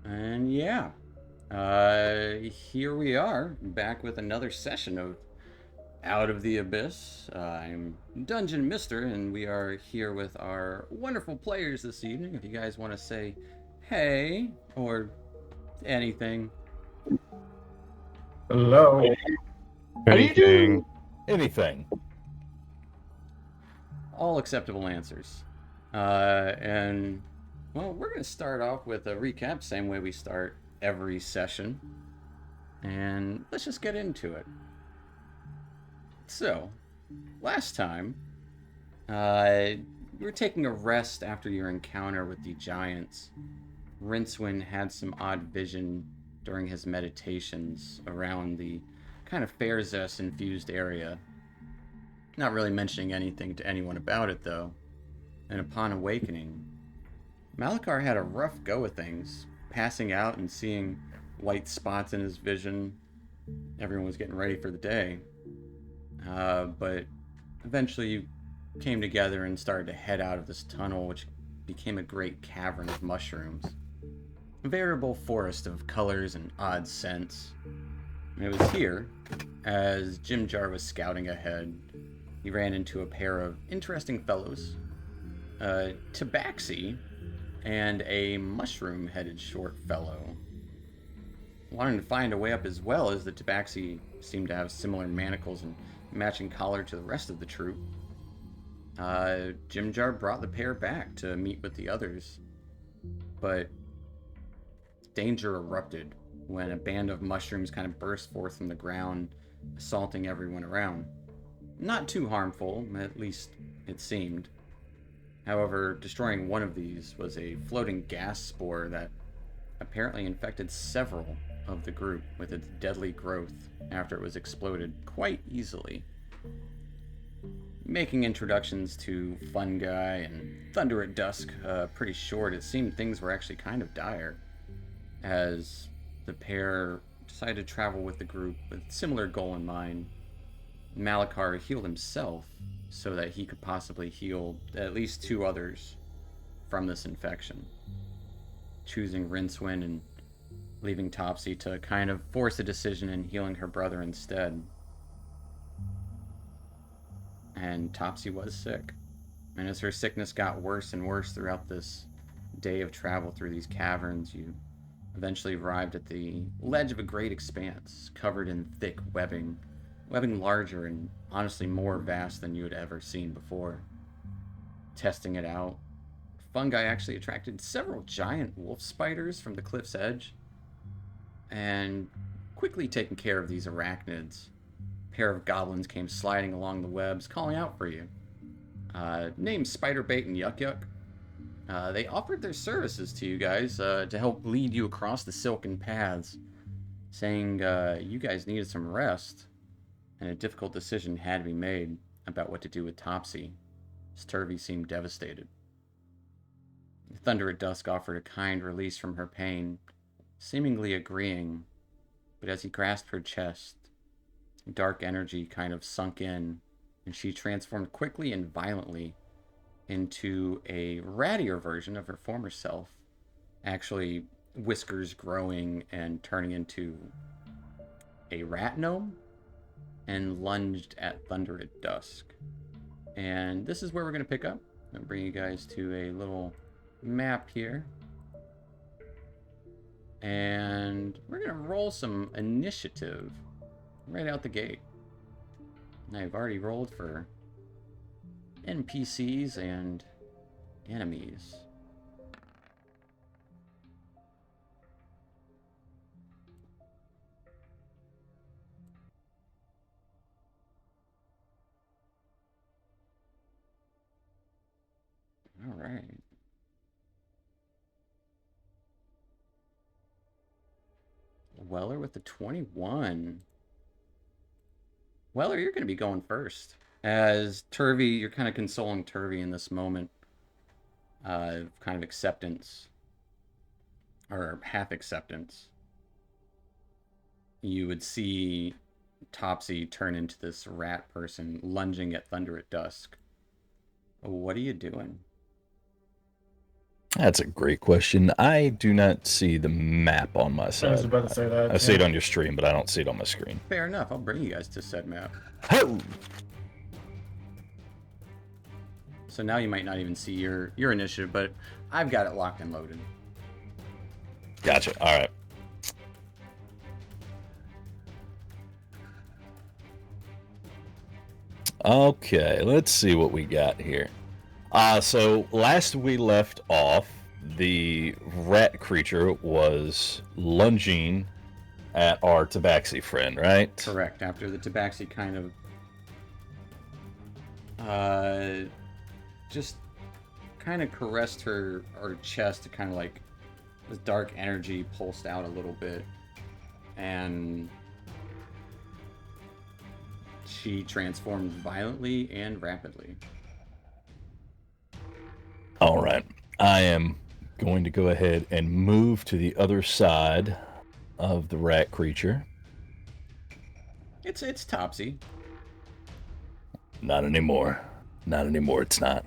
And yeah, here we are, back with another session of Out of the Abyss. I'm Dungeon Mister, and we are here with our wonderful players this evening. If you guys want to say hey or anything, Hello. How do you Anything. do anything? all acceptable answers. And well, we're going to start off with a recap, same way we start every session, and let's just get into it. So, last time, you were taking a rest after your encounter with the giants. Rincewind had some odd vision during his meditations around the kind of Fairzest infused area. Not really mentioning anything to anyone about it, though. And upon awakening, Malachar had a rough go of things, passing out and seeing white spots in his vision. Everyone was getting ready for the day. But eventually you came together and started to head out of this tunnel, which became a great cavern of mushrooms. A veritable forest of colors and odd scents. And it was here, as Jim Jar was scouting ahead, he ran into a pair of interesting fellows, Tabaxi and a mushroom headed short fellow. Wanting to find a way up as well, as the Tabaxi seemed to have similar manacles and matching collar to the rest of the troop. Jim Jar brought the pair back to meet with the others, but danger erupted when a band of mushrooms kind of burst forth from the ground, assaulting everyone around. Not too harmful, at least it seemed. However, destroying one of these was a floating gas spore that apparently infected several of the group with its deadly growth after it was exploded quite easily. Making introductions to Fungi and Thunder at Dusk pretty short, it seemed things were actually kind of dire, as the pair decided to travel with the group with a similar goal in mind. Malachar healed himself so that he could possibly heal at least two others from this infection, choosing Rincewind and leaving Topsy to kind of force a decision in healing her brother instead. And Topsy was sick. And as her sickness got worse and worse throughout this day of travel through these caverns, you eventually arrived at the ledge of a great expanse covered in thick webbing, webbing larger and honestly more vast than you had ever seen before. Testing it out, Fungi actually attracted several giant wolf spiders from the cliff's edge, and quickly taking care of these arachnids, a pair of goblins came sliding along the webs, calling out for you. Named Spiderbait and Yuck Yuck. They offered their services to you guys to help lead you across the silken paths, saying you guys needed some rest, and a difficult decision had to be made about what to do with Topsy, as Turvy seemed devastated. Thunder at Dusk offered a kind release from her pain, seemingly agreeing, but as he grasped her chest, dark energy kind of sunk in, and she transformed quickly and violently into a rattier version of her former self, actually whiskers growing and turning into a rat gnome, and lunged at Thunder at Dusk. And this is where we're going to pick up. I'm going to bring you guys to a little map here. And we're going to roll some initiative right out the gate. And I've already rolled for NPCs and enemies. All right. Weller with the 21. Weller, you're going to be going first. As Turvy, you're kind of consoling Turvy in this moment of kind of acceptance, or half acceptance. You would see Topsy turn into this rat person lunging at Thunder at Dusk. What are you doing? That's a great question. I do not see the map on my side. I was about to say that. I see it on your stream, but I don't see it on my screen. Fair enough. I'll bring you guys to said map. Oh! So now you might not even see your initiative, but I've got it locked and loaded. Gotcha. All right. Okay, let's see what we got here. So last we left off, the rat creature was lunging at our tabaxi friend, right? Correct. After the tabaxi kind of just kind of caressed her chest to kind of like this dark energy pulsed out a little bit, and she transformed violently and rapidly. All right. I am going to go ahead and move to the other side of the rat creature. It's Topsy. Not anymore. Not anymore. It's not.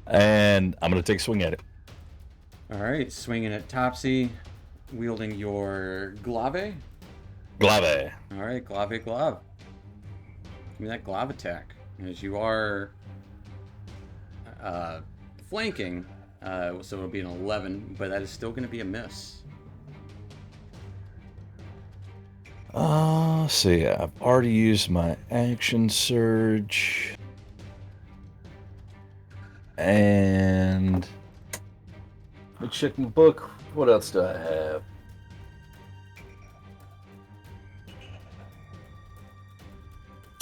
And I'm going to take a swing at it. All right, swinging at Topsy, wielding your glaive. Glaive. All right, glaive. Give me that glaive attack. As you are flanking, so it'll be an 11, but that is still going to be a miss. So yeah, I've already used my action surge. And let me check my book. What else do I have?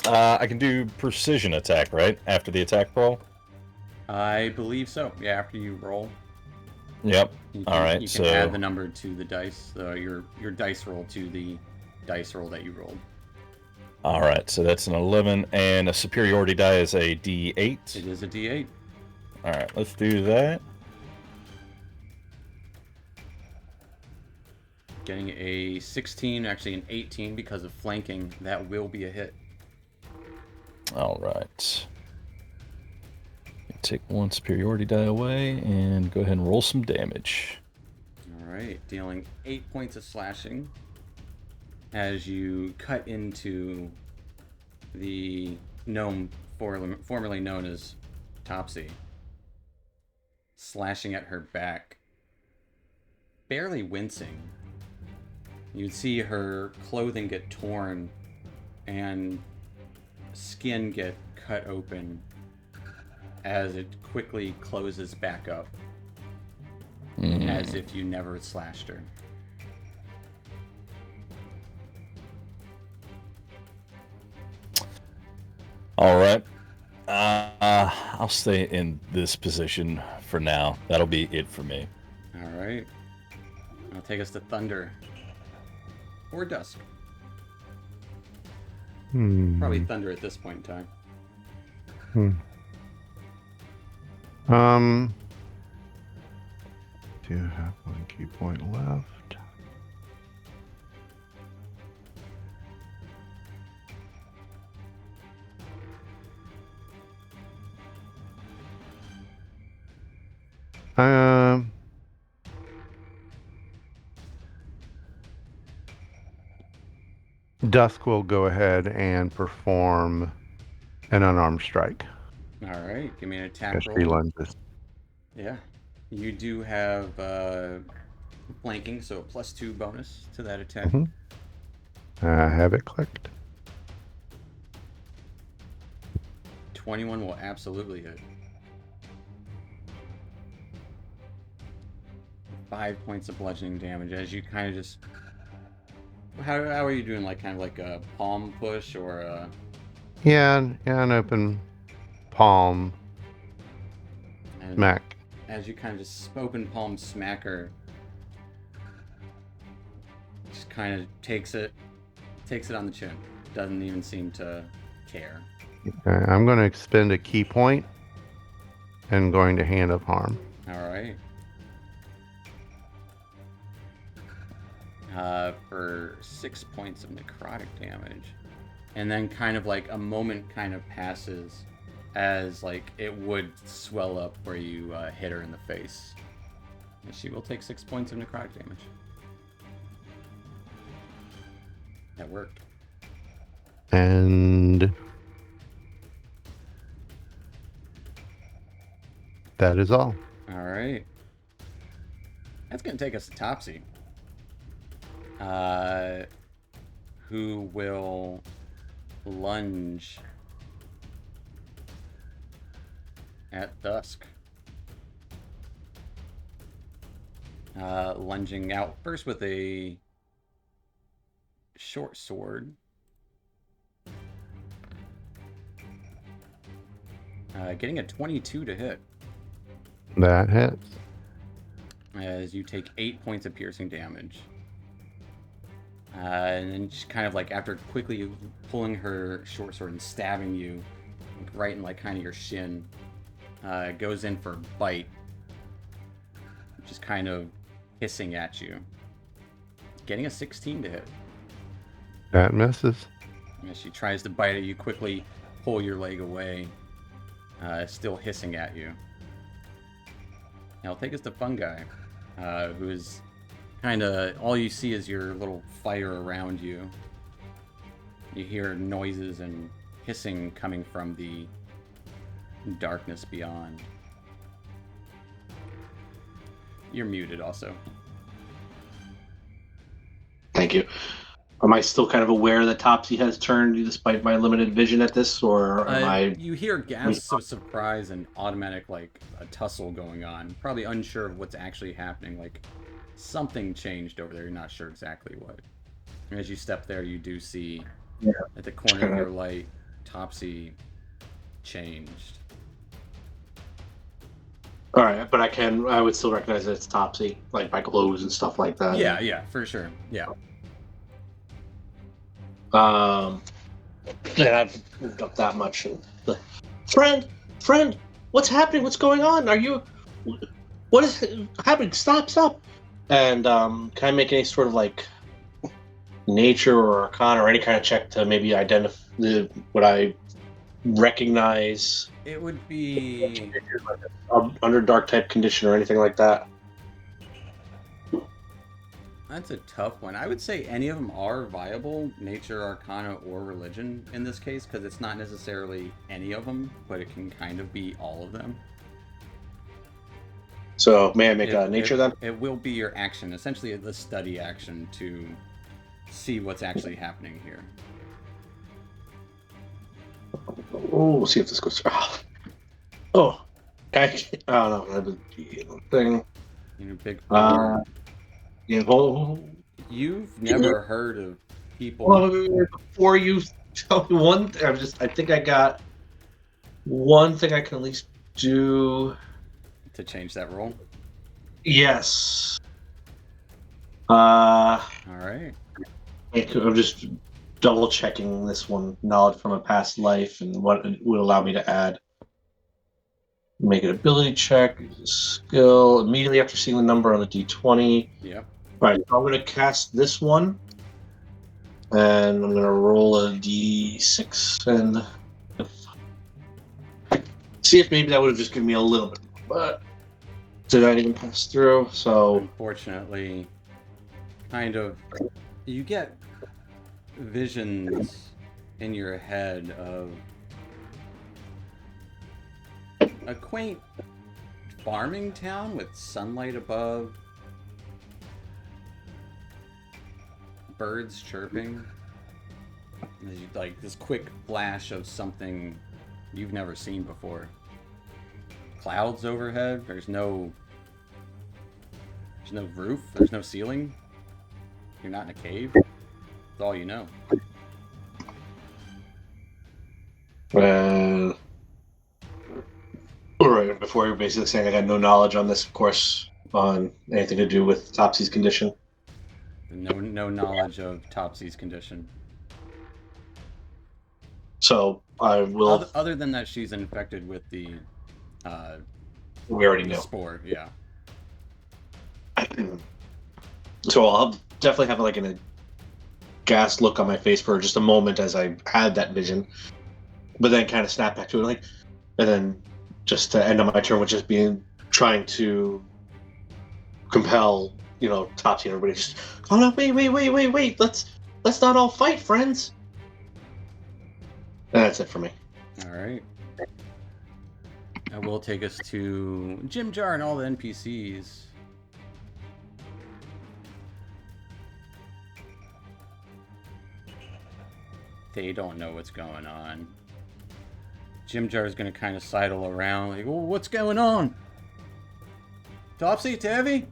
I can do precision attack, right? After the attack roll? I believe so. Yeah, after you roll. Yep. You All right, You so can add the number to the dice, your dice roll to the dice roll that you rolled. all right, so that's an 11, and a superiority die is a D8. It is a D8. All right, let's do that. Getting a 16, actually an 18 because of flanking. That will be a hit. All right. Take one superiority die away and go ahead and roll some damage. All right, dealing 8 points of slashing as you cut into the gnome formerly known as Topsy, slashing at her back, barely wincing. You'd see her clothing get torn and skin get cut open as it quickly closes back up, as if you never slashed her. All right. I'll stay in this position for now. That'll be it for me. All right. I'll take us to Thunder. Or Dusk. Probably Thunder at this point in time. Do have one key point left. Dusk will go ahead and perform an unarmed strike. All right. Give me an attack As roll. she lunges. Yeah. You do have flanking, so a +2 bonus to that attack. I have it clicked. 21 will absolutely hit. 5 points of bludgeoning damage as you kind of just... How are you doing? Like kind of like a palm push or a... Yeah, an open palm and smack. As you kind of just open palm smack her, just kind of takes it on the chin. Doesn't even seem to care. I'm going to expend a key point and going to Hand of Harm. All right. For 6 points of necrotic damage. And then kind of like a moment kind of passes as like it would swell up where you hit her in the face. And she will take 6 points of necrotic damage. That worked. And that is all. All right. That's going to take us to Topsy. Who will lunge at Dusk. Lunging out first with a short sword. Getting a 22 to hit. That hits. As you take 8 points of piercing damage. And then just kind of like after quickly pulling her short sword and stabbing you right in like kind of your shin, goes in for a bite, just kind of hissing at you. Getting a 16 to hit. That misses. As she tries to bite at you, quickly pull your leg away, still hissing at you. Now I'll take us to Fungi, who is kind of, all you see is your little fire around you. You hear noises and hissing coming from the darkness beyond. You're muted also. Thank you. Am I still kind of aware that Topsy has turned despite my limited vision at this, or am I... You hear gasps of surprise and automatic, like, a tussle going on. Probably unsure of what's actually happening. Like, something changed over there. You're not sure exactly what. And as you step there, you do see at the corner of your light, Topsy changed. All right, but I would still recognize that it's Topsy, like by clothes and stuff like that. Yeah, for sure. Yeah. And I've moved up that much. Friend, what's happening? What's going on? What is happening? Stop. And can I make any sort of like nature or arcana or any kind of check to maybe identify what I recognize? It would be Under dark type condition or anything like that. That's a tough one. I would say any of them are viable, nature, arcana, or religion in this case, because it's not necessarily any of them, but it can kind of be all of them. So may I make a nature then? It will be your action, essentially the study action to see what's actually happening here. Oh, we'll see if this goes. Oh, I don't know. Thing. You know, big. Yeah, well, you've never heard of people. Well, before you tell me one thing, I think I got one thing I can at least do to change that roll. Yes. All right. I'm just double checking this one, knowledge from a past life, and what it would allow me to add. Make an ability check, skill immediately after seeing the number on the D20. Yep. All right, so I'm going to cast this one, and I'm going to roll a D6 and see if maybe that would have just given me a little bit more, but did not even pass through, so... Unfortunately, kind of, you get visions in your head of a quaint farming town with sunlight above, birds chirping. There's like this quick flash of something you've never seen before. Clouds overhead. There's no roof. There's no ceiling. You're not in a cave. That's all you know. Right, before you're basically saying I had no knowledge on this, of course, on anything to do with Topsy's condition. No knowledge of Topsy's condition. So I will. Other than that, she's infected with the. We already know. Spore, yeah. So I'll definitely have like a gas look on my face for just a moment as I had that vision, but then kind of snap back to it like, And then just to end on my turn with just being trying to compel, Topsy and everybody just, oh no, wait, let's not all fight, friends. And that's it for me. All right. That will take us to Jim Jar and all the NPCs. They don't know what's going on. Jim Jar is going to kind of sidle around, like, well, what's going on? Topsy, Tavi?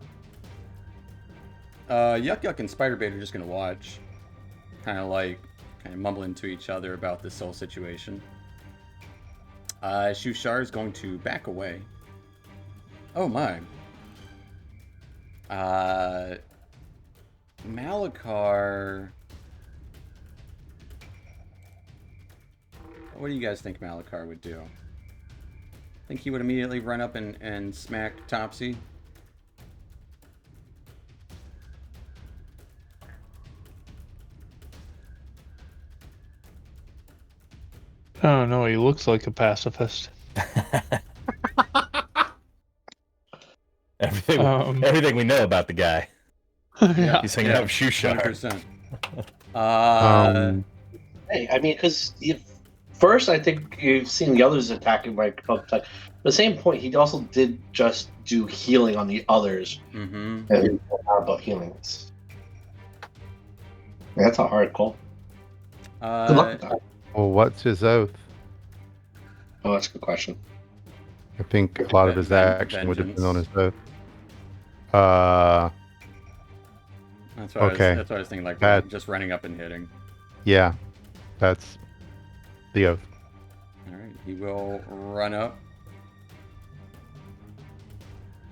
Yuck Yuck and Spiderbait are just going to watch. Kind of mumbling to each other about this whole situation. Shushar is going to back away. Oh my. Malakar. What do you guys think Malakar would do? Think he would immediately run up and smack Topsy? I don't know. He looks like a pacifist. Everything we know about the guy. Yeah. He's hanging out with Shushar. 100%. Hey, I mean, because first I think you've seen the others attacking by at the same point, he also did just do healing on the others. Mm-hmm. And not about healing. That's a hard call. Good luck with that. Well, what's his oath? Oh, that's a good question. I think a lot of his action would depend on his oath. That's what Okay. that's what I was thinking, like That- just running up and hitting. Yeah, that's the oath. Alright, he will run up.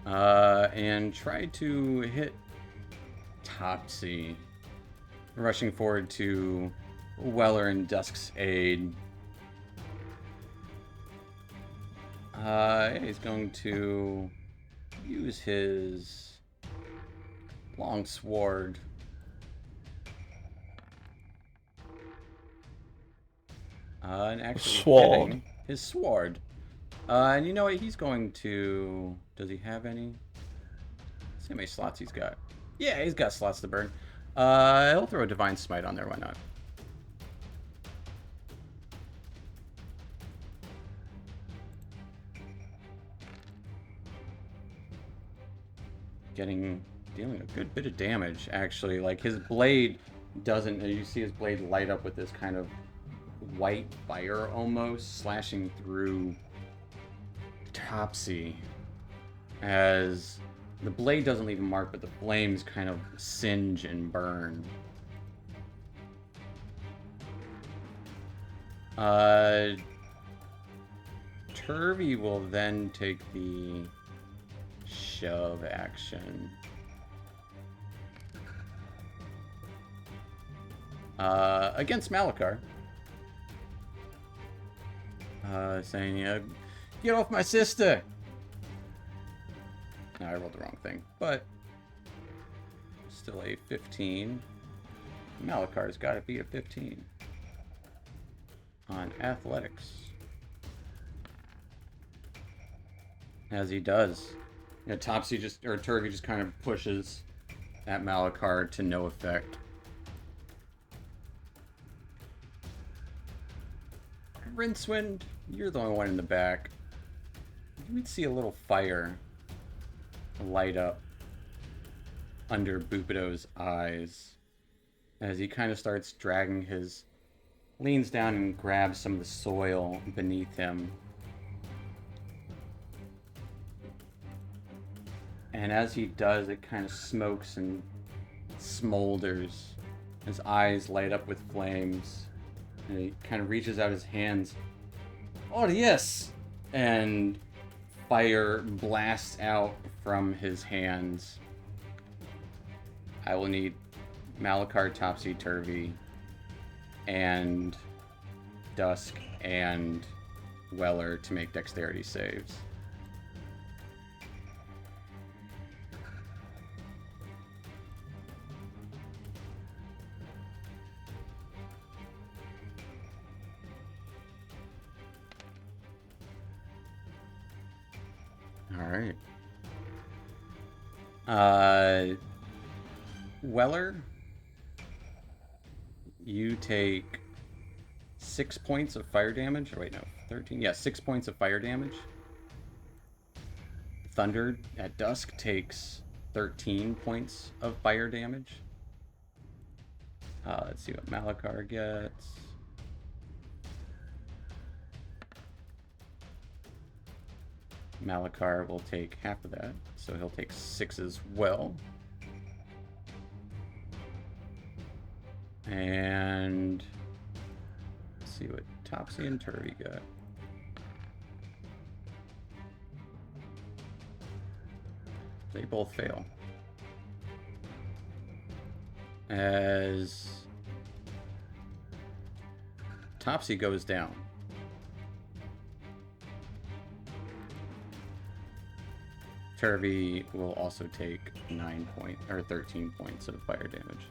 And try to hit Topsy. Rushing forward to Weller and Dusk's aid. He's going to use his long sword. And actually Sword. hitting his sword. And you know what? He's going to... Does he have any? Let's see how many slots he's got. Yeah, he's got slots to burn. He'll throw a Divine Smite on there. Why not? Dealing a good bit of damage, actually. Like, his blade doesn't... You see his blade light up with this kind of white fire almost, slashing through Topsy. As the blade doesn't leave a mark, but the flames kind of singe and burn. Turvy will then take the shove action. Against Malakar. Saying, get off my sister! No, I rolled the wrong thing, but still a 15. Malakar's got to be a 15 on athletics. As he does. Topsy Turvy just kind of pushes at Malakar to no effect. Rincewind, you're the only one in the back. You would see a little fire light up under Bupido's eyes as he kind of starts dragging leans down and grabs some of the soil beneath him. And as he does, it kind of smokes and smolders. His eyes light up with flames. And he kind of reaches out his hands. Oh, yes! And fire blasts out from his hands. I will need Malakar, Topsy Turvy, and Dusk and Weller to make dexterity saves. Weller, you take 6 points of fire damage. Or wait, no, 13. Yeah, 6 points of fire damage. Thunder at dusk takes 13 points of fire damage. Let's see what Malachar gets. Malachar will take half of that, so he'll take 6 as well. And let's see what Topsy and Turvy got. They both fail. As Topsy goes down. Turvy will also take 13 points of fire damage.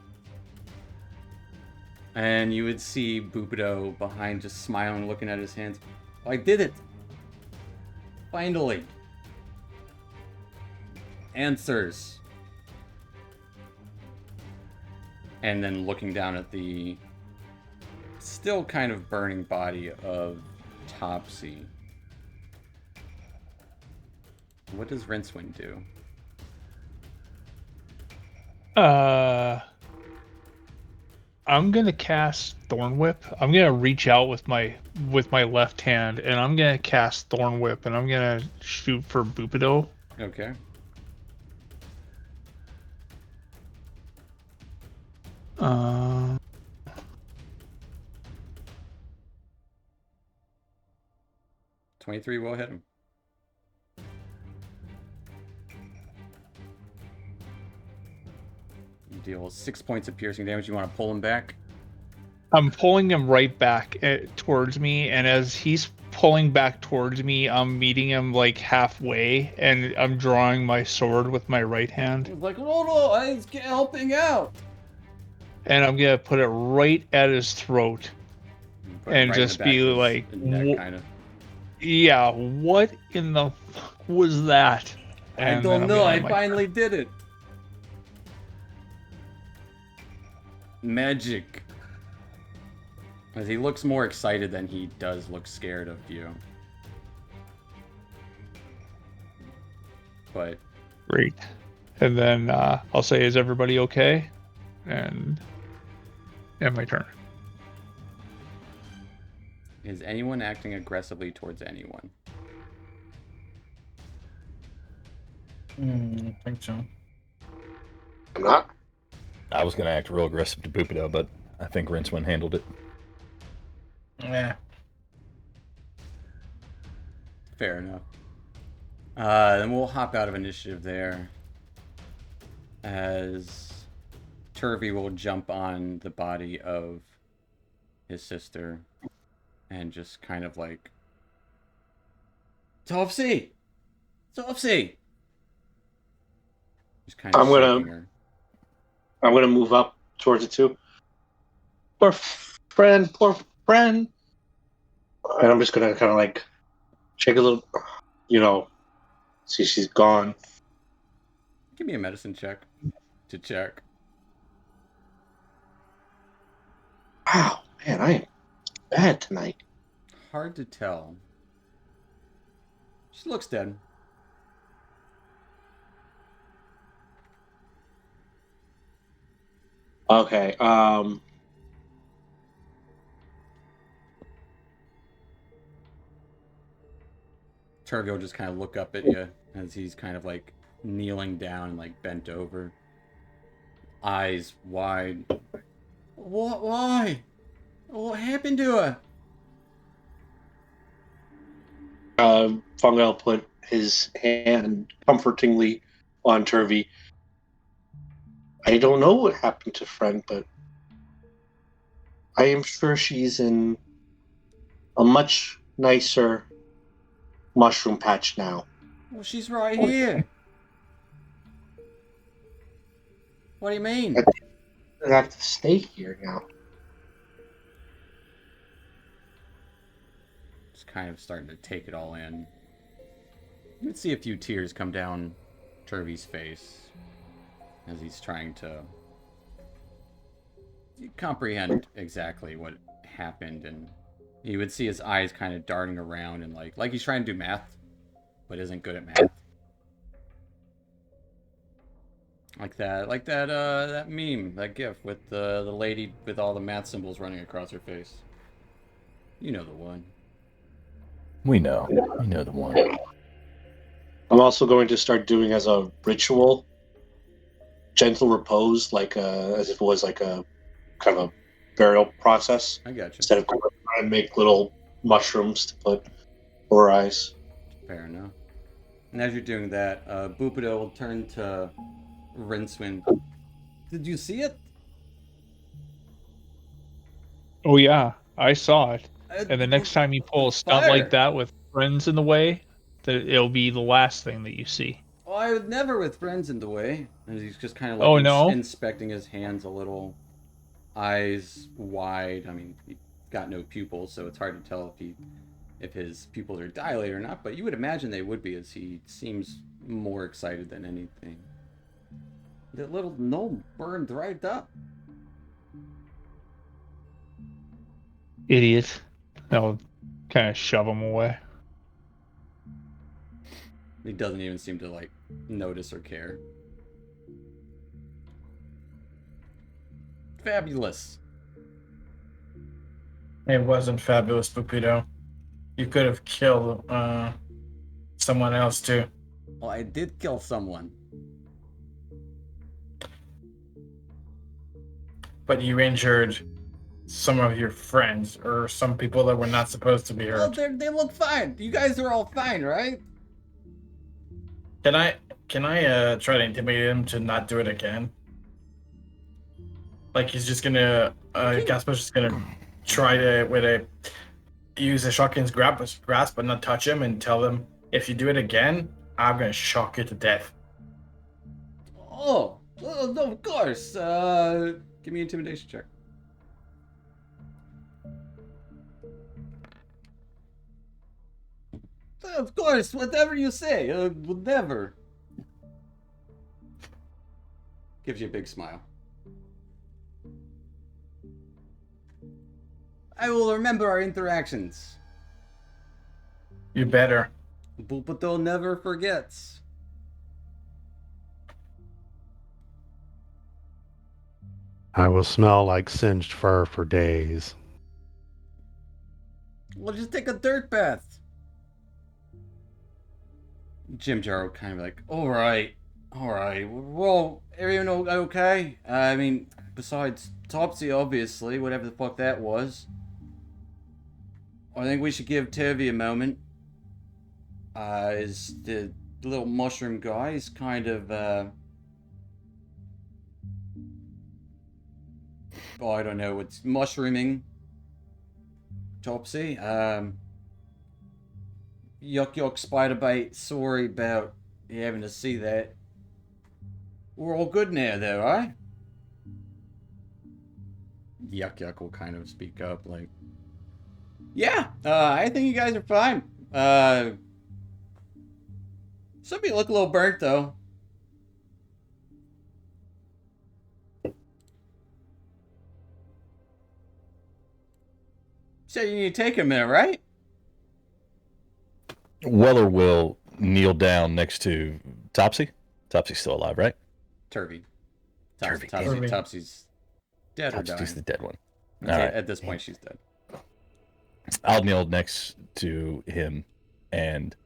And you would see Bubido behind, just smiling, looking at his hands. I did it! Finally! Answers! And then looking down at the still kind of burning body of Topsy. What does Rincewind do? I'm gonna cast Thorn Whip. I'm gonna reach out with my left hand, and I'm gonna cast Thorn Whip, and I'm gonna shoot for Bubido. Okay. Uh, 23 will hit him. You deal 6 points of piercing damage. You want to pull him back? I'm pulling him right back towards me, and as he's pulling back towards me, I'm meeting him like halfway, and I'm drawing my sword with my right hand, He's like, no, I'm helping out. and I'm gonna put it right at his throat. Put it And right in just the back be of his like, neck, kind of. Yeah, what in the fuck was that? I And then don't I'm know. gonna I end my finally did it. Magic. As he looks more excited than he does look scared of you. But Great. And then I'll say, is everybody okay? And end my turn. is anyone acting aggressively towards anyone? I think so. I'm not. I was going to act real aggressive to Bubido, but I think Rincewind handled it. Yeah. Fair enough. Then we'll hop out of initiative there. As Turvy will jump on the body of his sister and just kind of like, Topsy! Topsy! Just kind of I'm gonna- shaking her. I'm gonna move up towards it too. Poor friend. And I'm just gonna kind of like shake a little, see she's gone. Give me a medicine check to check. Wow, man, I am bad tonight. Hard to tell. She looks dead. Okay, Turvy will just kind of look up at you as he's kind of like kneeling down and like bent over. Eyes wide. What? Why? What happened to her? Fungal put his hand comfortingly on Turvy. I don't know what happened to friend, but I am sure she's in a much nicer mushroom patch now. Well, she's right here. What do you mean? I have to stay here now. Just kind of starting to take it all in. You can see a few tears come down Turvey's face as he's trying to comprehend exactly what happened, and you would see his eyes kind of darting around and like he's trying to do math, but isn't good at math. That meme, that gif with the lady with all the math symbols running across her face. You know the one. We know the one. I'm also going to start doing as a ritual, gentle repose, like as if it was like a kind of a burial process. I got you. Instead of trying to make little mushrooms to put over her eyes. Fair enough. And as you're doing that, Bupido will turn to Rincewind. Did you see it? Oh yeah, I saw it. And the next time you pull a stunt Fire. like that with friends in the way, it'll be the last thing that you see. Oh, I would never with friends in the way. And he's just kind of like Oh, no? inspecting his hands a little, eyes wide. I mean, he got no pupils, so it's hard to tell if his pupils are dilated or not. But you would imagine they would be, as he seems more excited than anything. The little gnome burned right up. Idiot. I'll kind of shove him away. He doesn't even seem to like notice or care. Fabulous. It wasn't fabulous, Pupito. You could have killed someone else too. Well, I did kill someone. But you injured some of your friends or some people that were not supposed to be Well, hurt. they look fine. You guys are all fine, right? Can I try to intimidate him to not do it again? Like he's just gonna Gaspar's just gonna try to use a shotgun's grasp but not touch him and tell them, if you do it again, I'm gonna shock you to death. Oh, well, no, of course. Give me an intimidation check. Of course, whatever you say. Would never. Gives you a big smile. I will remember our interactions. You better. Bupato never forgets. I will smell like singed fur for days. We'll just take a dirt bath. Jim Jarrow kind of like, all right. Well, everyone okay? I mean, besides Topsy, obviously, whatever the fuck that was. I think we should give Turvey a moment. Is the little mushroom guy is kind of, oh, I don't know, it's mushrooming Topsy. Yuck spider bite, sorry about you having to see that. We're all good now though, right? Yuck will kind of speak up like, yeah, I think you guys are fine. Some of you look a little burnt though. So you need to take a minute, right? Weller will kneel down next to Topsy. Topsy's still alive, right? Turvey. Turvey. Topsy's dead or dying. Topsy's the dead one. All All right. right. At this point, she's dead. I'll kneel next to him and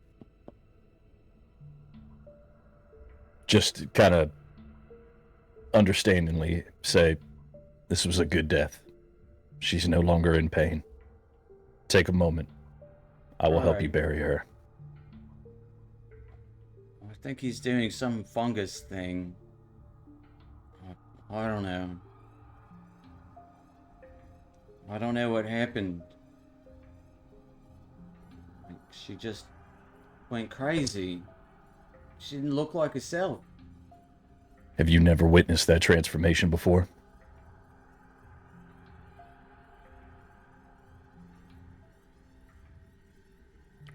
just kind of understandingly say, this was a good death. She's no longer in pain. Take a moment. I will help Alright. you bury her. I think he's doing some fungus thing. I don't know. I don't know what happened. Like, she just went crazy. She didn't look like herself. Have you never witnessed that transformation before?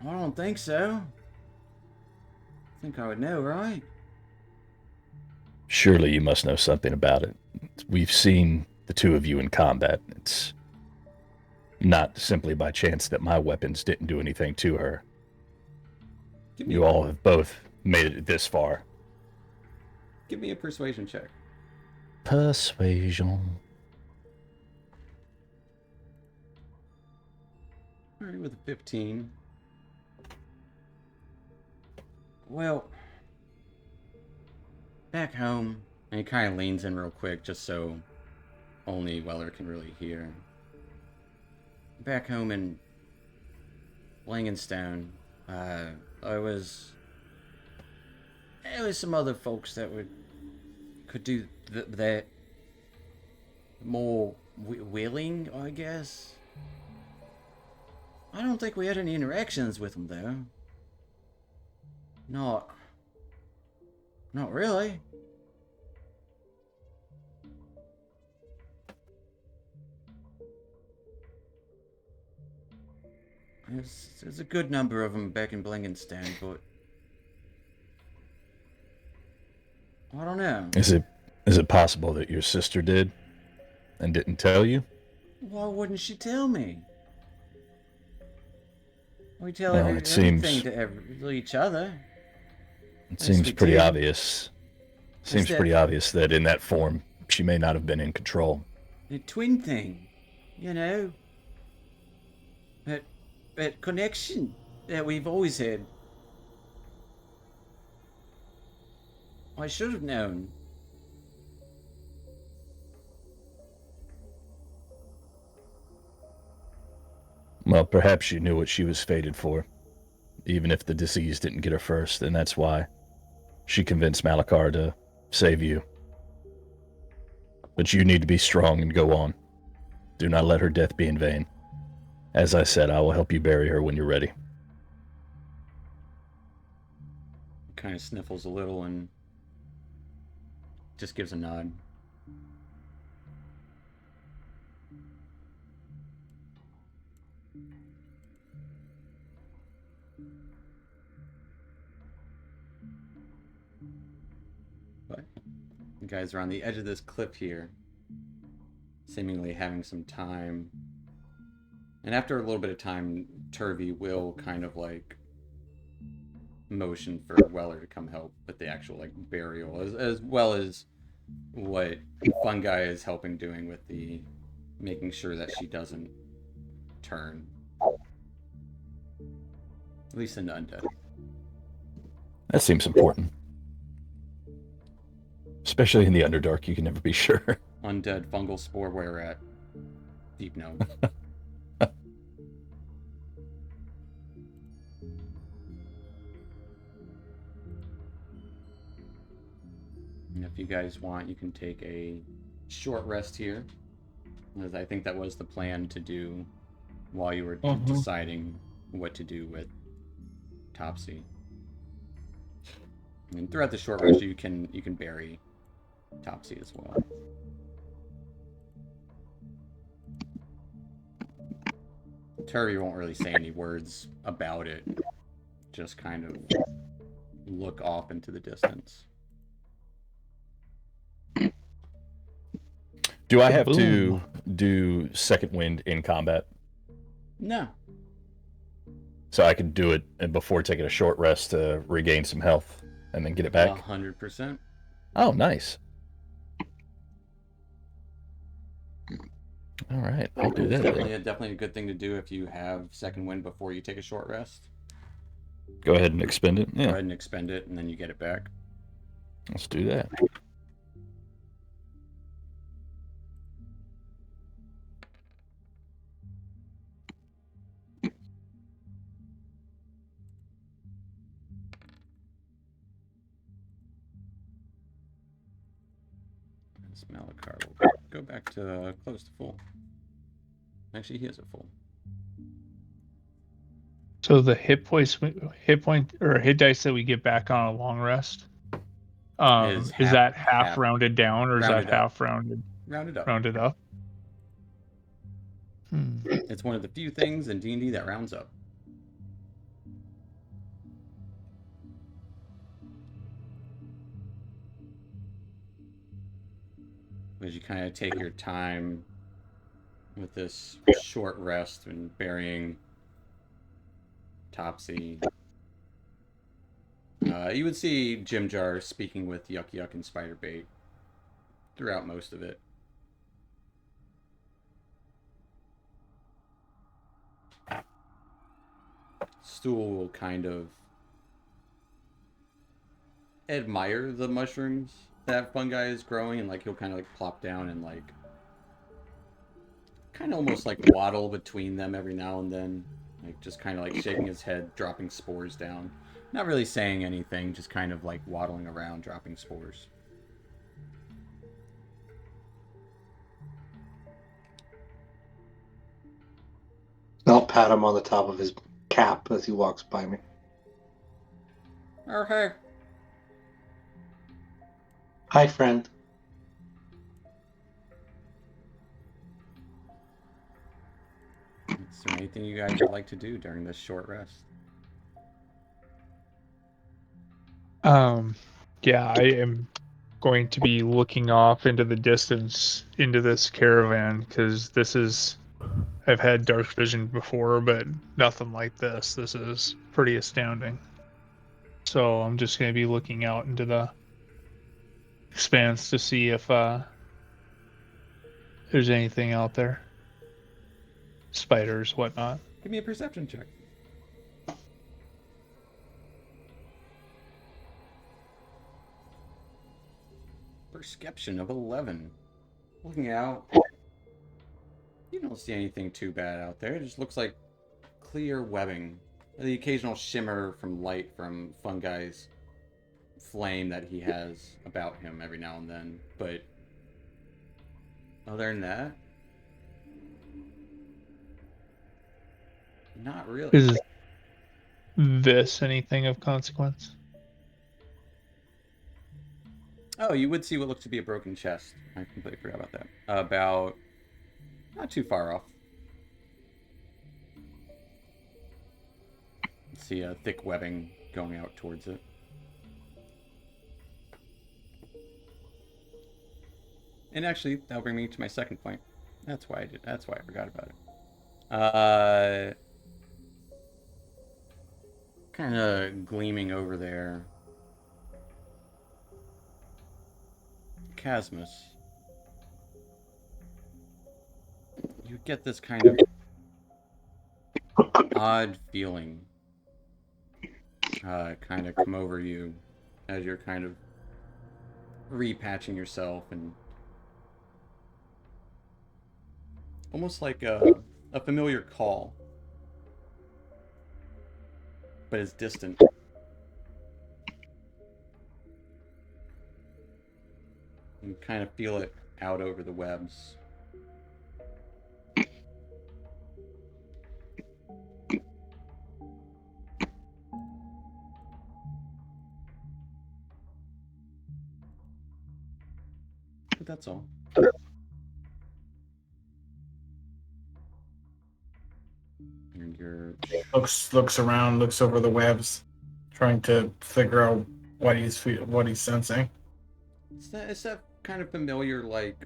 I don't think so. I think I would know, right? Surely you must know something about it. We've seen the two of you in combat. It's not simply by chance that my weapons didn't do anything to her. Give me, You all have both made it this far. give me a persuasion check. Persuasion. All right, with a 15. Well, back home, and he kind of leans in real quick just so only Weller can really hear. Back home in Langenstone, there was some other folks that could do that more willing, I guess. I don't think we had any interactions with them though. Not really. There's a good number of them back in Blankenstein, but I don't know. Is it possible that your sister did and didn't tell you? Why wouldn't she tell me? We tell Well, everything to each other. It Yes, seems we pretty did. obvious. Seems that- pretty obvious that in that form, she may not have been in control. The twin thing, you know. That connection that we've always had. I should have known. Well, perhaps she knew what she was fated for, even if the disease didn't get her first, and that's why she convinced Malachar to save you. But you need to be strong and go on. Do not let her death be in vain. As I said, I will help you bury her when you're ready. Kind of sniffles a little and just gives a nod. But you guys are on the edge of this cliff here, seemingly having some time. And after a little bit of time, Turvey will kind of like motion for Weller to come help with the actual like burial, as well as what Fungi is helping doing with the making sure that she doesn't turn, at least into undead. That seems important. Especially in the Underdark, you can never be sure. Undead fungal spore where we're at. Deep gnome. And if you guys want, you can take a short rest here, as I think that was the plan to do while you were deciding what to do with Topsy. And throughout the short rest, you can bury Topsy as well. Turvey won't really say any words about it, just kind of look off into the distance. Do I have to do Second Wind in combat? No. So I can do it before taking a short rest to regain some health and then get it back? 100%. Oh, nice. All right, I'll do that. Definitely a good thing to do if you have Second Wind before you take a short rest. Go ahead and expend it. Go Yeah, ahead and expend it, and then you get it back. let's do that. This Malachar will go back to close to full. Actually, he is at full. So the hit dice that we get back on a long rest, Is is that half half rounded down or is rounded that up. half rounded Rounded up. rounded up? It's one of the few things in D&D that rounds up. as you kind of take your time with this short rest and burying Topsy. You would see Jim Jar speaking with Yuck Yuck and Spiderbait throughout most of it. Stool will kind of admire the mushrooms that fungi is growing, and like he'll kind of like plop down and like kind of almost like waddle between them every now and then, like just kind of like shaking his head, dropping spores down. Not really saying anything, just kind of like waddling around, dropping spores. I'll pat him on the top of his cap as he walks by me. Oh, hey. Hi, friend. Is there anything you guys would like to do during this short rest? Yeah, I am going to be looking off into the distance into this caravan because I've had dark vision before, but nothing like this. This is pretty astounding. So I'm just going to be looking out into the expanse to see if there's anything out there. Spiders, whatnot. Give me a perception check. Perception of 11. Looking out, you don't see anything too bad out there. It just looks like clear webbing. The occasional shimmer from light from fungi's flame that he has about him every now and then. But other than that, not really. Is this anything of consequence? Oh, you would see what looks to be a broken chest. I completely forgot about that. About not too far off. See a thick webbing going out towards it. And actually, that'll bring me to my second point. That's why I forgot about it. Kind of gleaming over there. Casmus. You get this kind of odd feeling kind of come over you as you're kind of repatching yourself, and almost like a familiar call, but it's distant. You kind of feel it out over the webs. But that's all. And you're Looks around, looks over the webs, trying to figure out what he's sensing. it's that kind of familiar like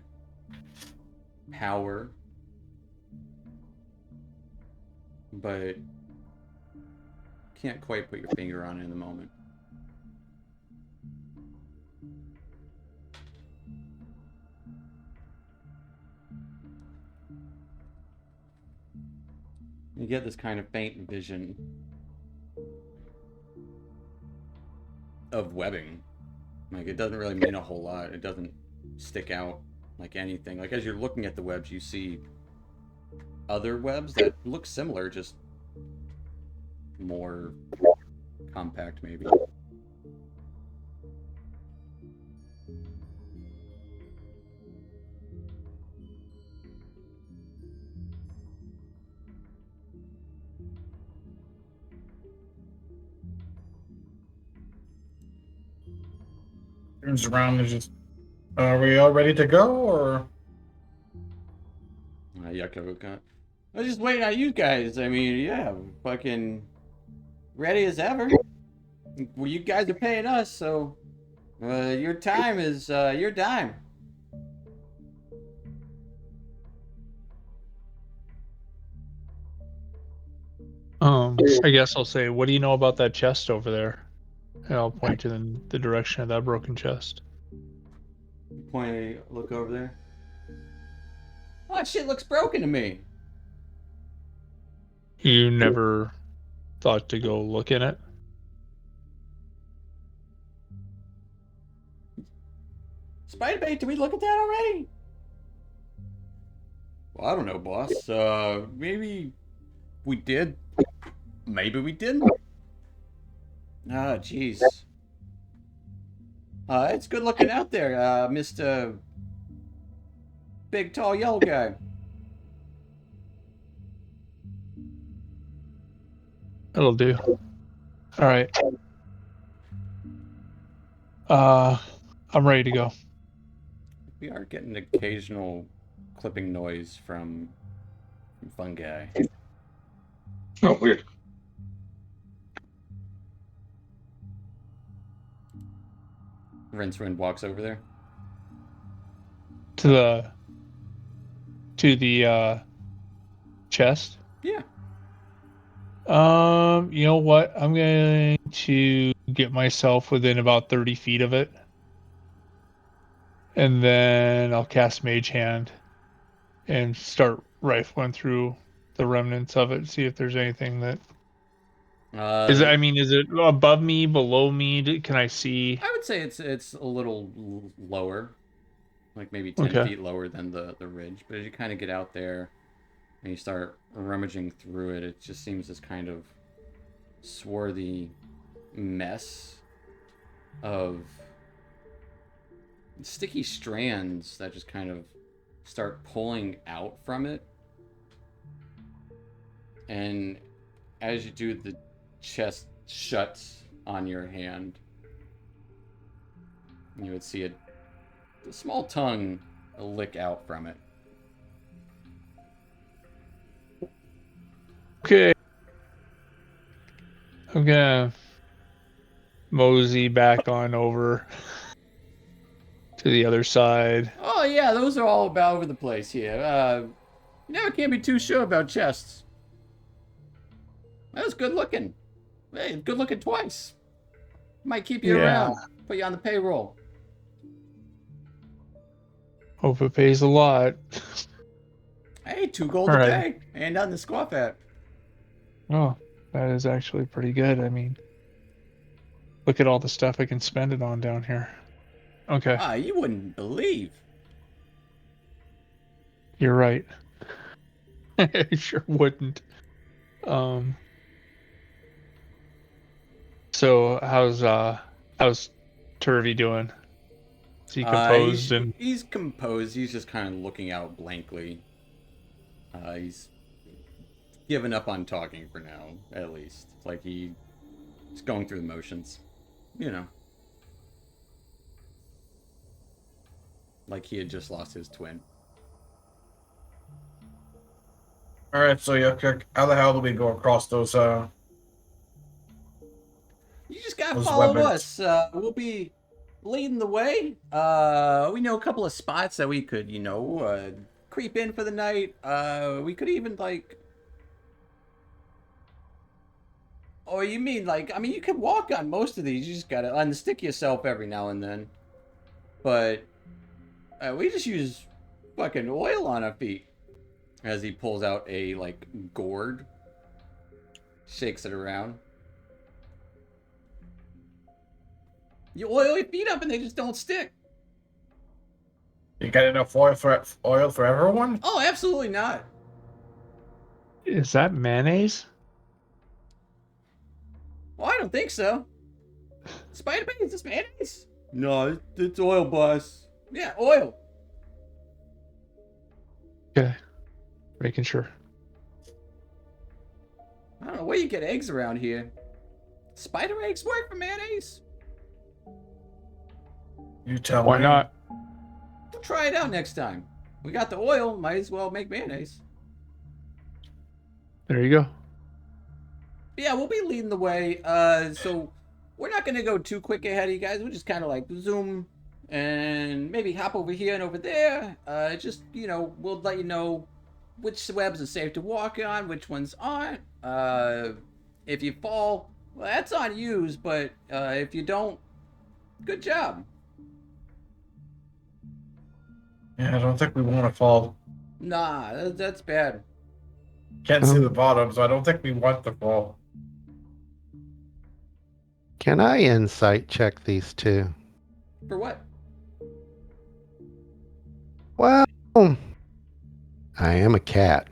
power, but can't quite put your finger on it in the moment. You get this kind of faint vision of webbing. Like, it doesn't really mean a whole lot. It doesn't stick out like anything. Like, as you're looking at the webs, you see other webs that look similar, just more compact, maybe. Turns around and just, are we all ready to go, or? Yucca. I was just waiting on you guys. I mean, yeah, fucking ready as ever. Well, you guys are paying us, so your time is your dime. I guess I'll say, what do you know about that chest over there? And I'll point to the direction of that broken chest. Look over there. Oh, that shit looks broken to me. You never thought to go look in it? Spider-Bait, did we look at that already? Well, I don't know, boss. Maybe we did. Maybe we didn't. Ah, jeez. It's good looking out there, Mr. Big, tall, yellow guy. That'll do. All right. I'm ready to go. We are getting an occasional clipping noise from fungi. Oh, weird. Rincewind walks over there. To the chest. Yeah. You know what? I'm going to get myself within about 30 feet of it. And then I'll cast Mage Hand and start rifling through the remnants of it, see if there's anything that is it above me, below me? Can I see? I would say it's a little lower, like maybe 10 feet lower than the ridge. But as you kind of get out there and you start rummaging through it, it just seems this kind of swarthy mess of sticky strands that just kind of start pulling out from it. And as you do, the chest shuts on your hand. You would see a small tongue lick out from it. Okay. I'm gonna mosey back on over to the other side. Oh yeah, those are all about over the place here. You never can't be too sure about chests. That was good looking. Hey, good looking twice. Might keep you around. Put you on the payroll. Hope it pays a lot. Hey, 2 gold All a right. day. Ain't nothing to scoff at. Oh, that is actually pretty good. I mean, look at all the stuff I can spend it on down here. Okay. Ah, you wouldn't believe. You're right. I sure wouldn't. So how's Turvy doing? Is he composed he's composed. He's just kind of looking out blankly. He's given up on talking for now, at least. It's like he's going through the motions. You know. Like he had just lost his twin. All right, so yeah, how the hell do we go across those? You just gotta Those follow weapons. us. We'll be leading the way. We know a couple of spots that we could, creep in for the night. We could even Oh, you mean you could walk on most of these. You just gotta unstick yourself every now and then. But we just use fucking oil on our feet. As he pulls out a gourd, shakes it around. You oil your feet up and they just don't stick. You got enough oil for everyone? Oh, absolutely not. Is that mayonnaise? Well, I don't think so. Spider-Man, is this mayonnaise? No, it's oil, boss. Yeah, oil. Okay. Making sure. I don't know where you get eggs around here. Spider eggs work for mayonnaise? You tell Why me. not? We'll try it out next time. We got the oil, might as well make mayonnaise. There you go. But yeah, we'll be leading the way. So we're not gonna go too quick ahead of you guys. We'll just kind of zoom and maybe hop over here and over there. We'll let you know which webs are safe to walk on, which ones aren't. If you fall, well, that's on you, but if you don't, good job. Yeah, I don't think we want to fall. Nah, that's bad. Can't see the bottom, so I don't think we want to fall. Can I insight check these two? For what? Well, I am a cat.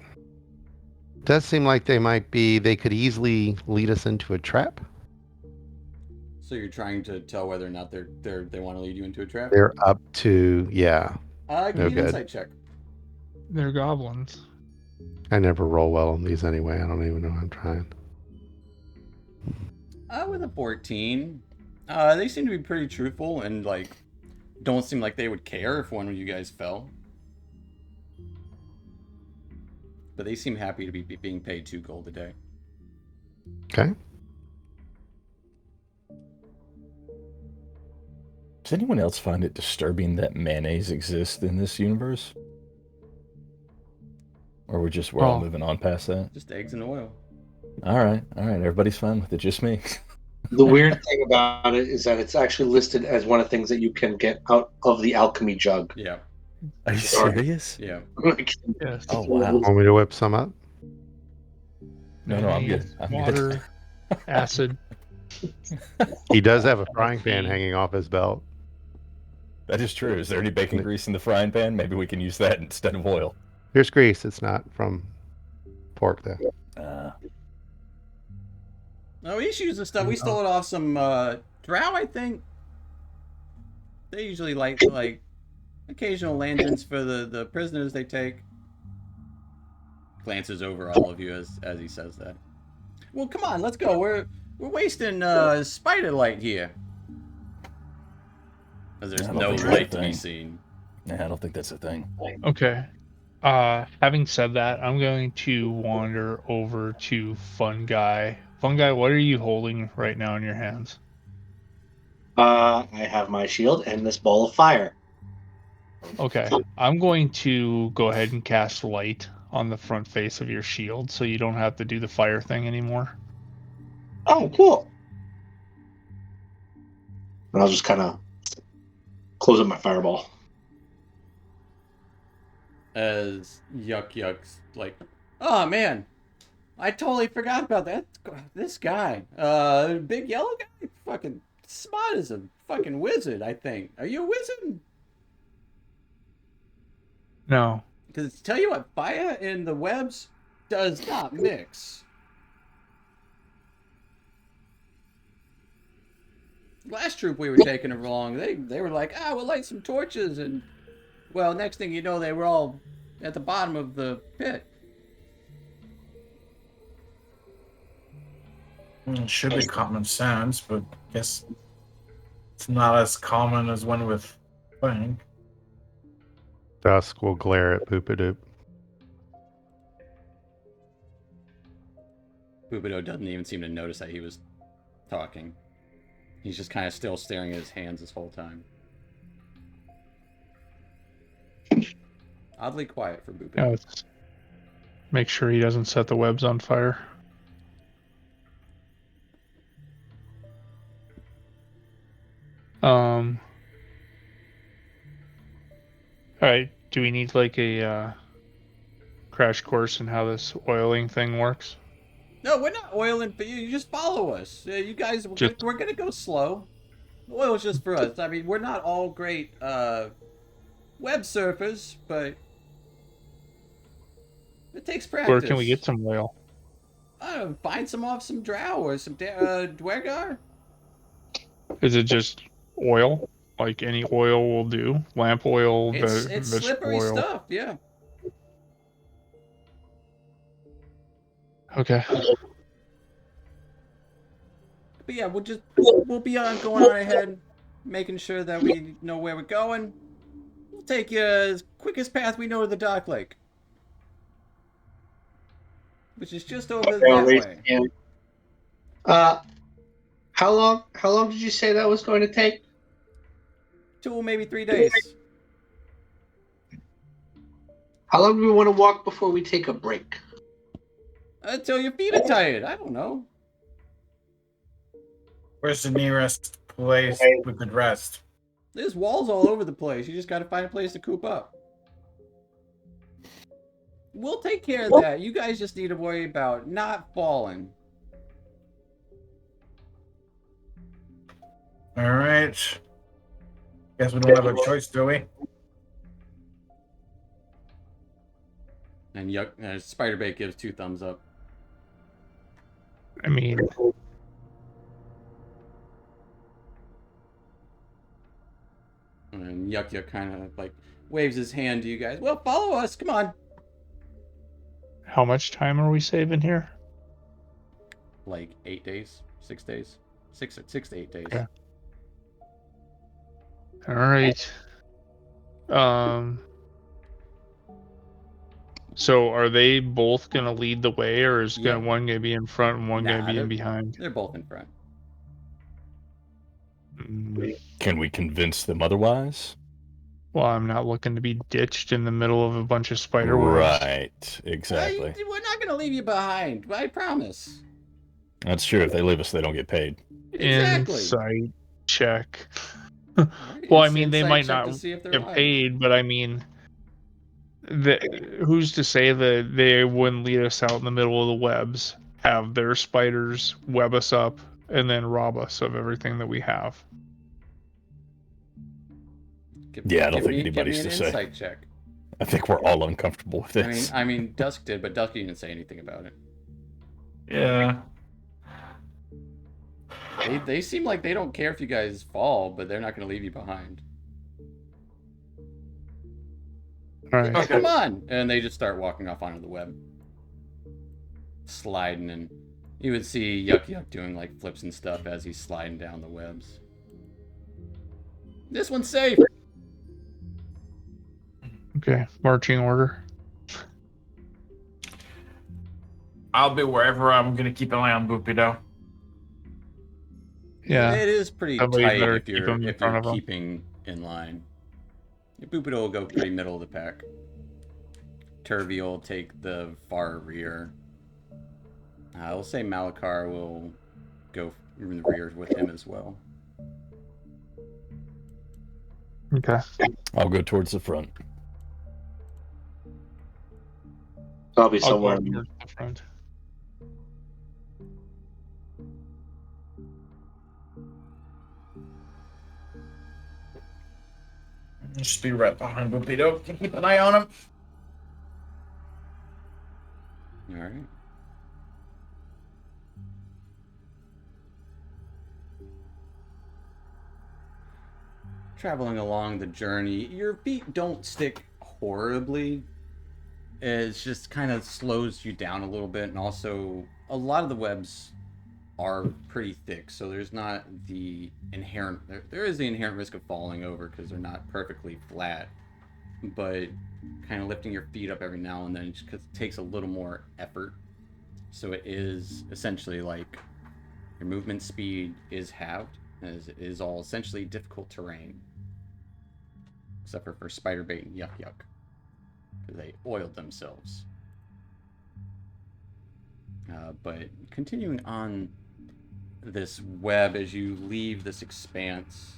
Does seem like they could easily lead us into a trap. So you're trying to tell whether or not they want to lead you into a trap? They're up to, yeah. Give me no an good. insight check. They're goblins. I never roll well on these anyway. I don't even know I'm trying. With a 14, they seem to be pretty truthful and like don't seem like they would care if one of you guys fell. But they seem happy to be being paid 2 gold a day. Okay. Does anyone else find it disturbing that mayonnaise exists in this universe? Or we're all moving on past that? Just eggs and oil. All right, everybody's fine with it, just me. The weird thing about it is that it's actually listed as one of the things that you can get out of the alchemy jug. Yeah. Are you serious? Yeah. Yes. Oh, wow. Want me to whip some up? No, I'm good. I'm Water, acid. He does have a frying pan hanging off his belt. That is true. Is there any bacon grease in the frying pan? Maybe we can use that instead of oil. Here's grease. It's not from pork, though. No, he's using stuff. We stole it off some drow, I think. They usually like occasional landings for the prisoners they take. Glances over all of you as he says that. Well, come on, let's go. We're wasting spider light here. Because there's I don't no think that's light a to be thing. seen. Nah, I don't think that's a thing. Okay. Having said that, I'm going to wander over to Fun Guy. Fun Guy, what are you holding right now in your hands? I have my shield and this ball of fire. Okay. I'm going to go ahead and cast light on the front face of your shield so you don't have to do the fire thing anymore. Oh, cool. And I'll just kind of close up my fireball. As Yuck's like, oh man, I totally forgot about that. This guy, big yellow guy, fucking smart as a fucking wizard, I think. Are you a wizard? No. Because tell you what, fire and the webs does not mix. Last troop we were taking along, they were like, we'll light some torches, and well, next thing you know, they were all at the bottom of the pit. It should be common sense, but I guess it's not as common as one would think. Dusk will glare at Poopadoop. Bubido doesn't even seem to notice that he was talking. He's just kind of still staring at his hands this whole time. Oddly quiet for Bubido. Yeah, let's make sure he doesn't set the webs on fire. Alright, do we need like a crash course in how this oiling thing works? No, we're not oiling for you. You just follow us. You guys, we're gonna go slow. Oil's just for us. I mean, we're not all great web surfers, but it takes practice. Where can we get some oil? Find some off some drow or some dwergar. Is it just oil? Like any oil will do? Lamp oil, It's vegetable slippery oil? stuff, yeah. Okay. But yeah, we'll be going on ahead, making sure that we know where we're going. We'll take you as quickest path we know to the Dark Lake, which is just over that way. How long did you say that was going to take? 2 or maybe 3 days. How long do we want to walk before we take a break? Until your feet are tired. I don't know. Where's the nearest place we could rest? There's walls all over the place. You just got to find a place to coop up. We'll take care of that. You guys just need to worry about not falling. All right. Guess we don't have a choice, do we? And Spiderbait gives 2 thumbs up. I mean, And Yuck Yuck kind of like waves his hand to you guys. Well, follow us. Come on. how much time are we saving here? Like 8 days, 6 days, 6 to 8 days. Okay. All right. So are they both gonna lead the way, or is Yeah. one gonna be in front and one Nah, gonna be they're- in behind? They're both in front. Can we convince them otherwise? Well, I'm not looking to be ditched in the middle of a bunch of spider webs. Right, exactly. We're not gonna leave you behind. I promise. That's true. If they leave us, they don't get paid. Exactly. Insight check. Right, Well, I it's mean, they insight might check not to see if they're get lying. paid, but I mean, who's to say that they wouldn't lead us out in the middle of the webs, have their spiders web us up, and then rob us of everything that we have? Yeah, I don't think anybody's give me to an say. insight check. I think we're all uncomfortable with this. I mean, Dusk did, but Dusk didn't say anything about it. Yeah. They seem like they don't care if you guys fall, but they're not going to leave you behind. All right. Okay. Come on! And they just start walking off onto the web. Sliding, and you would see Yuck Yuck doing like flips and stuff as he's sliding down the webs. This one's safe! Okay. Marching order. I'll be wherever. I'm gonna keep an eye on Boopy though. Yeah. It is pretty Somebody tight better if keep you're, him in if front you're of 'em. keeping in line. Boopido will go pretty middle of the pack. Turvy will take the far rear. I'll say Malakar will go in the rear with him as well. Okay. I'll go towards the front. I'll be I'll somewhere. go towards the front. Just be right behind Boopy though. Keep an eye on him. Alright. Traveling along the journey, your feet don't stick horribly. It's just kind of slows you down a little bit, and also a lot of the webs are pretty thick, so there's not the inherent there is the inherent risk of falling over because they're not perfectly flat, but kind of lifting your feet up every now and then just takes a little more effort. So it is essentially like your movement speed is halved, as it is all essentially difficult terrain, except for Spiderbait and Yuck Yuck, because they oiled themselves. But continuing on this web as you leave this expanse,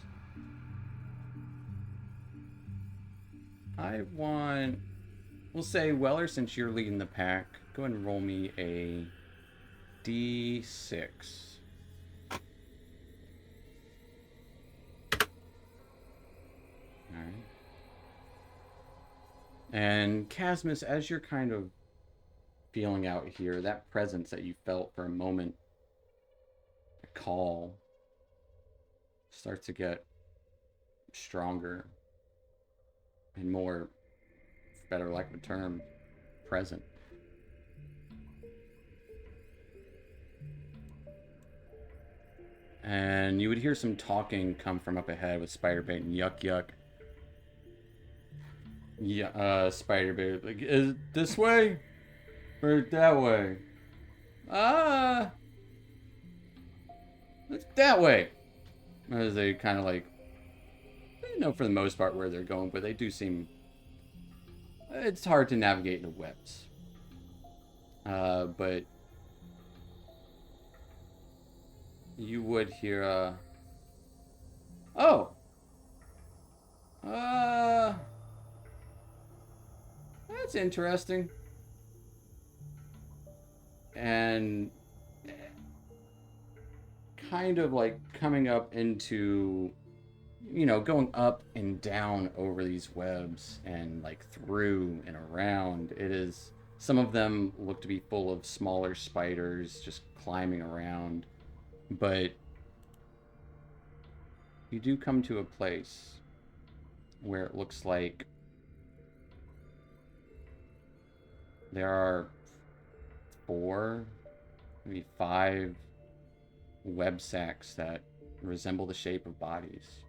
we'll say, Weller, since you're leading the pack, go ahead and roll me a D6. Alright. And Casmus, as you're kind of feeling out here, that presence that you felt for a moment, a call, starts to get stronger and more, for better lack of a term, present. And you would hear some talking come from up ahead with Spiderbait and Yuck Yuck. Yeah, Spiderbait, like, is it this way? Or that way? It's that way. As they kind of like, they know for the most part where they're going, but they do seem it's hard to navigate the webs. But you would hear oh. That's interesting. And kind of like coming up into, going up and down over these webs and like through and around. Some of them look to be full of smaller spiders just climbing around. But you do come to a place where it looks like there are 4, maybe 5 web sacks that resemble the shape of bodies.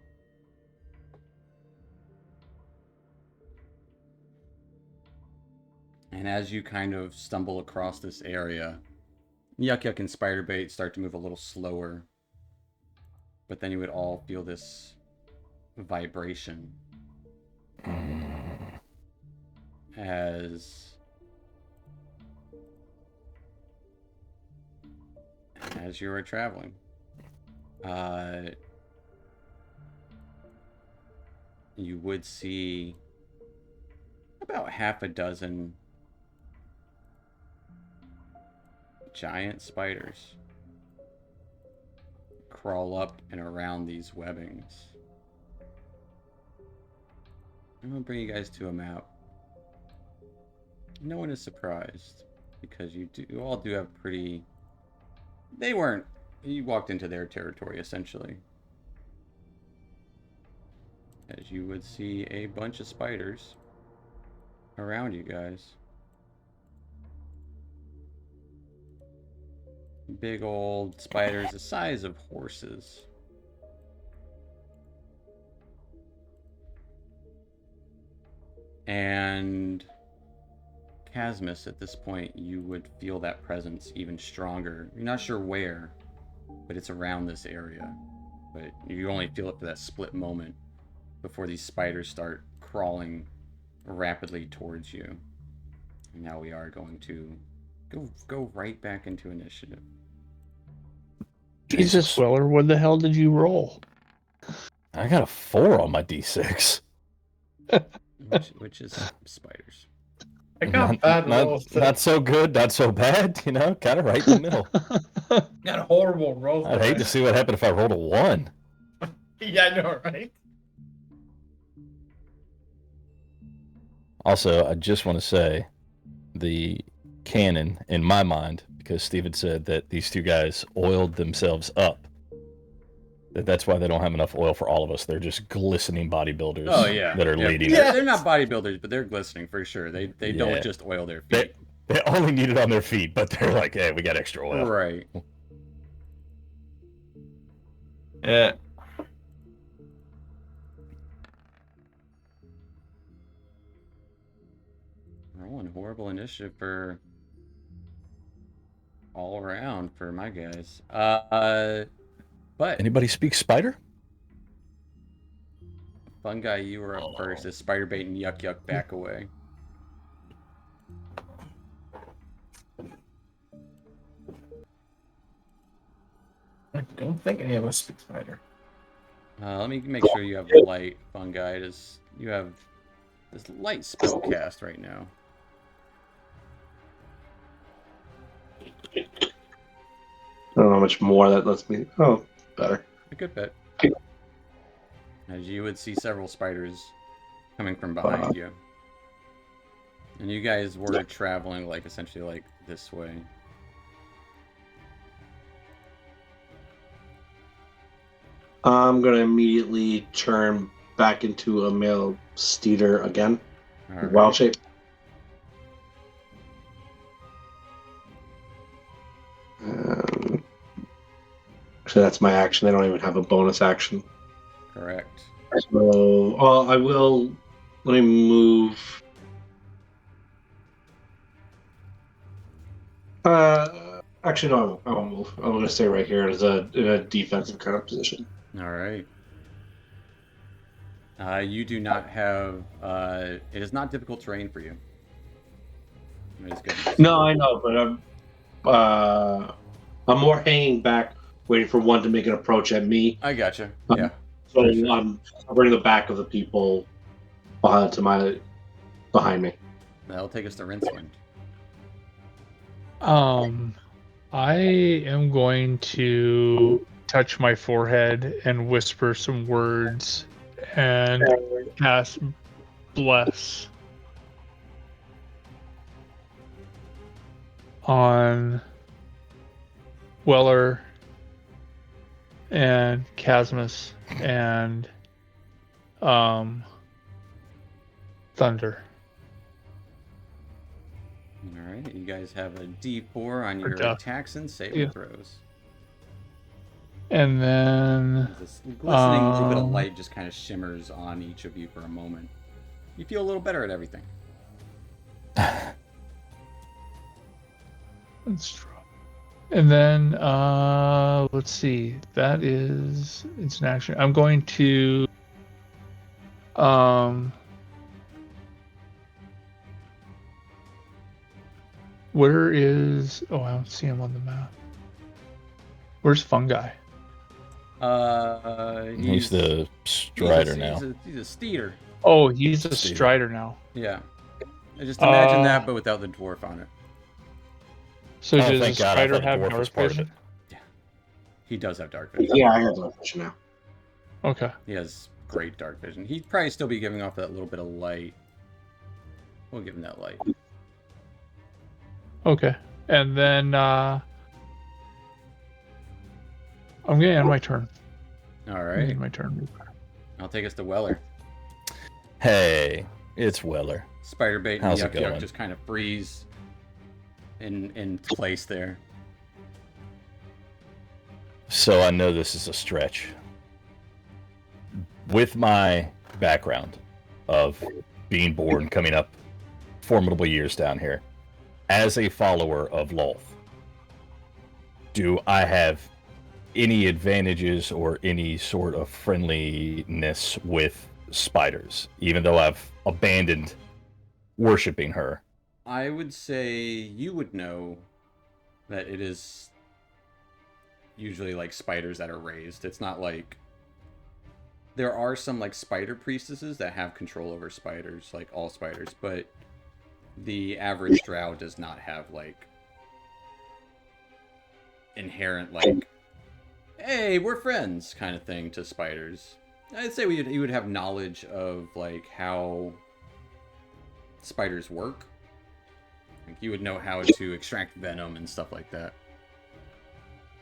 And as you kind of stumble across this area, Yuck Yuck and Spiderbait start to move a little slower. But then you would all feel this vibration as you are traveling. You would see about half a dozen giant spiders crawl up and around these webbings. I'm gonna bring you guys to a map. No one is surprised because you all do have pretty. You walked into their territory essentially. As you would see a bunch of spiders around you guys. Big old spiders the size of horses. And Casmus, at this point, you would feel that presence even stronger. You're not sure where, but it's around this area. But you only feel it for that split moment before these spiders start crawling rapidly towards you. And now we are going to go right back into initiative. Jesus, Weller, what the hell did you roll? I got a 4 on my D6. Which is spiders. I got bad rolls. Not so good, not so bad, kind of right in the middle. Got horrible rolls. I'd hate to see what happened if I rolled a 1. Yeah, I know, right? Also, I just want to say the canon, in my mind, because Steven said that these 2 guys oiled themselves up, that's why they don't have enough oil for all of us. They're just glistening bodybuilders that are leading. Yeah, they're not bodybuilders, but they're glistening for sure. They don't just oil their feet. They only need it on their feet, but they're like, hey, we got extra oil. Right. Yeah. Rolling horrible initiative for all around for my guys. But Anybody speak spider? Fungi, you were up first as Spiderbait and Yuck Yuck back away. I don't think any of us speak spider. Let me make sure you have light, Fungi. You have this light spell cast right now. I don't know how much more that lets me. Oh, better. A good bit. As you would see several spiders coming from behind you. And you guys were traveling essentially this way. I'm going to immediately turn back into a male steeder again. Right. Wild shape. So that's my action. I don't even have a bonus action. Correct. So I will. Let me move. Actually, no, I won't move. I'm going to stay right here in a defensive kind of position. All right. You do not have. It is not difficult terrain for you. It is good. No, I know, but I'm more hanging back, waiting for one to make an approach at me. I gotcha. Um, Yeah. So For sure. I'm covering the back of the people behind me. That'll take us to Rincewind. I am going to touch my forehead and whisper some words and cast bless on Weller and Casmus and Thunder. All right. You guys have a D4 on your Duff. attacks and saving Yeah. throws. And then This glistening little bit of Um, light just kind of shimmers on each of you for a moment. You feel a little better at everything. let's draw. And then let's see. That is it's an action. I'm going to where is I don't see him on the map. Where's Fungi? He's the Strider now. He's a Steeder. Oh, he's a Steven. Strider now. Yeah. I just imagine that, Uh, but without the dwarf on it. So Oh, does thank the God, I Strider thought the have dwarf was dark part of vision? He does have dark vision. Yeah, I have that vision now. Okay. He has great dark vision. He'd probably still be giving off that little bit of light. We'll give him that light. Okay. And then I'm gonna end my turn. All I'm gonna right. end my turn. I'll take us to Weller. Hey, it's Weller. Spiderbait and How's it Yuck Yuck going? just kind of freeze in place there. So I know this is a stretch. With my background of being born, coming up formidable years down here, as a follower of Lolth, do I have any advantages or any sort of friendliness with spiders, even though I've abandoned worshiping her? I would say you would know that it is usually like spiders that are raised. It's not like there are some like spider priestesses that have control over spiders, like all spiders, but the average drow does not have like inherent like, hey, we're friends kind of thing to spiders. I'd say you would have knowledge of like how spiders work. Like you would know how to extract venom and stuff like that.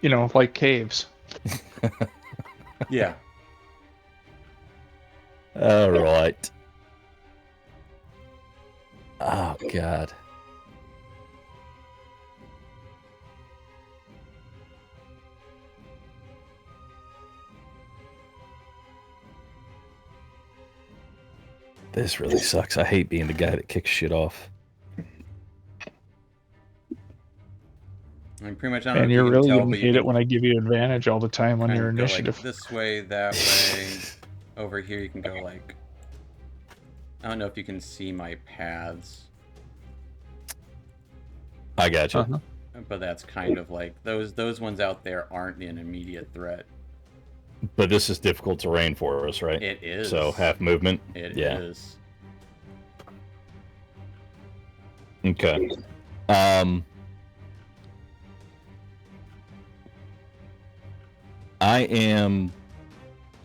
You know, like caves. Yeah. All right. Oh, God. This really sucks. I hate being the guy that kicks shit off. I mean, pretty much. I don't And know if you're you can really tell, gonna but you hate it can when I give you advantage all the time on kind your of go, like, initiative. this way, that way. Over here, you can go like. I don't know if you can see my paths, I got you. Uh-huh. but that's kind of like those ones out there aren't an immediate threat. But this is difficult terrain for us, right? It is. So half movement. It Yeah. is. Okay.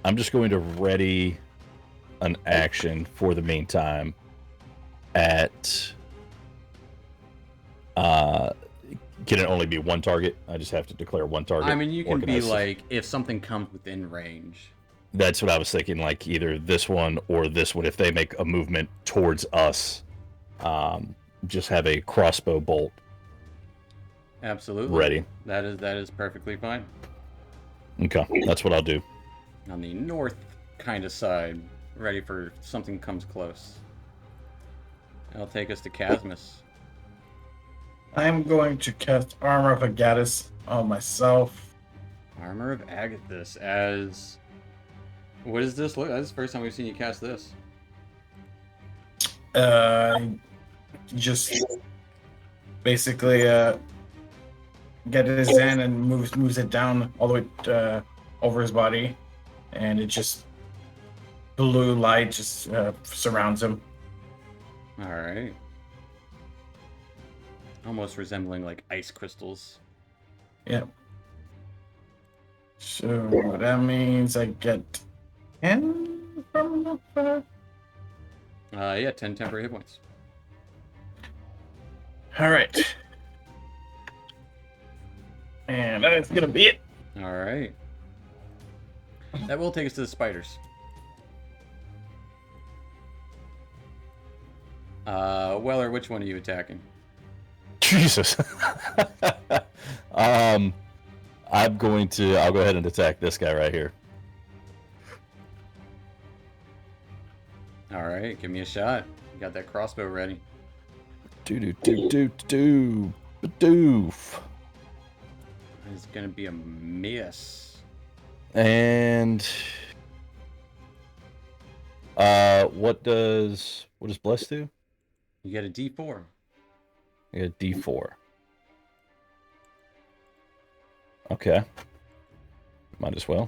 I'm just going to ready an action for the meantime at can it only be one target? I just have to declare one target. I mean, you or can be I like, if something comes within range. That's what I was thinking, like either this one or this one if they make a movement towards us. Just have a crossbow bolt Absolutely. ready. That is perfectly fine. Okay, that's what I'll do. On the north kind of side, ready for something comes close. That'll take us to Casmus. I'm going to cast Armor of Agatis on myself. Armor of Agathis as What does this look? That's the first time we've seen you cast this. Just basically get his hand and moves it down all the way over his body, and it just blue light just surrounds him. All right. Almost resembling like ice crystals. Yeah. So that means I get 10 from the. Yeah, 10 temporary hit points. All right. And that's gonna be it. All right. That will take us to the spiders. Weller, which one are you attacking? Jesus. I'll go ahead and attack this guy right here. All right, give me a shot. You got that crossbow ready. Doof. It's gonna be a miss. And what does bless do? You get a D4. I got a D4. Okay. Might as well.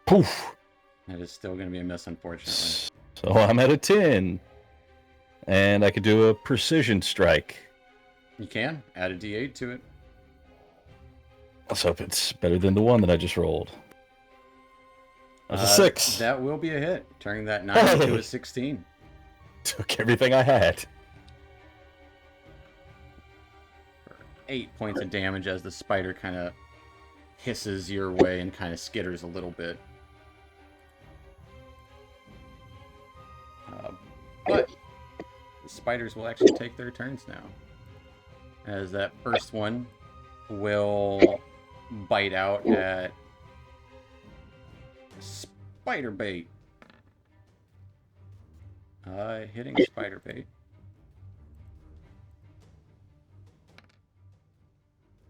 Poof. That is still gonna be a miss, unfortunately. So I'm at a 10. And I could do a precision strike. You can add a D8 to it. Let's hope it's better than the one that I just rolled. That's a 6. That will be a hit, turning that 9 into a 16. Took everything I had. 8 points of damage as the spider kind of hisses your way and kind of skitters a little bit. But the spiders will actually take their turns now. As that first one will bite out at Spiderbait. Hitting Spiderbait.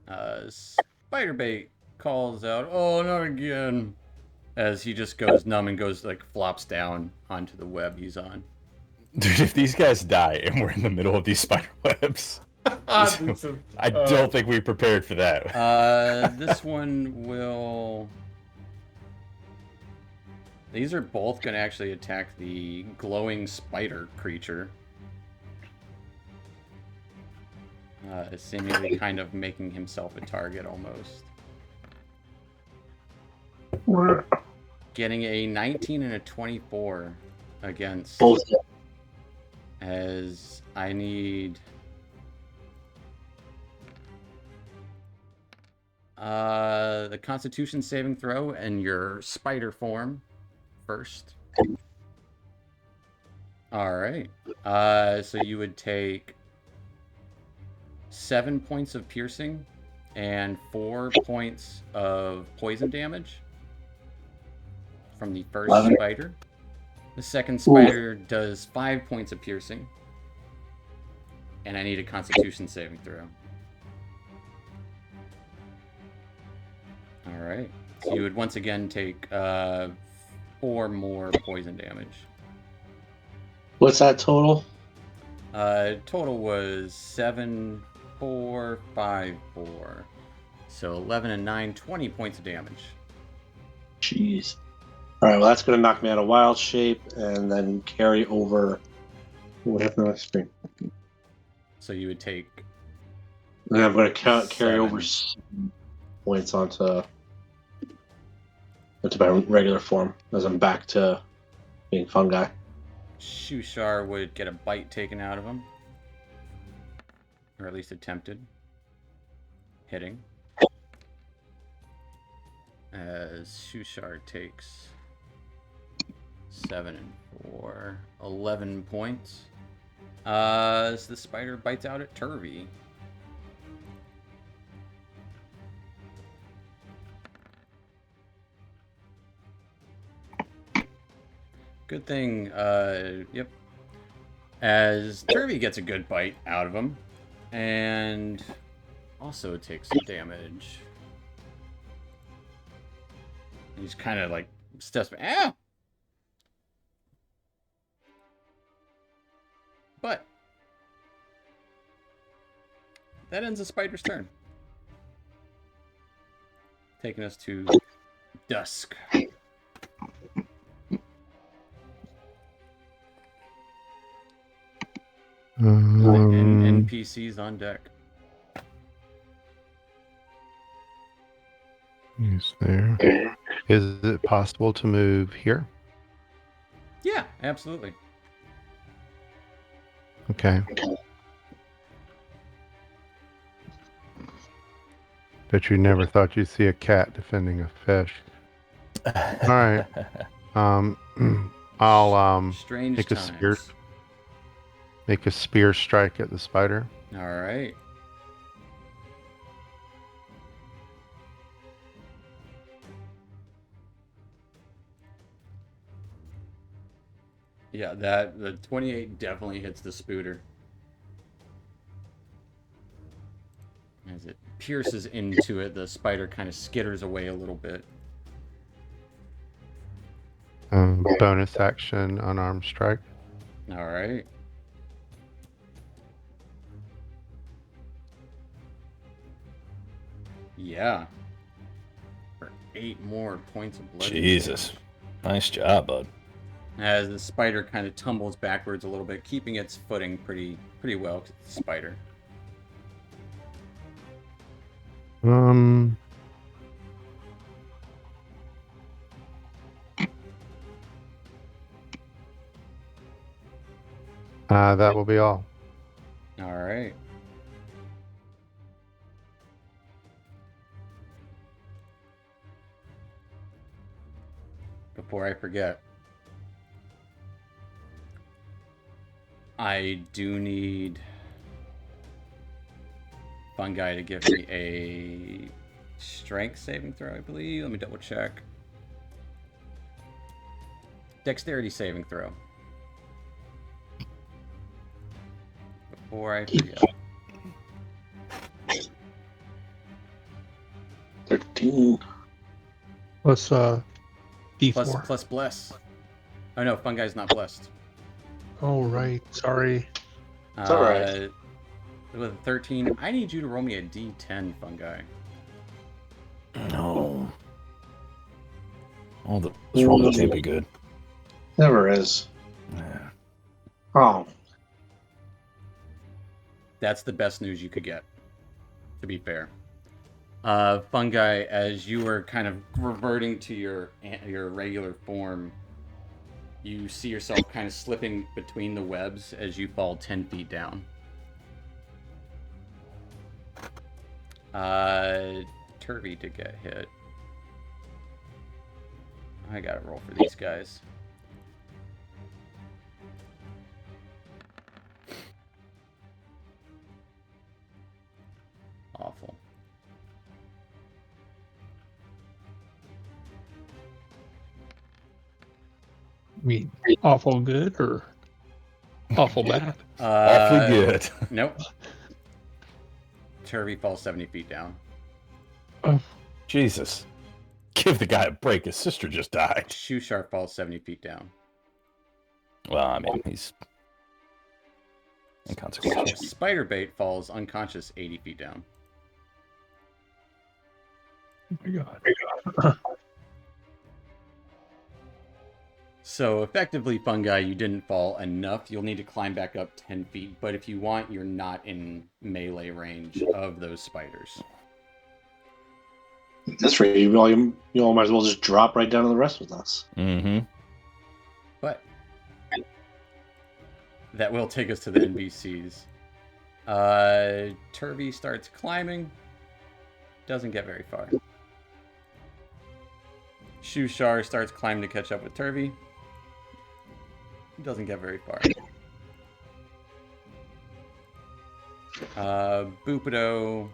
Spiderbait calls out, "Oh, not again!" As he just goes numb and goes like flops down onto the web he's on. Dude, if these guys die and we're in the middle of these spider webs, I don't think we prepared for that. This one will. These are both going to actually attack the glowing spider creature. Seemingly kind of making himself a target almost. Getting a 19 and a 24 against. Both. As I need. The Constitution saving throw and your spider form first. All right. So you would take 7 points of piercing and 4 points of poison damage from the first 11. spider. The second spider does 5 points of piercing, and I need a Constitution saving throw. All right. So you would once again take 4 more poison damage. What's that total? Total was 7, 4, 5, 4. So 11 and 9, 20 points of damage. Jeez. All right, well, that's going to knock me out of wild shape and then carry over. What happened to my screen? So you would take. And I'm going to carry 7. over points onto my regular form as I'm back to being fungi. Shushar would get a bite taken out of him. Or at least attempted. Hitting. As Shushar takes 7 and 4, 11 points. As the spider bites out at Turvy. Good thing, yep. As Turvy gets a good bite out of him, and also takes some damage. He's kind of like steps back. Ow! But that ends the spider's turn. Taking us to dusk. NPCs on deck. He's there. Is it possible to move here? Yeah, absolutely. Okay. Bet you never thought you'd see a cat defending a fish. All right. I'll Strange make a times. spear. Make a spear strike at the spider. All right. Yeah, the 28 definitely hits the spooter. As it pierces into it, the spider kind of skitters away a little bit. Bonus action, unarmed strike. All right. Yeah. For 8 more points of blood. Jesus. Nice job, bud. As the spider kind of tumbles backwards a little bit, keeping its footing pretty well, 'cause it's a spider. That will be all. All right. Before I forget, I do need Fungi to give me a strength saving throw, I believe. Let me double check. Dexterity saving throw. Before I forget. 13. Plus D4. Plus bless. Oh no, Fungi's not blessed. Oh right, sorry. It's all right. With a 13, I need you to roll me a D10, Fungi. No. All the rolls can't be good. Never is. Yeah. Oh, That's the best news you could get, to be fair. Fungi, as you were kind of reverting to your regular form, you see yourself kind of slipping between the webs as you fall 10 feet down. Turvy to get hit. I gotta roll for these guys. Awful. I mean, awful good or awful bad? Awfully good. Nope. Turvy falls 70 feet down. Jesus. Give the guy a break. His sister just died. Shoesharp falls 70 feet down. Well, I mean, he's inconsequential. Spiderbait falls unconscious 80 feet down. Oh my god. So effectively, Fungi, you didn't fall enough. You'll need to climb back up 10 feet, but if you want, you're not in melee range of those spiders. that's right. You all might as well just drop right down to the rest with us. Mm-hmm. But that will take us to the NPCs. Turvy starts climbing. Doesn't get very far. Shushar starts climbing to catch up with Turvy. Doesn't get very far. Boopido.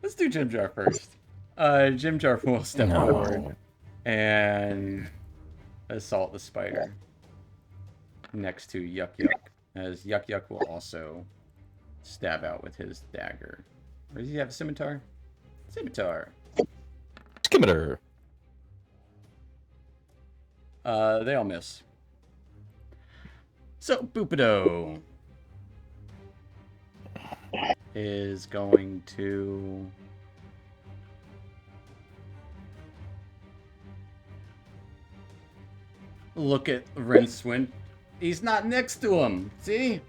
Let's do Jimjar first. Jimjar will step forward and assault the spider next to Yuck Yuck, as Yuck Yuck will also stab out with his dagger. Or does he have a scimitar? Scimitar. Skimitar. They all miss. So Bupido is going to look at Rincewind. He's not next to him. See?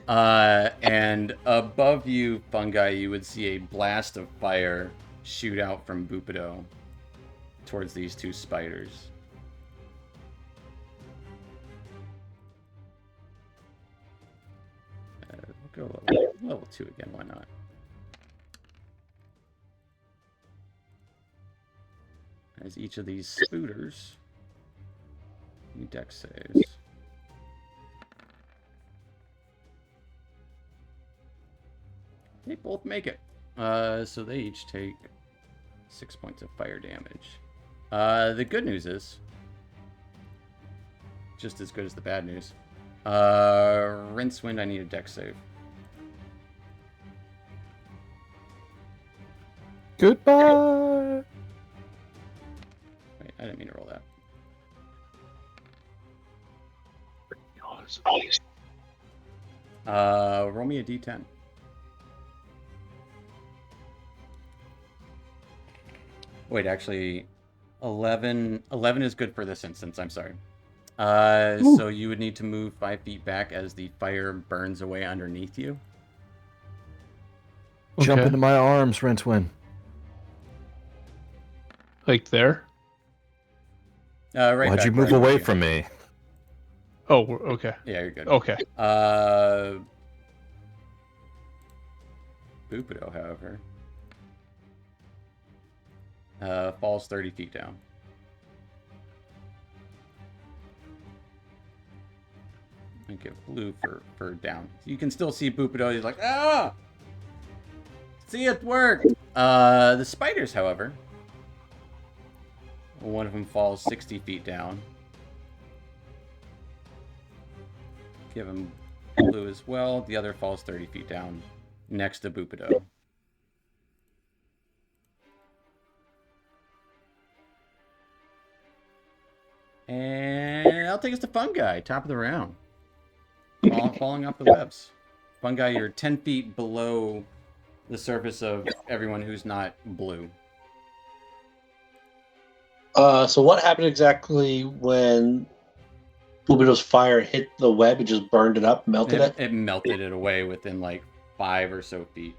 And above you, Fungi, you would see a blast of fire shoot out from Bupido towards these two spiders. We'll go level 2 again, why not? As each of these spooters need dex saves. They both make it. So they each take 6 points of fire damage. The good news is, just as good as the bad news. Rincewind, I need a dex save. Goodbye. Wait, I didn't mean to roll that. Roll me a d10. Wait, actually, 11 is good for this instance, I'm sorry. So you would need to move 5 feet back as the fire burns away underneath you. Jump Okay. into my arms, Rincewind. Like there? Right Why'd back you where move I away moved you. from me? Oh, okay. Yeah, you're good. Okay. Bupido, however, falls 30 feet down. I give blue for down. You can still see Bupido. He's like, ah! See it work! The spiders, however, one of them falls 60 feet down. Give him blue as well. The other falls 30 feet down next to Bupido. And I'll take us to Fungi, top of the round. Falling off the webs. Fungi, you're 10 feet below the surface of everyone who's not blue. So what happened exactly when Bupido's fire hit the web? It just burned it up, melted it? It melted it away within like 5 or so feet.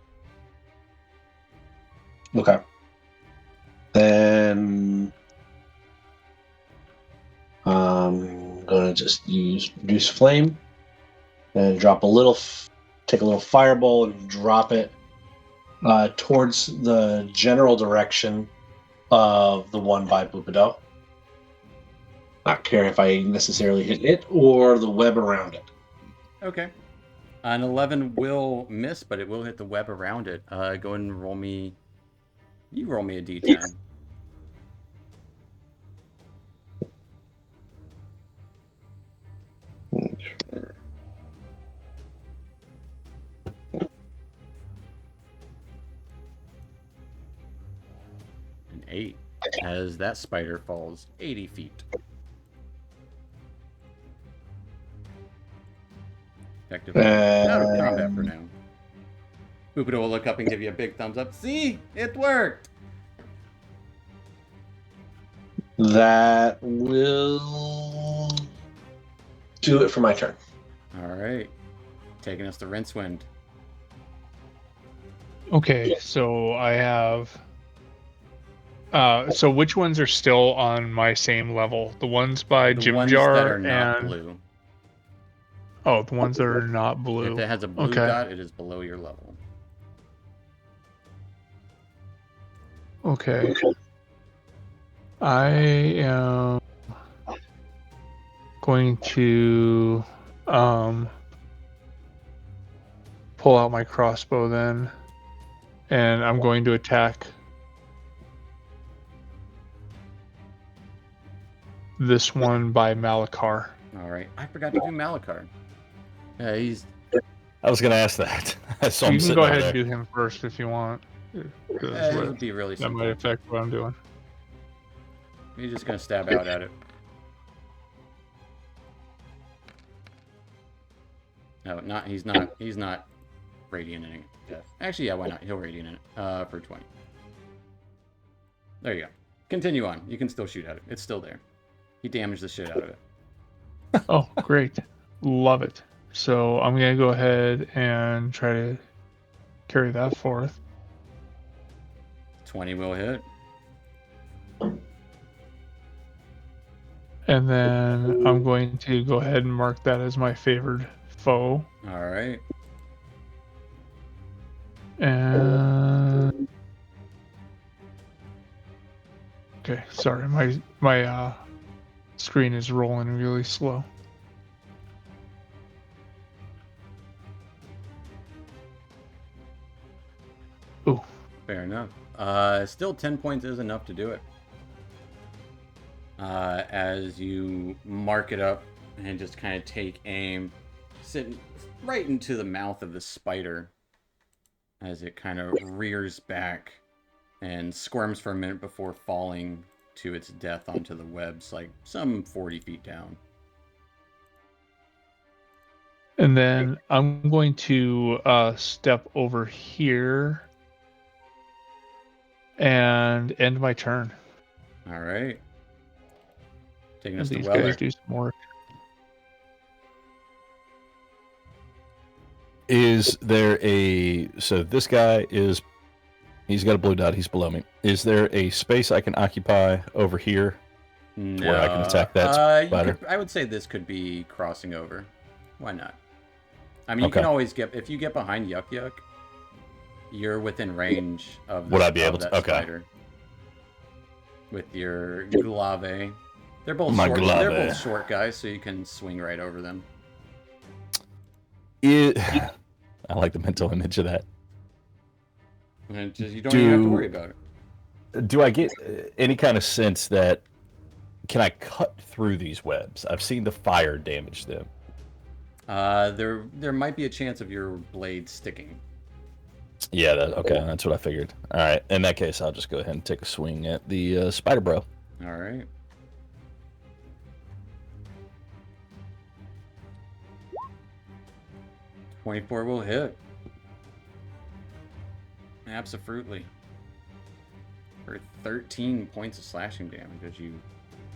Okay. Then I'm gonna just use reduce flame and drop take a little fireball and drop it towards the general direction of the one by Bupido. Not care if I necessarily hit it or the web around it. Okay. An 11 will miss, but it will hit the web around it. Go ahead and roll me. You roll me a d10. An 8, as that spider falls 80 feet. Effectively out of combat for now. Bupido will look up and give you a big thumbs up. See? It worked! That will do it for my turn. Alright. Taking us to Rincewind. Okay, so I have. So which ones are still on my same level? The ones by The Jim ones Jar that are not and blue. oh, the ones that are not blue. If it has a blue Okay. dot, it is below your level. Okay. I am going to pull out my crossbow then, and I'm going to attack this one by Malakar. Alright. I forgot to do Malakar. He's I was gonna ask that. I saw him You can sitting go over ahead there. and do him first if you want. 'Cause It what- would be really that might simple. affect what I'm doing. You're just gonna stab out at it. No, he's not radiating death. Actually, yeah, why not? He'll radiant it for 20. There you go. Continue on. You can still shoot at it. It's still there. He damaged the shit out of it. Oh, great. Love it. So I'm going to go ahead and try to carry that forth. 20 will hit. And then I'm going to go ahead and mark that as my favored foe. All right. And okay, sorry, my screen is rolling really slow. Ooh, Fair enough. Still 10 points is enough to do it. As you mark it up and just kind of take aim, sitting right into the mouth of the spider as it kind of rears back and squirms for a minute before falling to its death onto the webs, like some 40 feet down. and then I'm going to step over here and end my turn. All right. Taking us And to these Weller. guys do some work. Is there so this guy he's got a blue dot, he's below me. Is there a space I can occupy over here where I can attack that spider? I would say this could be crossing over. Why not? I mean, you Okay. can always if you get behind Yuck Yuck, you're within range of Would I be of able to- that okay. spider. With your glave. They're both My short. They're glaive. both short guys, so you can swing right over them. I like the mental image of that. And you don't even have to Do- worry about it. Do I get any kind of sense that can I cut through these webs? I've seen the fire damage them. There might be a chance of your blade sticking. Yeah, okay, that's what I figured. All right, in that case, I'll just go ahead and take a swing at the spider bro. All right. .24 will hit. Absolutely. For 13 points of slashing damage as you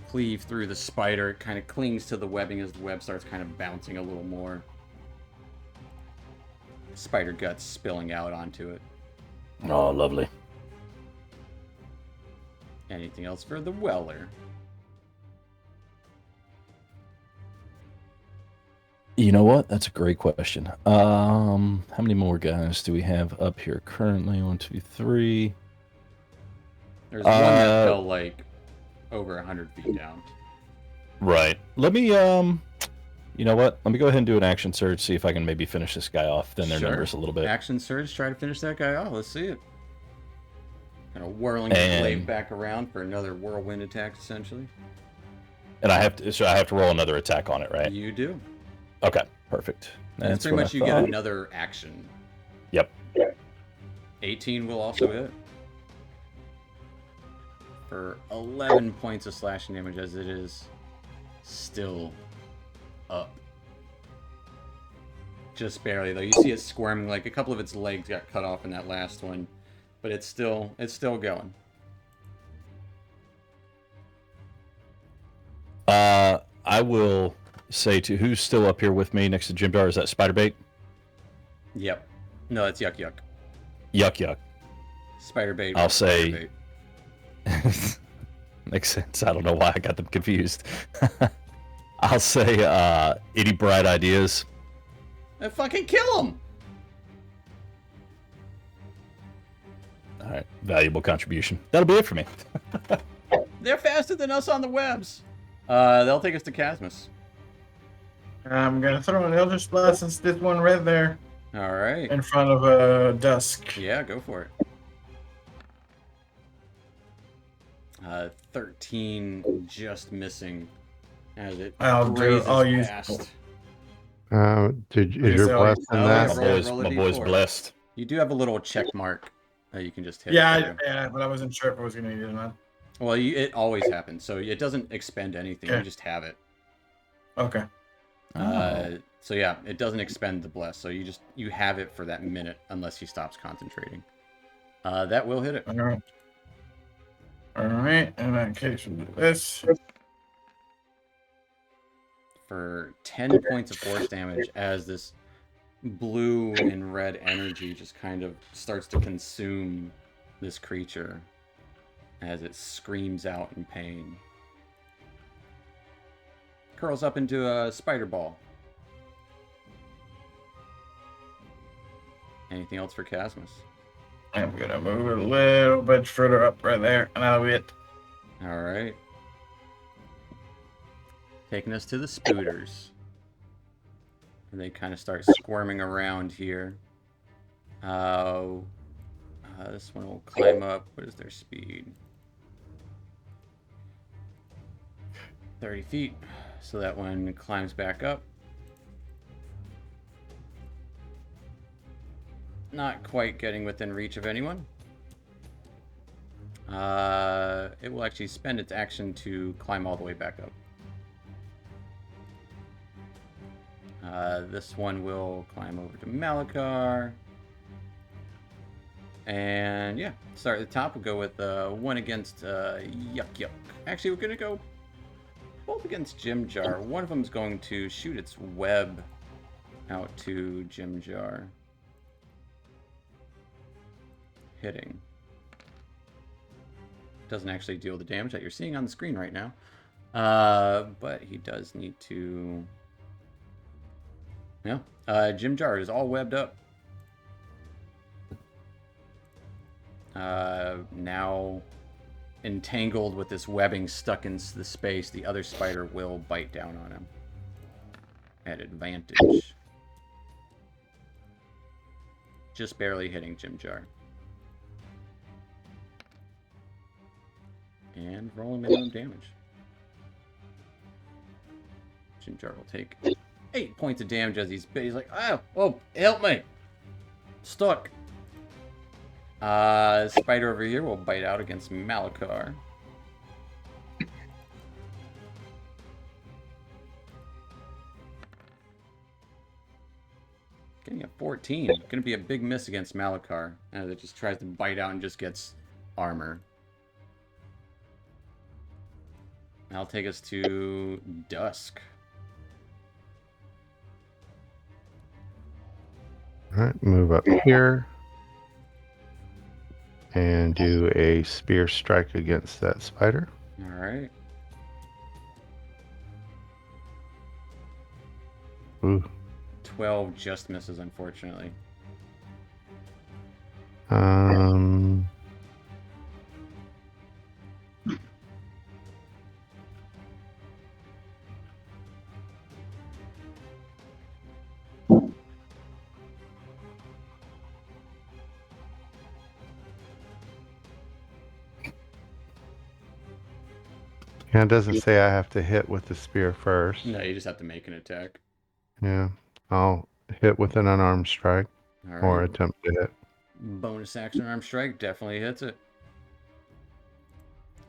cleave through the spider. It kind of clings to the webbing as the web starts kind of bouncing a little more. Spider guts spilling out onto it. Oh, lovely. Anything else for the Weller? You know what? That's a great question. How many more guys do we have up here currently? 1, 2, 3. There's one that fell like over 100 feet down. Right. Let me you know what? Let me go ahead and do an action surge, see if I can maybe finish this guy off. Then their Sure. numbers a little bit. Action surge, try to finish that guy off. Let's see it. Kind of whirling the And- blade back around for another whirlwind attack, essentially. And I have to roll another attack on it, right? You do. Okay, perfect. That's That's pretty what much I you get thought. another action. Yep. 18 will also hit. For 11 points of slashing damage as it is still up. Just barely though. You see it squirming, like a couple of its legs got cut off in that last one. But it's still going. I will say to who's still up here with me next to Jimdar, is that Spiderbait? Yep. No, it's Yuck Yuck. Yuck yuck. Spiderbait. I'll say- Makes sense. I don't know why I got them confused. I'll say any bright ideas. Fucking kill him! All right, valuable contribution. That'll be it for me. They're faster than us on the webs. They'll take us to Casmus. I'm gonna throw an Eldritch Blast since this one right there All right. in front of Dusk. Yeah, go for it. 13 just missing as it I'll grazes use- past. Yes, Is your I'll- blessed in I'll that? use- My boy's roll a my boy's D4. blessed. You do have a little check mark You can just hit Yeah, it through. yeah, but I wasn't sure if I was gonna need it or not. Well, it always happens, so it doesn't expend anything. You Okay. just have it. Okay. So yeah, it doesn't expend the bless. So you have it for that minute unless he stops concentrating. That will hit it. All right. All right. In that case, we'll do this. For 10 points of force damage as this blue and red energy just kind of starts to consume this creature as it screams out in pain. Curls up into a spider ball. Anything else for Casmus? I'm gonna move it a little bit further up right there, and that'll be it. All right. Taking us to the Spooters. And they kind of start squirming around here. This one will climb up. What is their speed? 30 feet. So that one climbs back up. Not quite getting within reach of anyone. It will actually spend its action to climb all the way back up. This one will climb over to Malachar. And yeah, start at the top. We'll go with one against Yuck Yuck. Actually, we're going to go both against Jim Jar. One of them is going to shoot its web out to Jim Jar. Hitting. Doesn't actually deal the damage that you're seeing on the screen right now. But he does need to... Yeah. Jim Jar is all webbed up. Now entangled with this webbing stuck into the space, the other spider will bite down on him. At advantage. Just barely hitting Jim Jar. And rolling minimum damage. Jim Jar will take 8 points of damage as he's like, oh, help me! Stuck. Spider over here will bite out against Malachar. Getting a 14. Gonna be a big miss against Malachar as it just tries to bite out and just gets armor. That'll take us to Dusk. All right, move up here and do a spear strike against that spider. All right. Ooh. 12 just misses, unfortunately. Yeah, it doesn't say I have to hit with the spear first. No, you just have to make an attack. Yeah, I'll hit with an unarmed strike All or right. attempt to hit. Bonus action arm strike definitely hits it.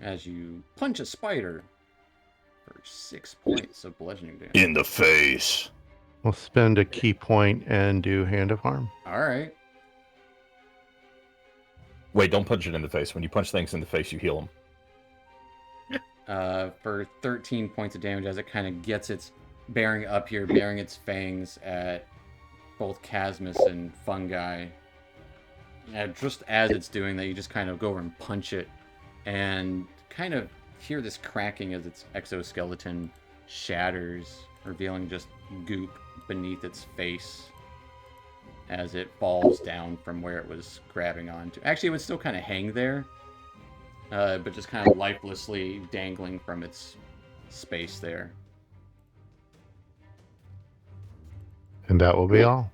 As you punch a spider for 6 points of bludgeoning damage. In the face. We'll spend a key point and do Hand of Harm. All right. Wait, don't punch it in the face. When you punch things in the face, you heal them. For 13 points of damage as it kind of gets its bearing up here, bearing its fangs at both Casmus and Fungi. And just as it's doing that, you just kind of go over and punch it and kind of hear this cracking as its exoskeleton shatters, revealing just goop beneath its face as it falls down from where it was grabbing onto. Actually, it would still kind of hang there, but just kind of lifelessly dangling from its space there. And that will be all.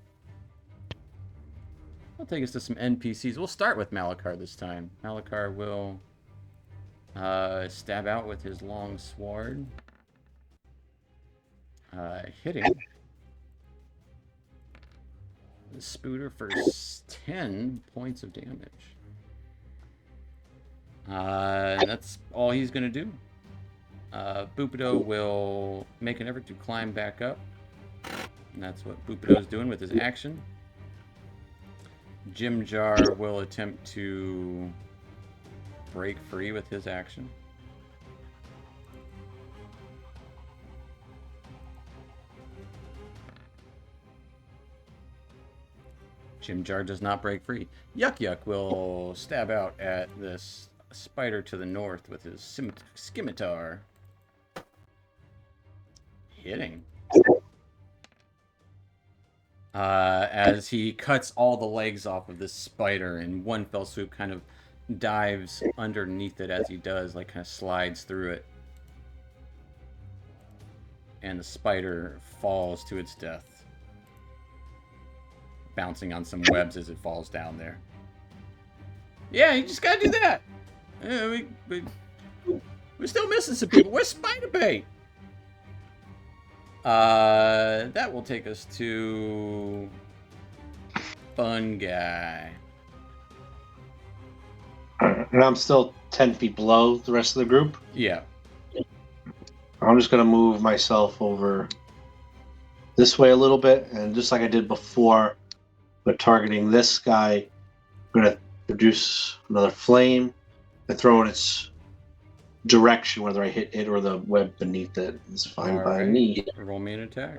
I'll take us to some NPCs. We'll start with Malachar this time. Malachar will stab out with his long sword. Hitting the Spooter for 10 points of damage. And that's all he's going to do. Bupido will make an effort to climb back up. And that's what Bupido's doing with his action. Jimjar will attempt to break free with his action. Jimjar does not break free. Yuck Yuck will stab out at this spider to the north with his scimitar. Hitting. As he cuts all the legs off of this spider in one fell swoop, kind of dives underneath it as he does, like kind of slides through it. And the spider falls to its death, bouncing on some webs as it falls down there. Yeah, you just gotta do that. Yeah, we're still missing some people. Where's Spider Bait? That will take us to Fun Guy. And I'm still 10 feet below the rest of the group. Yeah. I'm just going to move myself over this way a little bit. And just like I did before, but targeting this guy, I'm going to produce another flame and throw in its direction, whether I hit it or the web beneath it. It's fine All by right. me. Roll me an attack.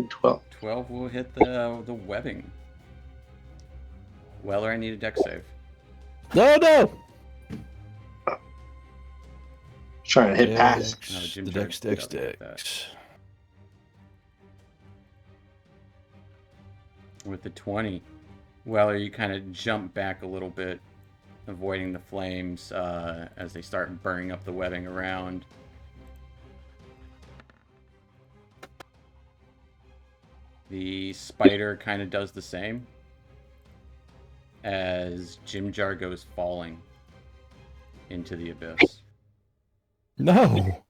12. 12 will hit the webbing. Weller, I need a dex save. No. Trying to hit past. No, Jim The Jarrett dex. doesn't like that. With the 20. Weller, you kind of jump back a little bit, avoiding the flames as they start burning up the webbing around. The spider kind of does the same as Jimjar goes falling into the abyss. No.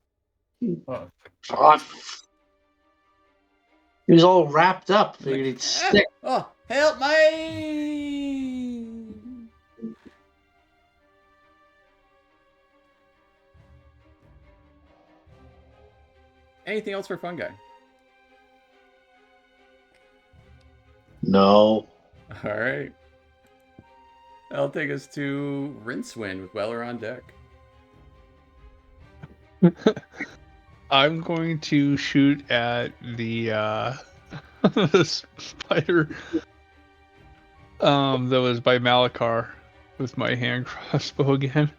Oh, Oh, he was all wrapped up. Figured he'd stick. Oh, help me! Anything else for Fun Guy? No. All right. That'll take us to Rincewind with Weller on deck. I'm going to shoot at the the spider that was by Malakar with my hand crossbow again.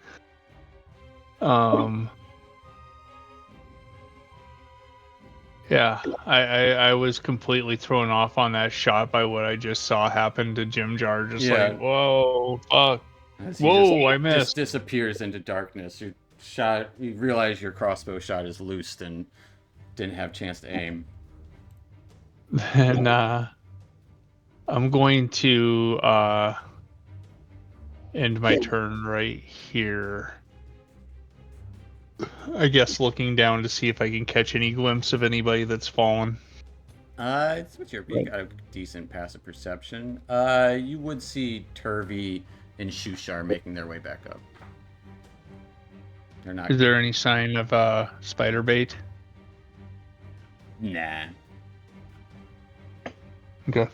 Yeah, I was completely thrown off on that shot by what I just saw happen to Jimjar. Just Yeah. like, whoa, fuck. As he Whoa, I just missed. disappears into darkness. You realize your crossbow shot is loosed and didn't have a chance to aim. Then I'm going to end my turn right here. I guess looking down to see if I can catch any glimpse of anybody that's fallen. It's what you got a decent passive perception. You would see Turvy and Shushar making their way back up. They're not. Is there any sign of spider bait? Nah. Okay.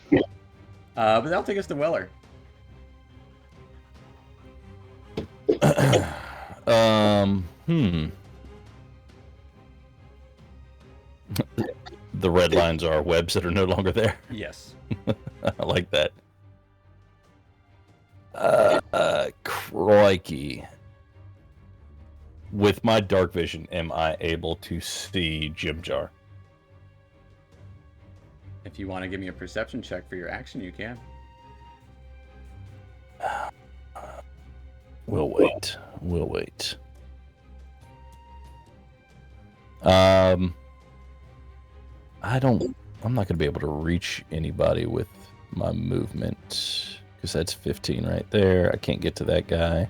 But that'll take us to Weller. The red lines are webs that are no longer there. Yes. I like that. Crikey. With my dark vision, am I able to see Jimjar? If you want to give me a perception check for your action, you can. We'll wait. I'm not going to be able to reach anybody with my movement because that's 15 right there. I can't get to that guy.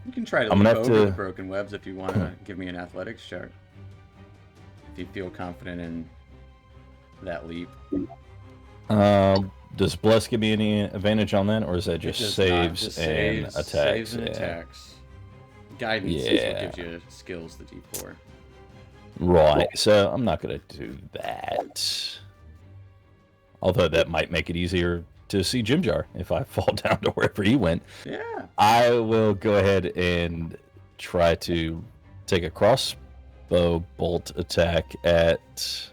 You can try to I'm gonna leap have over to- the broken webs if you want to give me an athletics check. If you feel confident in that leap. Does Bless give me any advantage on that, or is that It just does saves not. Just and attacks? Saves and Yeah. attacks. Guidance is what Yeah. gives you skills, the D4. Right. So I'm not gonna do that. Although that might make it easier to see Jim Jar if I fall down to wherever he went. Yeah. I will go ahead and try to take a crossbow bolt attack at.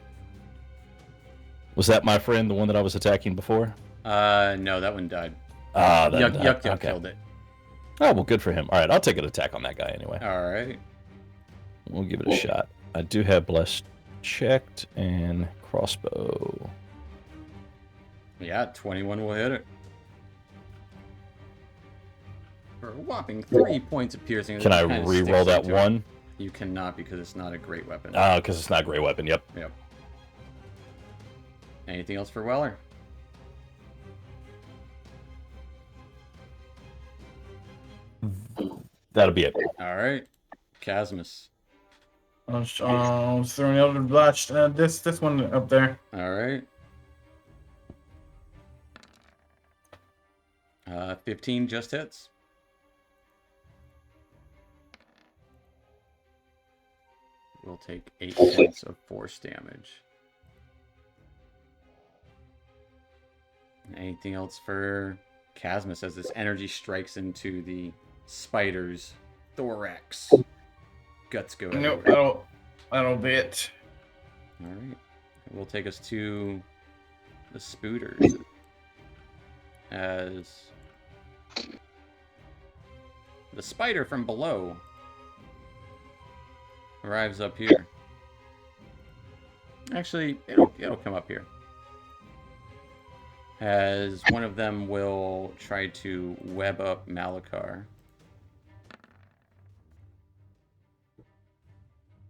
Was that my friend, the one that I was attacking before? No, that one died. Ah, that Yuck okay. killed it. Oh, well, good for him. All right, I'll take an attack on that guy anyway. All right. We'll give it a shot. I do have Blessed checked and crossbow. Yeah, 21 will hit it. For a whopping 3 points of piercing. Can I It kinda re-roll sticks that into it. one? You cannot because it's not a great weapon. Because it's not a great weapon. Yep. Yep. Anything else for Weller? That'll be it. All right. Chasmus. I was throwing Elder Blast. This one up there. All right. 15 just hits. We'll take 8 points of force damage. Anything else for Chasmus as this energy strikes into the spider's thorax? Guts go Nope, everywhere. that'll be it. All right. We'll take us to the spooters. As the spider from below arrives up here. Actually, it'll come up here. As one of them will try to web up Malachar.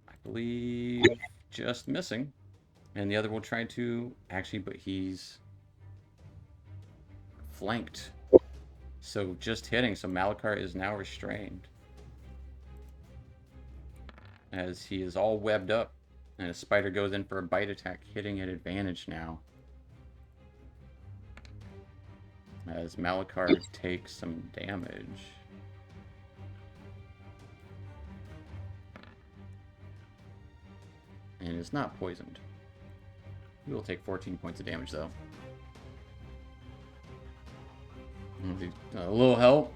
I believe just missing. And the other will try to actually, but he's flanked. So just hitting. So Malachar is now restrained. As he is all webbed up. And a spider goes in for a bite attack, hitting at advantage now. As Malachar takes some damage. And is not poisoned. He will take 14 points of damage though. A little help.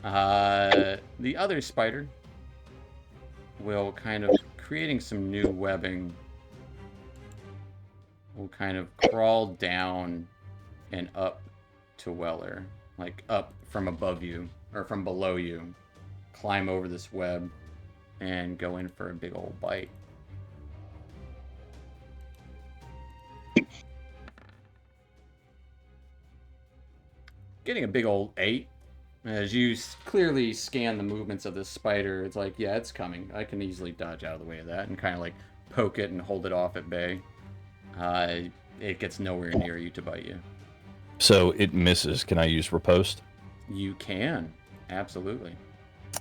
The other spider will kind of creating some new webbing. Will kind of crawl down and up to Weller, like up from above you or from below you, climb over this web and go in for a big old bite. Getting a big old 8. As you clearly scan the movements of this spider, it's like, yeah, it's coming. I can easily dodge out of the way of that and kind of like poke it and hold it off at bay. It gets nowhere near you to bite you. So it misses. Can I use riposte? You can. Absolutely.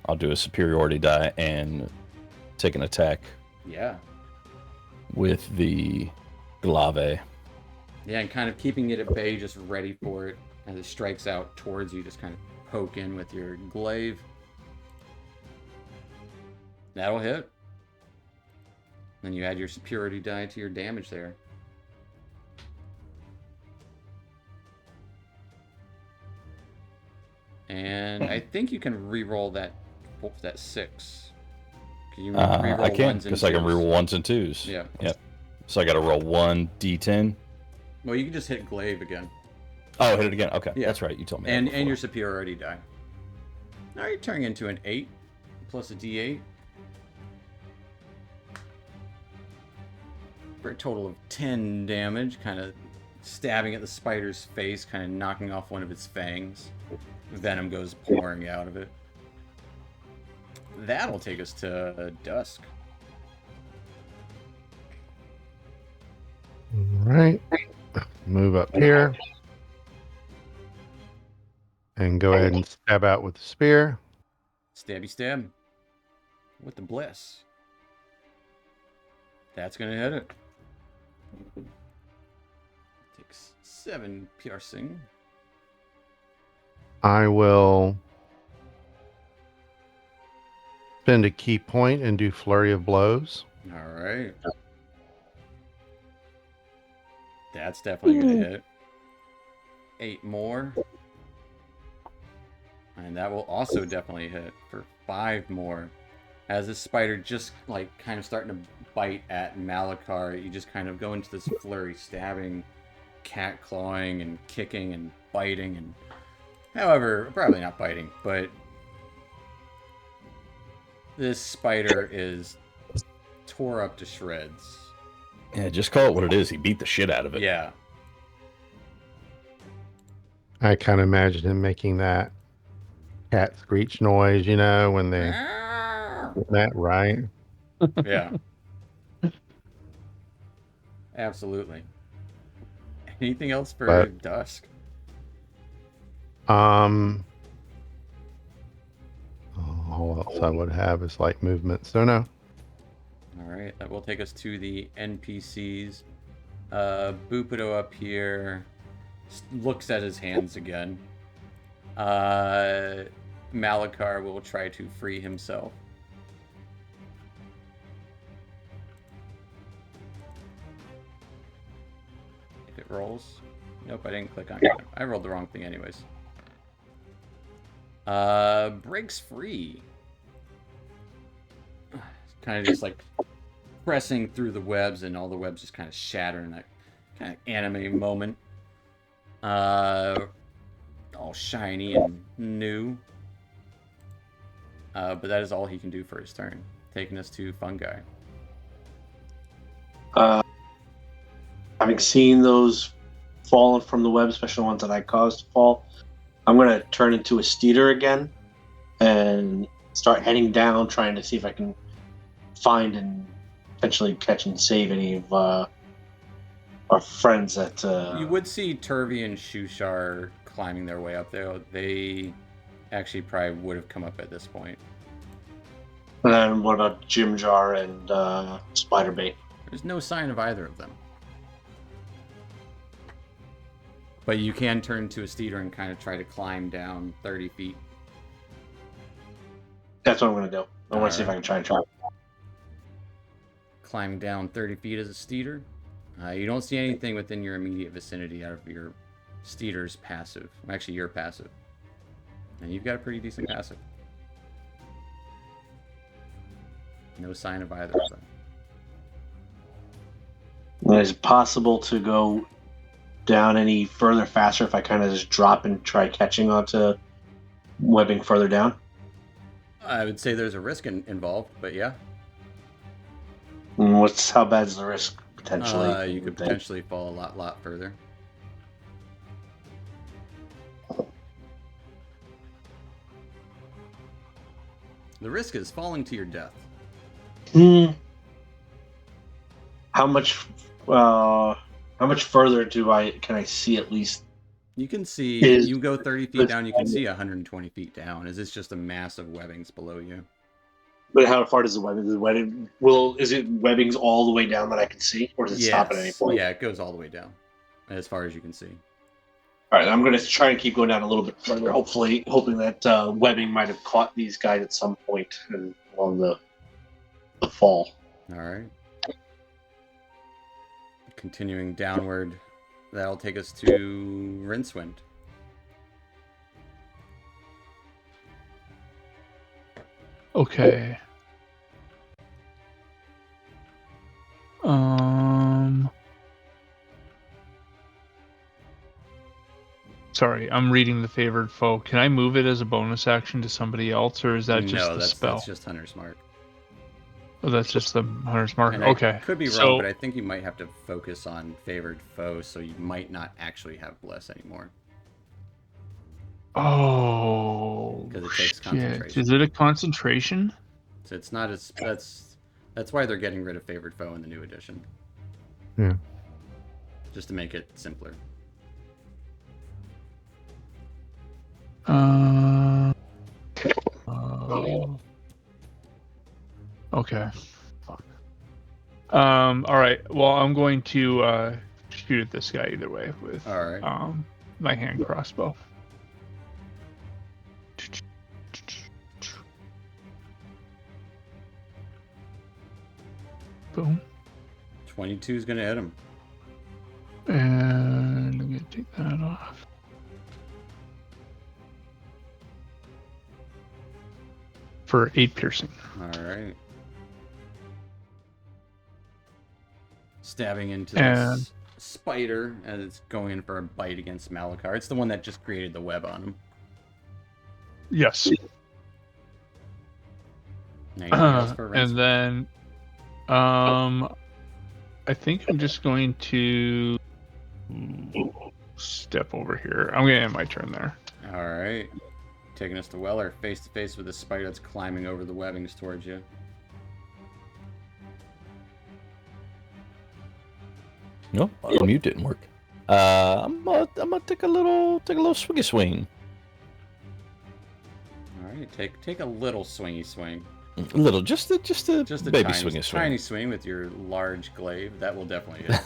I'll do a superiority die and take an attack Yeah. with the glaive. Yeah, and kind of keeping it at bay, just ready for it as it strikes out towards you. Just kind of poke in with your glaive. That'll hit. Then you add your superiority die to your damage there. And I think you can re-roll that 6. Can you re-roll I can, ones and because I can twos? reroll ones and twos. Yeah. Yep. So I got to roll 1d10. Well, you can just hit glaive again. Oh, hit it again. Okay, Yeah. that's right. You told me. And that your before. superiority die. Now you're turning into an 8 plus a d8 for a total of 10 damage, kind of stabbing at the spider's face, kind of knocking off one of its fangs. Venom goes pouring out of it. That'll take us to Dusk. All right. Move up here. And go ahead and stab out with the spear. Stabby stab with the bliss. That's gonna hit it. 6, 7 piercing. I will spend a key point and do flurry of blows. All right. That's definitely going to hit. 8 more. And that will also definitely hit for 5 more. As this spider just like kind of starting to bite at Malachar, you just kind of go into this flurry, stabbing, cat clawing, and kicking and biting, and however, probably not biting, but this spider is tore up to shreds. Yeah, just call it what it is. He beat the shit out of it. Yeah. I kind of imagine him making that cat screech noise, you know, when they that right. Yeah. Absolutely. Anything else for But- Dusk? All else I would have is like movement. So no. All right, that will take us to the NPCs. Bupido up here looks at his hands again. Malachar will try to free himself. If it rolls. Nope, I didn't click on it. I rolled the wrong thing anyways. Breaks free. Kind of just like pressing through the webs, and all the webs just kind of shatter in that kind of anime moment. All shiny and new. But that is all he can do for his turn. Taking us to Fungi. Having seen those fallen from the web, especially the ones that I caused to fall, I'm going to turn into a steeder again and start heading down, trying to see if I can find and potentially catch and save any of our friends that... You would see Turvy and Shushar climbing their way up there. They actually probably would have come up at this point. And then what about Jim Jar and Spiderbait? There's no sign of either of them. But you can turn to a steeder and kind of try to climb down 30 feet. That's what I'm going to do. I want All to see if I right. can try. Climb down 30 feet as a steeder. You don't see anything within your immediate vicinity out of your steeder's passive. Actually, your passive. And you've got a pretty decent passive. No sign of either of them. Is it possible to go down any further faster if I kind of just drop and try catching onto webbing further down? I would say there's a risk involved, but yeah. And how bad is the risk potentially? You could potentially fall a lot further. The risk is falling to your death. How much further can I see at least? You can see, you go 30 feet down, you can see 120 feet down. Is this just a mass of webbings below you? But how far does the webbing? Is it webbings all the way down that I can see, or does it stop at any point? Yeah, it goes all the way down, as far as you can see. All right, I'm going to try and keep going down a little bit further, hoping that webbing might have caught these guys at some point along the fall. All right. Continuing downward, that'll take us to Rincewind. Okay. Sorry, I'm reading the favored foe. Can I move it as a bonus action to somebody else, or is that just the spell? That's just Hunter's Mark. Oh, that's just the Hunter's Mark. And Okay. I could be wrong, So- but I think you might have to focus on favored foe, so you might not actually have bless anymore. Oh. 'Cause it takes shit. concentration. Is it a concentration? So it's not as that's why they're getting rid of favored foe in the new edition. Yeah. Just to make it simpler. Okay. Fuck. All right. Well, I'm going to shoot at this guy either way with All right. my hand crossbow. Boom. 22 is gonna hit him. And I'm gonna take that off. For 8 piercing. All right. Stabbing into And- this spider as it's going in for a bite against Malakar. It's the one that just created the web on him. Yes. Anything else for And then I think I'm just going to step over here. I'm gonna end my turn there. All right. Taking us to Weller, face to face with a spider that's climbing over the webbings towards you. No, mute didn't work. I'm gonna take a little swingy swing. All right, take a little swingy swing. A little, just a Just a baby tiny, swingy swing. tiny swing with your large glaive. That will definitely hit.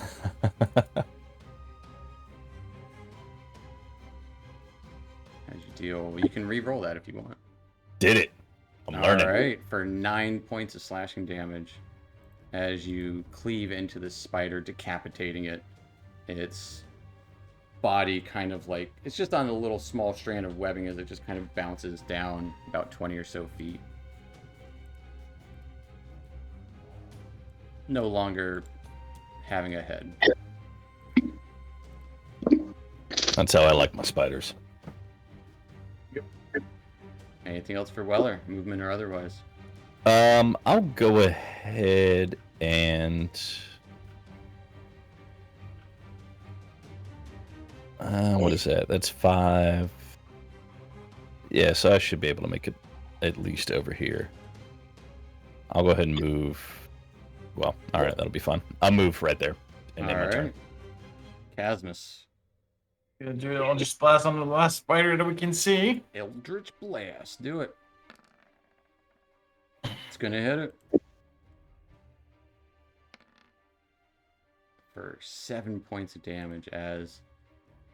As you deal, you can re-roll that if you want. Did it? I'm All learning. right, for 9 points of slashing damage, as you cleave into the spider, decapitating it. Its body kind of like it's just on a little small strand of webbing as it just kind of bounces down about 20 or so feet. No longer having a head. That's how I like my spiders. Anything else for Weller, movement or otherwise? I'll go ahead and what is that? That's 5. Yeah, so I should be able to make it at least over here. I'll go ahead and move. Well, all right, that'll be fun. I'll move right there. And All end my turn. right. Casmus. Gonna do it. I'll just blast on the last spider that we can see. Eldritch Blast. Do it. It's gonna hit it. For 7 points of damage as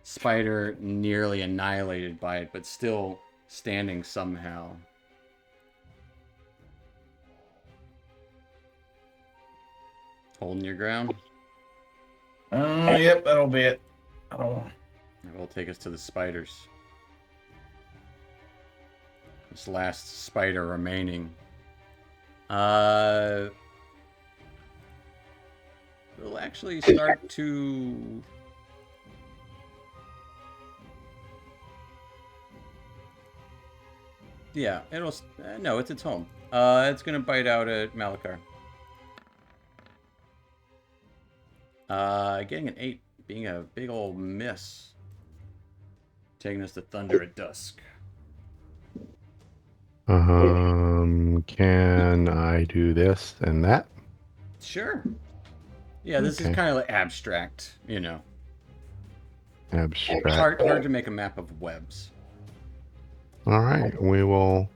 spider nearly annihilated by it, but still standing somehow. Holding your ground. Yep, that'll be it. I don't. That will take us to the spiders. This last spider remaining. We'll actually start to. Yeah, it'll. No, it's its home. It's gonna bite out at Malakar. Getting an 8, being a big old miss. Taking us to Thunder at Dusk. Can I do this and that? Sure. Yeah, this is Okay. kind of like abstract, you know. Abstract. Hard to make a map of webs. All right, we will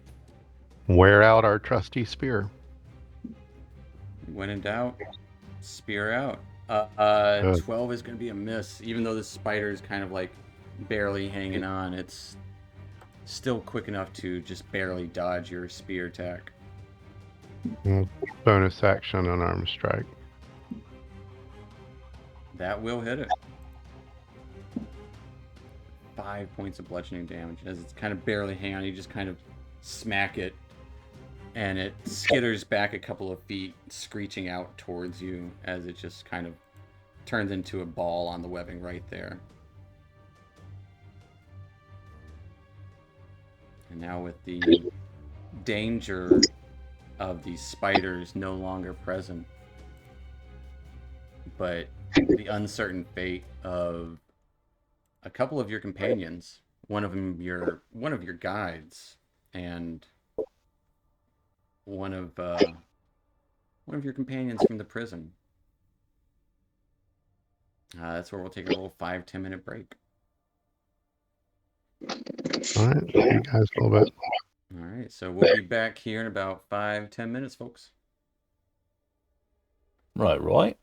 wear out our trusty spear. When in doubt, spear out. Good. 12 is going to be a miss, even though the spider is kind of like barely hanging on. It's still quick enough to just barely dodge your spear attack. Bonus action, unarmed strike. That will hit it. 5 points of bludgeoning damage. As it's kind of barely hanging on, you just kind of smack it, and it skitters back a couple of feet, screeching out towards you as it just kind of turns into a ball on the webbing right there. And now with the danger of these spiders no longer present, but the uncertain fate of a couple of your companions, one of them one of your guides, and one of your companions from the prison. That's where we'll take a little 5-10 minute break. All right, see you guys a little bit. All right, so we'll be back here in about 5-10 minutes, folks. Right.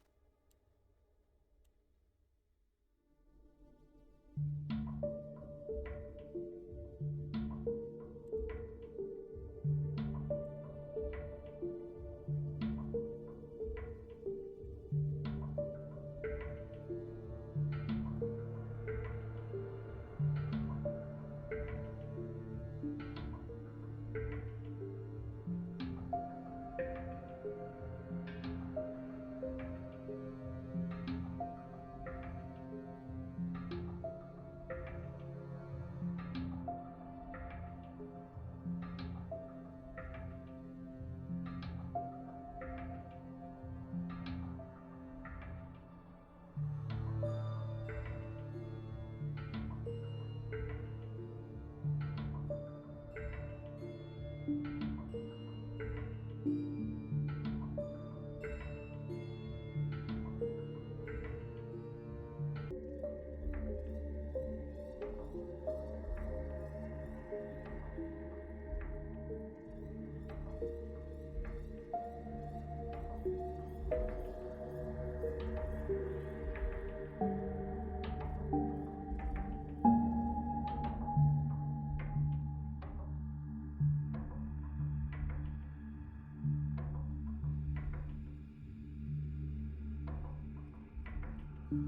All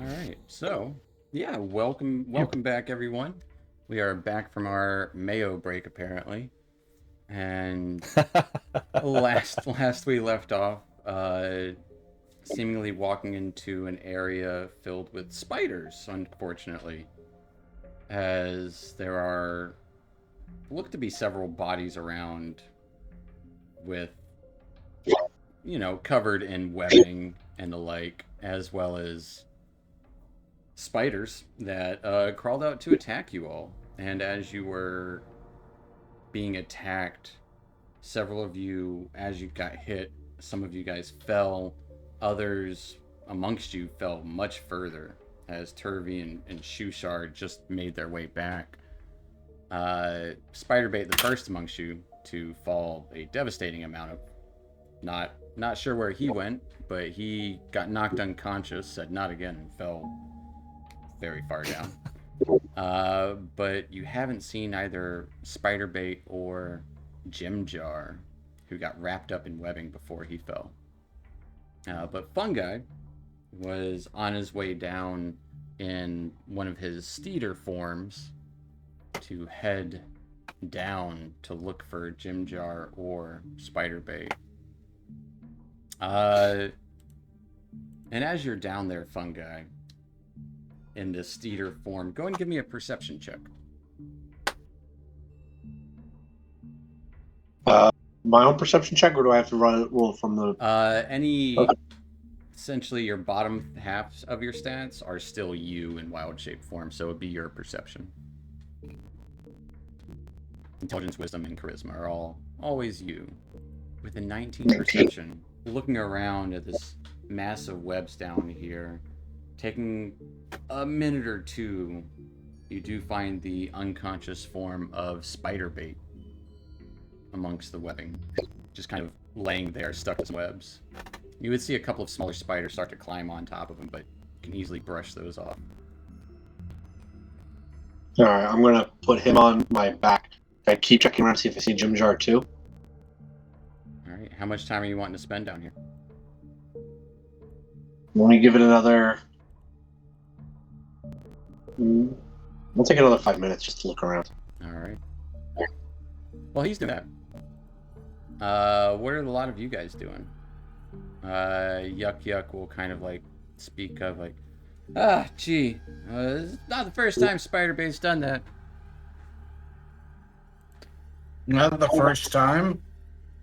right. So, yeah, welcome back, everyone. We are back from our Mayo break, apparently, and last we left off, seemingly walking into an area filled with spiders, unfortunately, as there look to be several bodies around with, covered in webbing and the like, as well as spiders that crawled out to attack you all. And as you were being attacked, several of you, as you got hit, some of you guys fell. Others amongst you fell much further, as Turvey and Shushar just made their way back. Spiderbait, the first amongst you to fall a devastating amount of, not sure where he went, but he got knocked unconscious, said not again, and fell very far down. But you haven't seen either Spiderbait or Jimjar, who got wrapped up in webbing before he fell. But Fungi was on his way down in one of his steeder forms to head down to look for Jimjar or Spiderbait. And as you're down there, Fungi, in this steeder form, go and give me a perception check. My own perception check, or do I have to roll from the... Essentially, your bottom halves of your stats are still you in wild shape form, so it would be your perception. Intelligence, wisdom, and charisma are all always you. With a 19 perception, looking around at this mass of webs down here, taking a minute or two, you do find the unconscious form of Spiderbait amongst the webbing, just kind of laying there, stuck in webs. You would see a couple of smaller spiders start to climb on top of him, but you can easily brush those off. Alright, I'm gonna put him on my back. I keep checking around to see if I see Jimjar too. Alright, how much time are you wanting to spend down here? Let me give it another... We'll take another 5 minutes just to look around. Alright. Well, he's doing that. What are a lot of you guys doing? Yuck will kind of like speak of like, gee, it's not the first time Spiderbait's done that. Not the first time.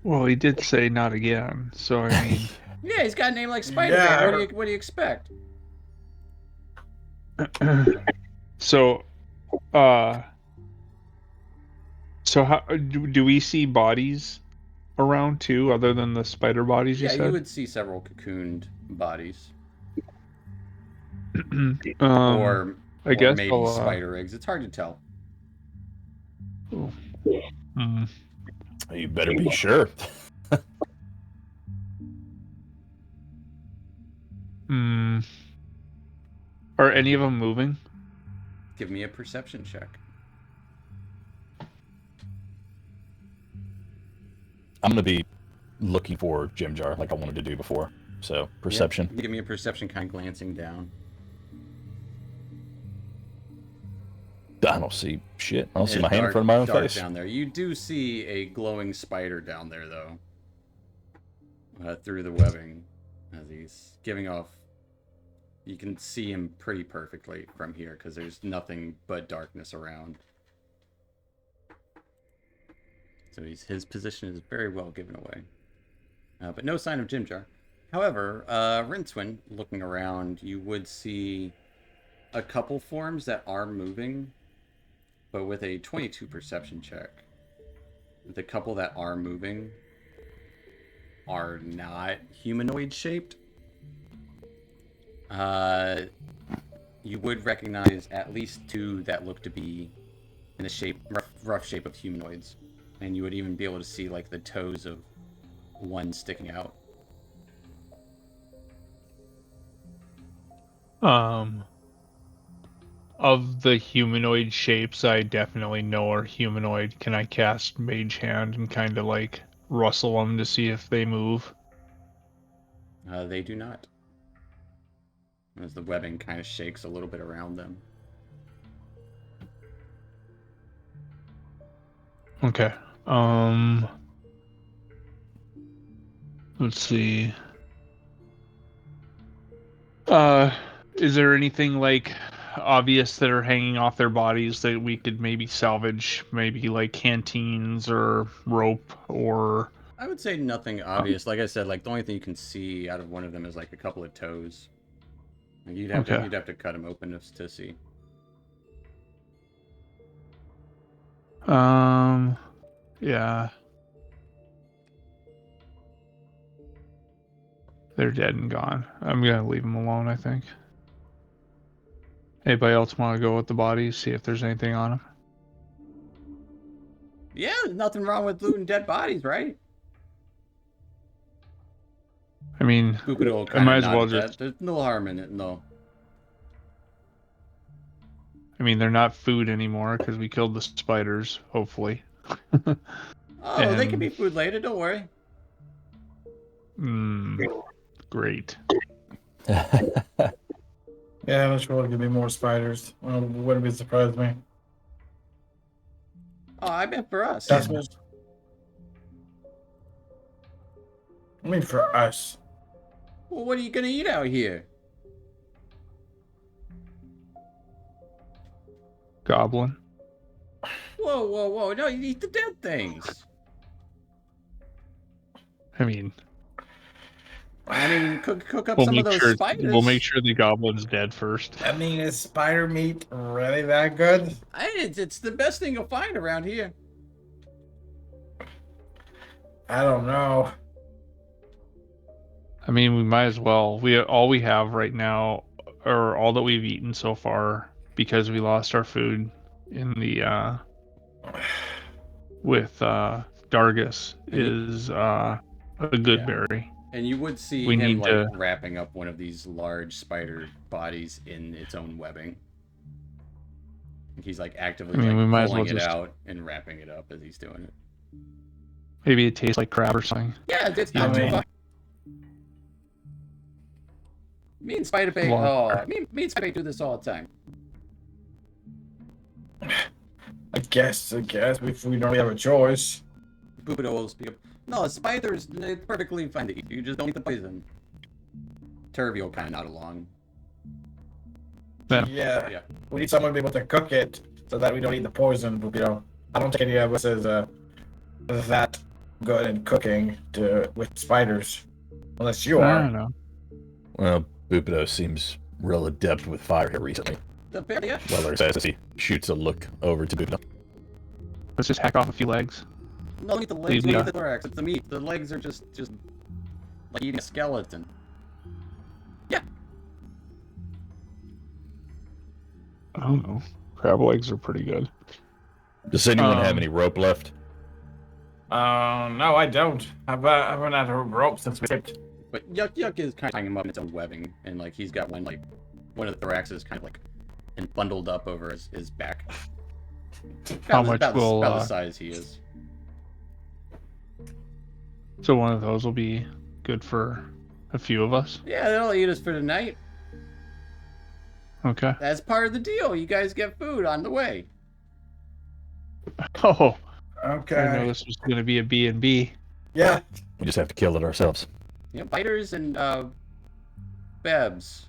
Well, he did say not again, so I mean... Yeah, he's got a name like Spiderbait. Yeah. What do you expect? So how do we see bodies around too, other than the spider bodies you Yeah, said? you would see several cocooned bodies. I guess maybe I'll, spider eggs. It's hard to tell. You better be sure. Are any of them moving? Give me a perception check. I'm going to be looking for Jimjar like I wanted to do before. So, perception. Yeah, give me a perception, kind of glancing down. I don't see shit. I don't see It's my hand in dark- front of my own dark face. down there. You do see a glowing spider down there, though. Through the webbing, as he's giving off. You can see him pretty perfectly from here because there's nothing but darkness around. So his position is very well given away. But no sign of Jimjar. However, Rincewind, looking around, you would see a couple forms that are moving, but with a 22 perception check. The couple that are moving are not humanoid shaped. You would recognize at least two that look to be in the shape, rough shape of humanoids, and you would even be able to see like the toes of one sticking out. Of the humanoid shapes I definitely know are humanoid. Can I cast Mage Hand and kind of like rustle them to see if they move? They do not. As the webbing kind of shakes a little bit around them. Okay. Let's see. Is there anything like obvious that are hanging off their bodies that we could maybe salvage? Maybe like canteens or rope or... I would say nothing obvious. Like I said, like the only thing you can see out of one of them is like a couple of toes. Like, you'd have to cut them open to see. Yeah. They're dead and gone. I'm gonna leave them alone, I think. Anybody else want to go with the bodies, see if there's anything on them? Yeah, there's nothing wrong with looting dead bodies, right? I mean, Boopado I might kind as of well nodded just... that. There's no harm in it, no. I mean, they're not food anymore because we killed the spiders, hopefully. Oh, they can And- be food later, don't worry. Great. Yeah, I'm sure there'll be more spiders. Well, wouldn't be surprised me. Oh, I meant for us. That's what. I mean, for us. Well, what are you gonna eat out here? Goblin. Whoa, whoa, whoa. No, you eat the dead things. I mean, Cook up we'll some of make those sure spiders. we'll make sure the goblin's dead first. I mean, is spider meat really that good? It's the best thing you'll find around here. I don't know. I mean, we might as well. All we have right now, or all that we've eaten so far, because we lost our food in the with Dargus, is a good Yeah. berry. And you would see We him need like to- wrapping up one of these large spider bodies in its own webbing. He's like actively I mean, we might as pulling well it just- out and wrapping it up as he's doing it. Maybe it tastes like crab or something. Yeah, it's I not too mean- far. Me and Spider Bait, Well- me and Spider Bait do this all the time. I guess if we don't really have a choice. Boopado will speak up. No, spiders, they're perfectly fine to eat. You just don't eat the poison. Turvy will kind of nod along. Yeah. Yeah. We need someone to be able to cook it so that we don't eat the poison. But I don't think any of us is that good in cooking with spiders, unless you I are. don't know. Well, Boopado seems real adept with fire here recently. Yeah. Weller says as he shoots a look over to Boopado. Let's just hack off a few legs. No, eat the legs, Yeah. don't eat the thorax. It's the meat. The legs are just like eating a skeleton. Yeah. I don't know. Crab legs are pretty good. Does anyone have Um, any rope left? No, I don't. I've run out of rope since we escaped. But Yuck is kind of tying him up in its own webbing, and like he's got one of the thoraxes kind of like and bundled up over his back. How About much about will, the size he is. So one of those will be good for a few of us. Yeah, that'll eat us for tonight. Okay. That's part of the deal. You guys get food on the way. Oh, I didn't know Okay. this was going to be a B&B. Yeah. We just have to kill it ourselves. Yeah, biters and bebs.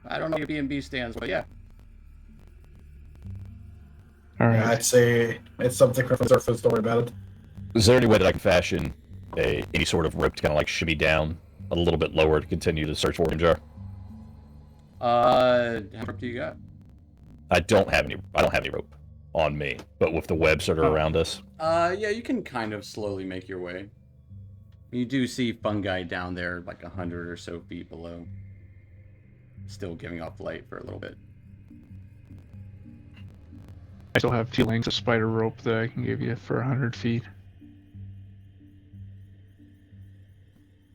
I don't know what B&B stands, but yeah. All right. I'd say it's something from the surface. Don't worry about it. Is there any way that I can fashion any sort of rope to kind of like shimmy down a little bit lower to continue to search for Jar? How much do you got? I don't have any rope on me, but with the webs that are around us. Yeah, you can kind of slowly make your way. You do see fungi down there, like 100 or so feet below. Still giving off light for a little bit. I still have 2 lengths of spider rope that I can give you for 100 feet.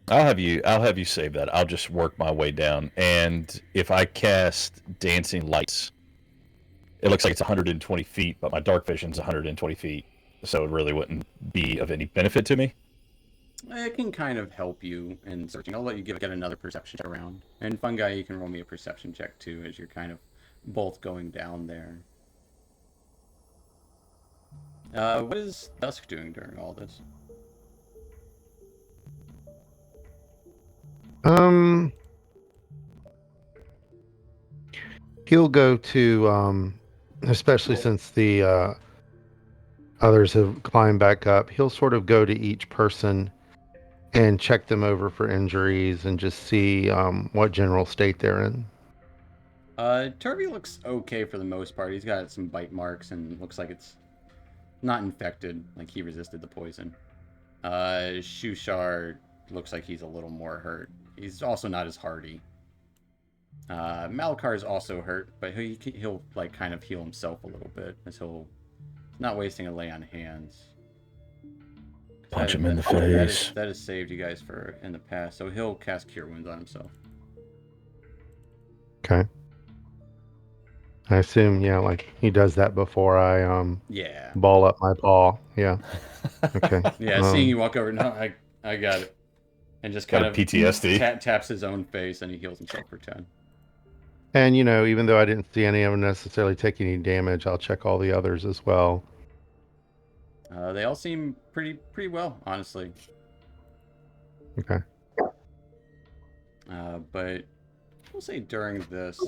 I'll have you save that. I'll just work my way down, and if I cast dancing lights, it looks like it's 120 feet, but my dark vision's 120 feet, so it really wouldn't be of any benefit to me. It can kind of help you in searching. I'll let you get another perception check around. And fungi, you can roll me a perception check too, as you're kind of both going down there. What is Dusk doing during all this? He'll go to, especially since the others have climbed back up, he'll sort of go to each person and check them over for injuries and just see what general state they're in. Turvy looks okay for the most part. He's got some bite marks and looks like it's not infected, like he resisted the poison. Shushar looks like he's a little more hurt. He's also not as hardy. Malakar is also hurt, but he'll like kind of heal himself a little bit, as he'll not wasting a lay on hands. Punch him in the face. That has saved you guys for in the past, so he'll cast Cure Wounds on himself. Okay. I assume, yeah, like he does that before I Yeah. ball up my paw. Yeah. Okay. Yeah, seeing you walk over, no, I got it. And just kind of PTSD. taps his own face and he heals himself for 10. And even though I didn't see any of them necessarily take any damage, I'll check all the others as well. They all seem pretty well, honestly. Okay. But we'll say during this,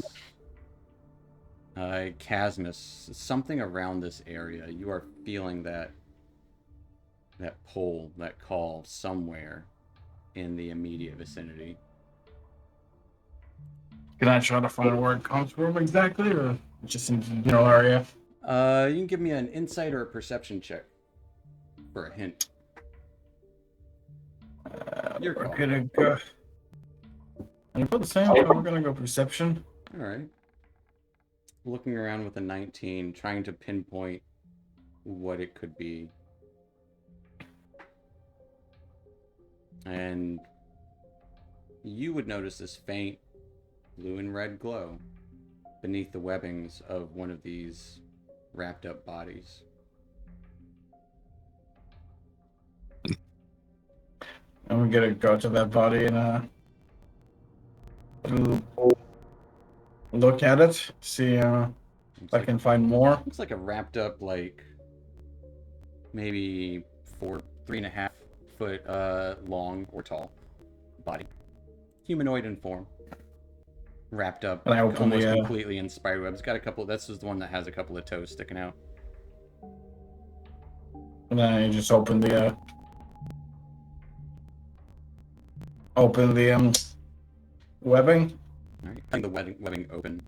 Chasmus, something around this area, you are feeling that pull, that call somewhere in the immediate vicinity. Can I try to find where it comes from exactly, or just in the general area? You can give me an insight or a perception check for a hint. You're We're calm. gonna go. And about the same, but we're gonna go perception. All right. Looking around with a 19, trying to pinpoint what it could be. And you would notice this faint blue and red glow beneath the webbings of one of these wrapped up bodies. And we're gonna go to that body and look at it, see if I can find more. Looks like a wrapped up, like maybe 3.5 foot long or tall body, humanoid in form, wrapped up And I open almost the, completely in spider webs. Got a couple. This is the one that has a couple of toes sticking out. And then I just open the webbing. All right, cutting the webbing open.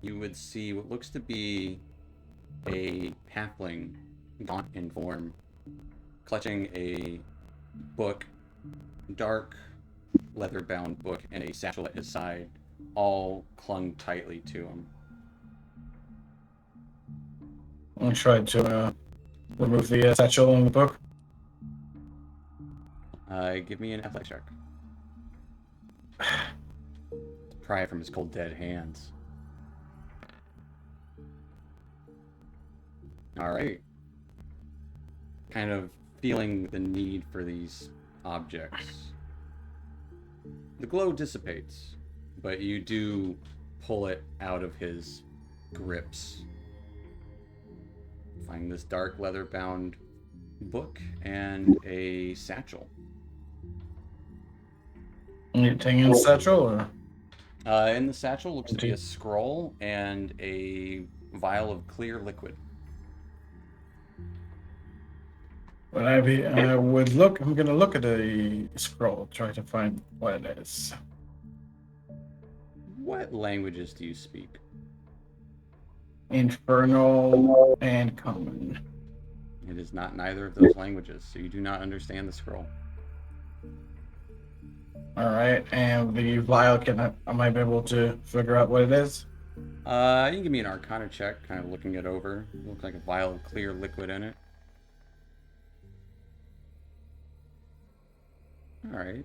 You would see what looks to be a halfling, gaunt in form, clutching a book, dark leather-bound book, and a satchel at his side, all clung tightly to him. I'll try to remove the satchel in the book. Give me an athletics check. Pry it from his cold, dead hands. All right. Kind of feeling the need for these objects. The glow dissipates, but you do pull it out of his grips. Find this dark leather-bound book and a satchel. Anything in the satchel, or In the satchel looks to be a scroll and a vial of clear liquid. when I would look, I'm gonna look at the scroll, try to find what it is. What languages do you speak? Infernal and common. It is not neither of those languages, so you do not understand the scroll. All right, and the vial, am I able to figure out what it is? You can give me an Arcana check, kind of looking it over. It looks like a vial of clear liquid in it. All right.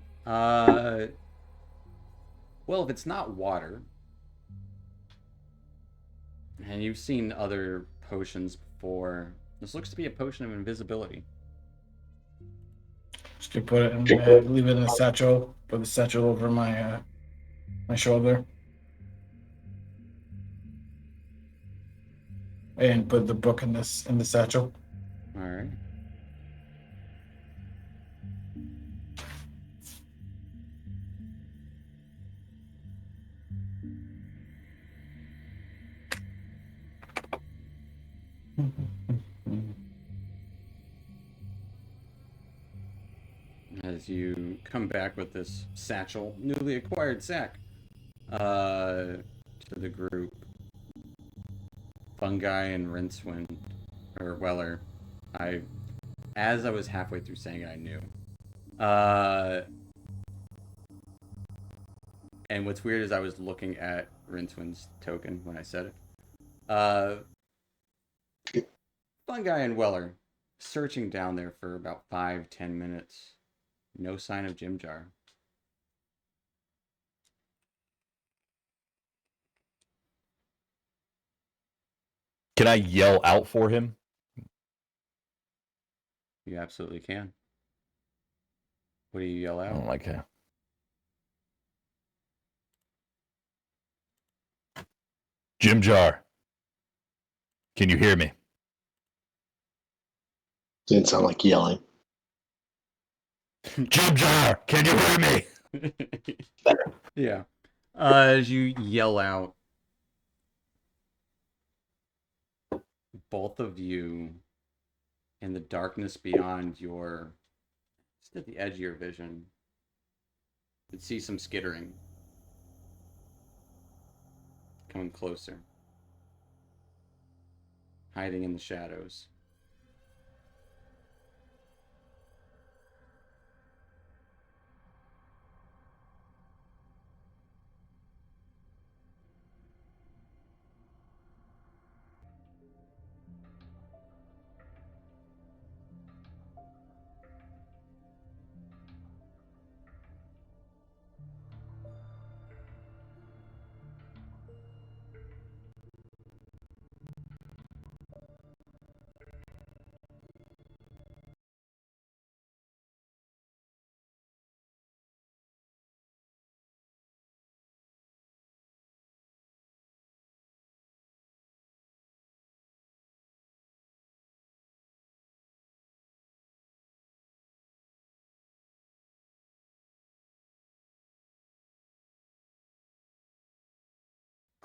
Well, if it's not water, and you've seen other potions before, this looks to be a potion of invisibility. Just to put it in, leave it in the satchel. Put the satchel over my my shoulder, and put the book in the satchel. All right. As you come back with this satchel, newly acquired sack, to the group, Fungi and Rincewind, or Weller, as I was halfway through saying it, I knew. And what's weird is I was looking at Rincewind's token when I said it. Fungi and Weller, searching down there for about 5-10 minutes. No sign of Jimjar. Can I yell out for him? You absolutely can. What do you yell out? Oh, okay. Jimjar, can you hear me? Didn't sound like yelling. Jimjar, can you hear me? Yeah. As you yell out, both of you in the darkness beyond your, just at the edge of your vision, you see some skittering coming closer, hiding in the shadows.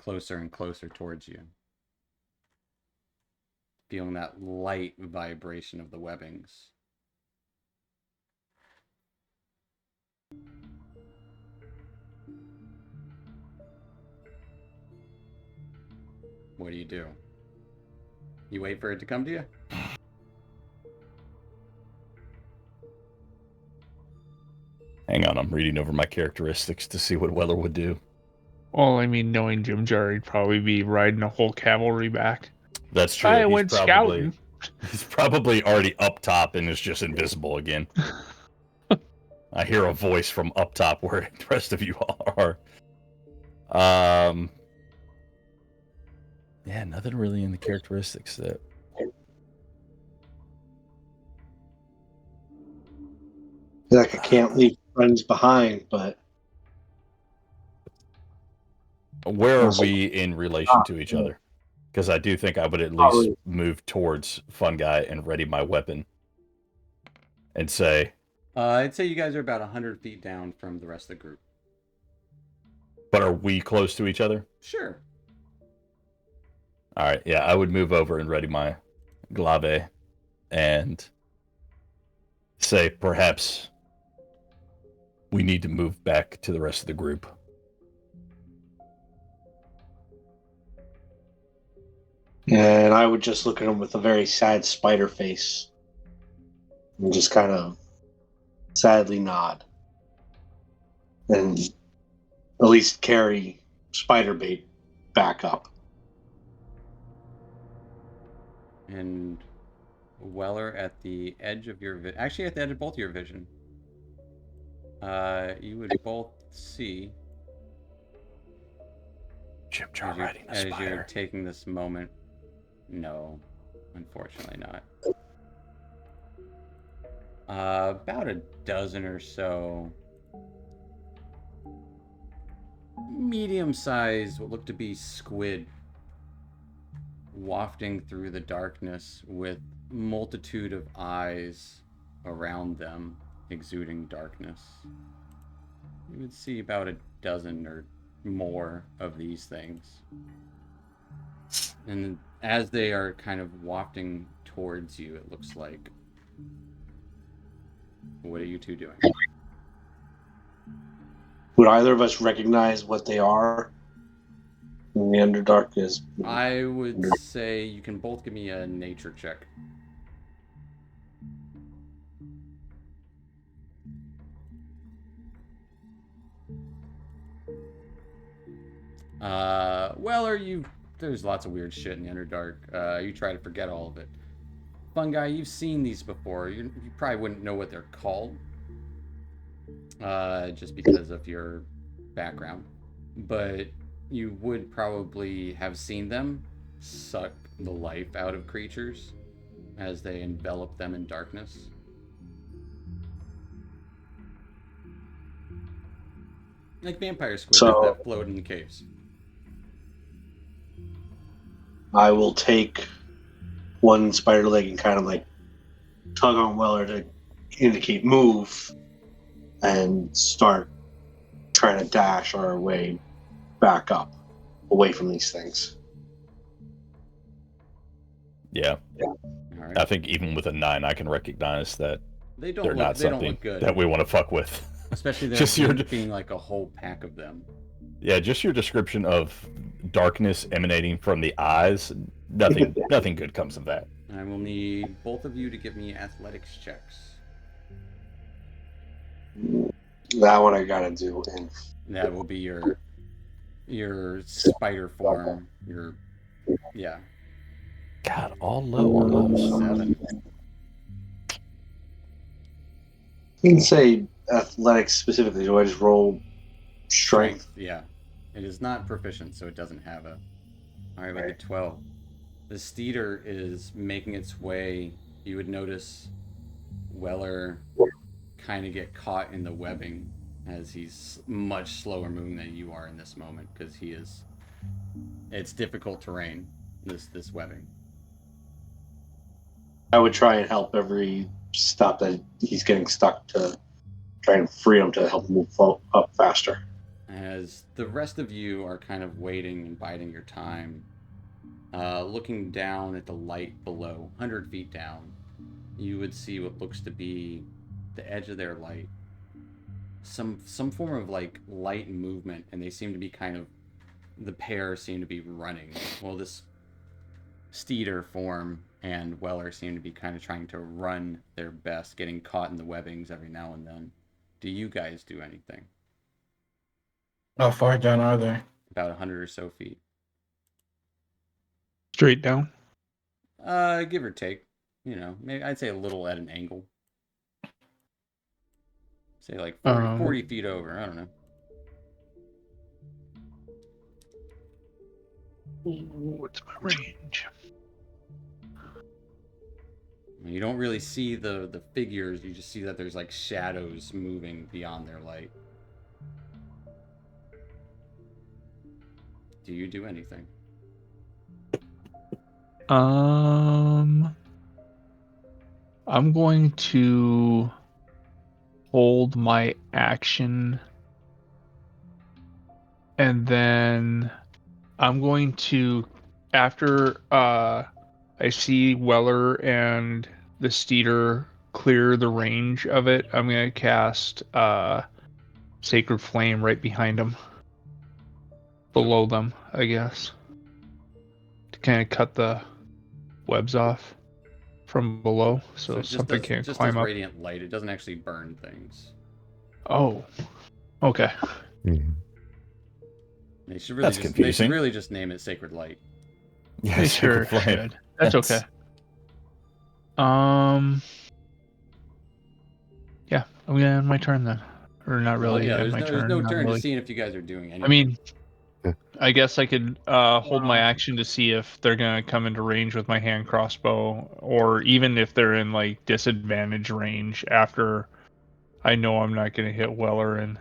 Closer and closer towards you. Feeling that light vibration of the webbings. What do? You wait for it to come to you? Hang on, I'm reading over my characteristics to see what Weller would do. Well, I mean, knowing Jimjar, he'd probably be riding a whole cavalry back. That's true. I went scouting. He's probably already up top and is just invisible again. I hear a voice from up top where the rest of you are. Yeah, nothing really in the characteristics that. Like I can't leave friends behind, but Where are we in relation to each other? Because I do think I would at least Probably. move towards Fun Guy and ready my weapon and say, I'd say you guys are about 100 feet down from the rest of the group. but are we close to each other? Sure. All right, yeah, I would move over and ready my glave and say perhaps we need to move back to the rest of the group. And I would just look at him with a very sad spider face and just kind of sadly nod. And at least carry spider bait back up. And Weller, at the edge of your actually at the edge of both your vision, you would both see Jim Jar riding a as you're spider. taking this moment. No, unfortunately not. About a dozen or so medium-sized, what look to be squid, wafting through the darkness with multitude of eyes around them, exuding darkness. You would see about a dozen or more of these things. And as they are kind of wafting towards you, it looks like. What are you two doing? Would either of us recognize what they are? In the Underdark is. I would say you can both give me a nature check. There's lots of weird shit in the Underdark. You try to forget all of it. Fun Guy, you've seen these before. You probably wouldn't know what they're called. Just because of your background. But you would probably have seen them suck the life out of creatures as they envelop them in darkness. Like vampire squid that float in the caves. I will take one spider leg and kind of like tug on Weller to indicate move and start trying to dash our way back up away from these things. Yeah. All right. I think even with a 9, I can recognize that They they're don't not look. They don't something look good. that we want to fuck with. Especially Just there your- being like a whole pack of them. Yeah, just your description of darkness emanating from the eyes. Nothing good comes of that. I will need both of you to give me athletics checks. That one I gotta do. And That will be your spider form. Yeah. God, all low on those. 7. you can say athletics specifically. Do I just roll strength? Yeah. It is not proficient, so it doesn't have a. Alright, we get 12. The Steeder is making its way. You would notice Weller kind of get caught in the webbing as he's much slower moving than you are in this moment because he is. It's difficult terrain, this webbing. I would try and help every stop that he's getting stuck to try and free him to help him move up faster. As the rest of you are kind of waiting and biding your time, looking down at the light below, 100 feet down, you would see what looks to be the edge of their light. Some form of like light movement, and they seem to be kind of, the pair seem to be running. Well, this Steeder form and Weller seem to be kind of trying to run their best, getting caught in the webbings every now and then. Do you guys do anything? How far down are they? About 100 or so feet. Straight down. Give or take. You know, maybe I'd say a little at an angle. Say like 40 feet over. I don't know. What's my range? You don't really see the figures. You just see that there's like shadows moving beyond their light. Do you do anything? I'm going to hold my action, and then I'm going to, after I see Weller and the Steeder clear the range of it, I'm going to cast Sacred Flame right behind them, below them, I guess, to kind of cut the webs off from below, so it just something does, can't just climb does up. radiant light. It doesn't actually burn things. Oh, okay. Mhm. They should really That's just confusing. name it Sacred Light. Yeah, They Sacred sure Flame. should. That's okay. Yeah, I'm gonna end my turn then, or not Well, really yeah, end my there's turn. no Not turn. really. Just seeing if you guys are doing anything. I mean, Yeah. I guess I could hold my action to see if they're gonna come into range with my hand crossbow, or even if they're in like disadvantage range after I know I'm not gonna hit Weller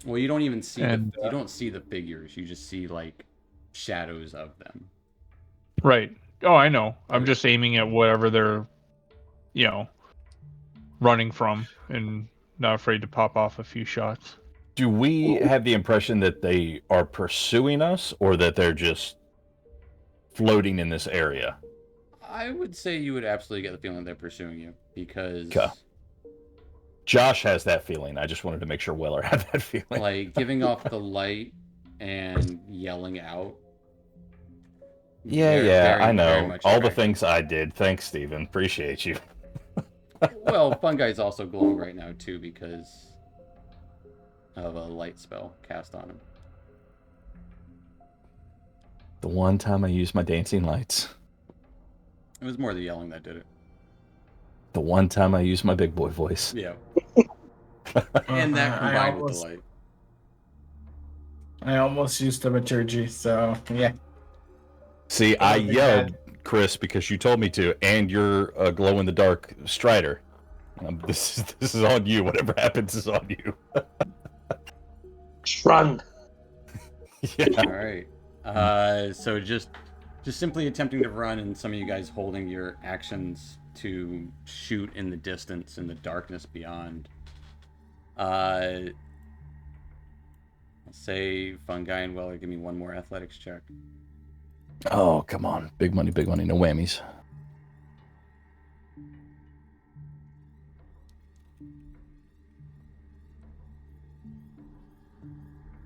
well, you don't even see and you don't see the figures. You just see like shadows of them. right. Oh, I know. I'm Okay. just aiming at whatever they're, running from, and not afraid to pop off a few shots. Do we have the impression that they are pursuing us, or that they're just floating in this area? I would say you would absolutely get the feeling they're pursuing you because, Okay. Josh has that feeling. I just wanted to make sure Weller had that feeling. like, giving off the light and yelling out. Yeah, I very know. much All the attractive. things I did. Thanks, Steven. Appreciate you. Well, Funguy's also glowing right now too because of a light spell cast on him. The one time I used my dancing lights. It was more the yelling that did it. The one time I used my big boy voice. Yeah. And that combined with the light. I almost used thaumaturgy, so yeah. See, I Something yelled, Chris, because you told me to, and you're a glow in the dark Strider. This is on you. Whatever happens is on you. Just run. Yeah. All right. So just simply attempting to run, and some of you guys holding your actions to shoot in the distance in the darkness beyond. I'll say Fungi and Weller, give me one more athletics check. Oh, come on. Big money, no whammies.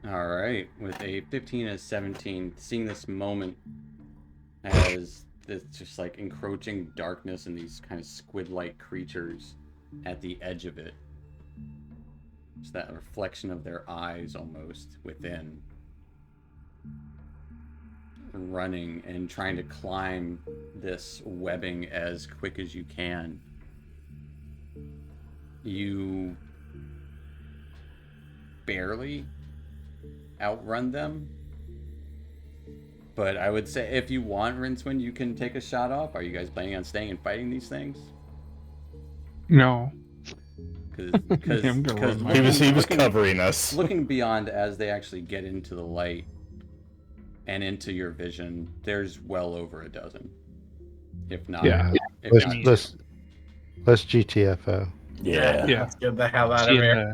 All right, with a 15 and a 17, seeing this moment as this just like encroaching darkness and these kind of squid-like creatures at the edge of it. Just that reflection of their eyes almost within. Running and trying to climb this webbing as quick as you can. You barely outrun them. But I would say if you want, Rincewind, you can take a shot off. Are you guys planning on staying and fighting these things? No. Because I'm gonna run my- He was covering us. Looking beyond as they actually get into the light and into your vision, there's well over a dozen. If not, Yeah. if Let's, not let's GTFO. Yeah. Yeah. Let's get the hell out of Seeing, here.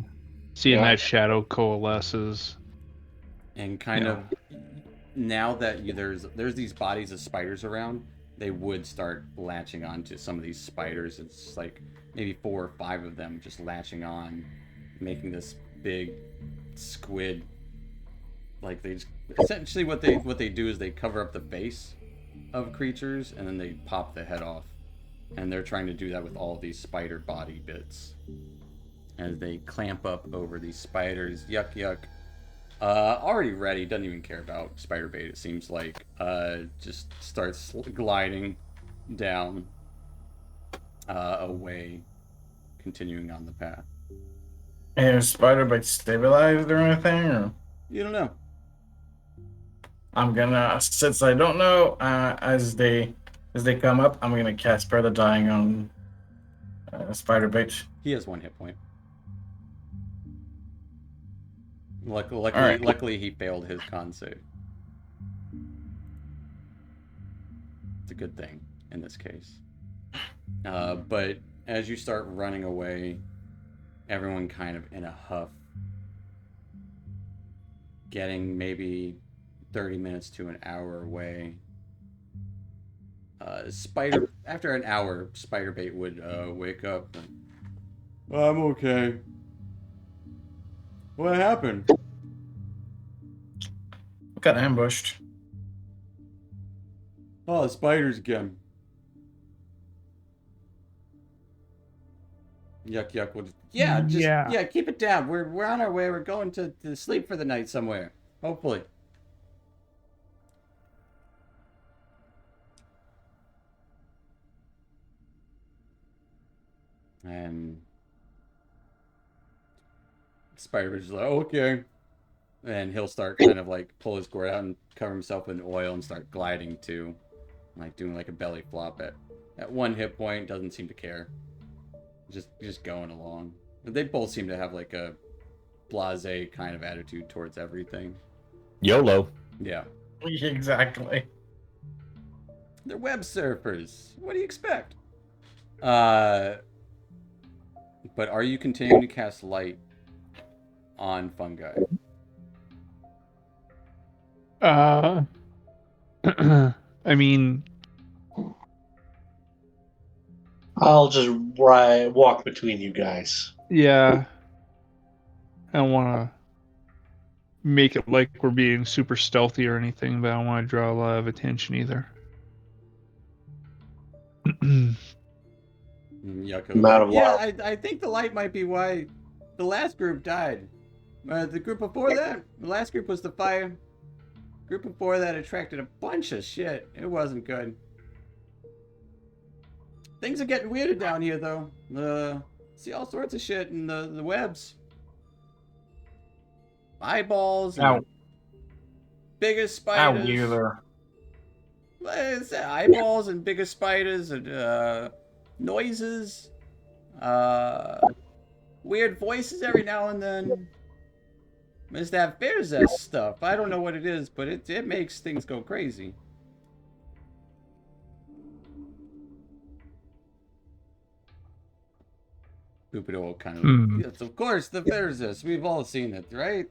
seeing Yeah. that shadow coalesces. and kind Yeah. of now that there's these bodies of spiders around, they would start latching onto some of these spiders. It's like maybe 4 or 5 of them just latching on, making this big squid. Like they just, essentially what they do is they cover up the base of creatures and then they pop the head off, and they're trying to do that with all of these spider body bits as they clamp up over these spiders. Yuck. Already ready, doesn't even care about spider bait, it seems like. Just starts gliding down away, continuing on the path. And is spider bite stabilized or anything? Or You don't know. I'm gonna, since I don't know, as they come up, I'm gonna cast Spare the Dying on spider bait. He has 1 hit point. Alright. Luckily, he failed his con save. It's a good thing in this case. But as you start running away, everyone kind of in a huff, getting maybe 30 minutes to an hour away. After an hour, Spiderbait would wake up. I'm okay. What happened? Got ambushed. Oh, the spiders again. Yuck, yuck. Yeah, keep it down. We're on our way. We're going to sleep for the night somewhere. Hopefully. And Spider's like, okay. And he'll start kind of like pull his gourd out and cover himself in oil and start gliding too. Like doing like a belly flop at 1 hit point, doesn't seem to care. Just going along. But they both seem to have like a blasé kind of attitude towards everything. YOLO. Yeah. Exactly. They're web surfers. What do you expect? But are you continuing to cast light on fungi? I mean, I'll just walk between you guys. yeah. I don't want to make it like we're being super stealthy or anything, but I don't want to draw a lot of attention either. Yucko. I'm out of Yeah, wild. I think the light might be why the last group died. The group before that, the last group was the fire. Group before that attracted a bunch of shit. It wasn't good. Things are getting weirder down here, though. See all sorts of shit in the webs. Eyeballs and Ow. biggest Ow, spiders. Wheeler. It's eyeballs and biggest spiders and noises. Weird voices every now and then. It's that Bearzest stuff. I don't know what it is, but it makes things go crazy. Stupido kind of. Yes, of course, the Bearzest. We've all seen it, right?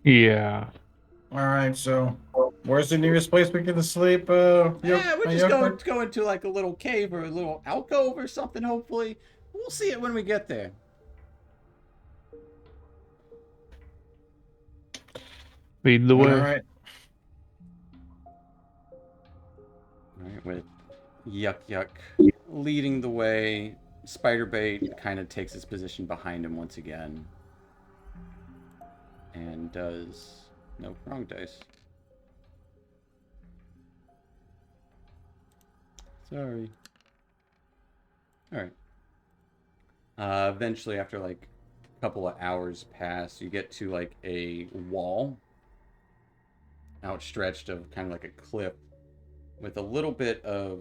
Yeah. Alright, so where's the nearest place we can sleep? Yeah, we're just Yoko? going to like a little cave or a little alcove or something, hopefully. We'll see it when we get there. Lead the way. Alright. Alright, with Yuck Yuck leading the way, Spiderbait kind of takes his position behind him once again. And does... No, wrong dice. Sorry. Alright. Eventually, after like a couple of hours pass, you get to like a wall outstretched of kind of like a cliff with a little bit of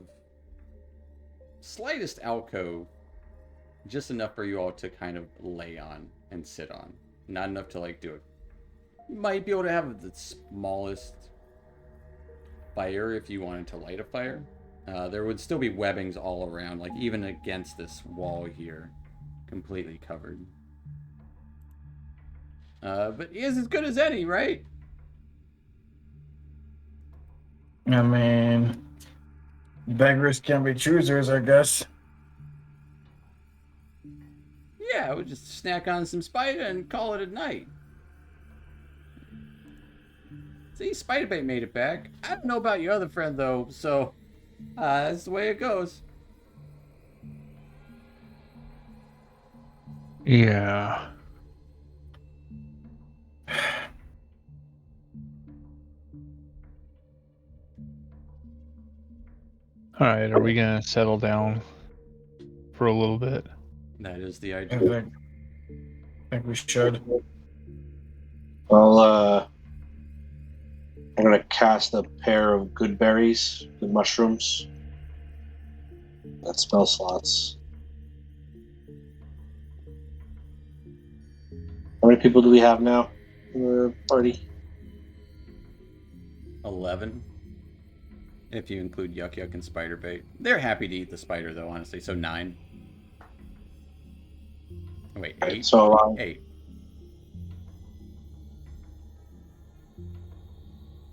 slightest alcove, just enough for you all to kind of lay on and sit on. Not enough to like do it. You might be able to have the smallest fire if you wanted to light a fire. There would still be webbings all around, like even against this wall here, completely covered. But he is as good as any, right? I mean, beggars can be choosers, I guess. Yeah, we'll just snack on some spider and call it a night. See, Spiderbait made it back. I don't know about your other friend, though, so that's the way it goes. Yeah. All right, are we gonna settle down for a little bit? That is the I idea. think we should. Well, I'm gonna cast a pair of good berries, good mushrooms. That spell slots. How many people do we have now in the party? 11. If you include Yuck Yuck and Spider Bait. They're happy to eat the spider, though, honestly. So 9. Oh, wait, 8? So 8.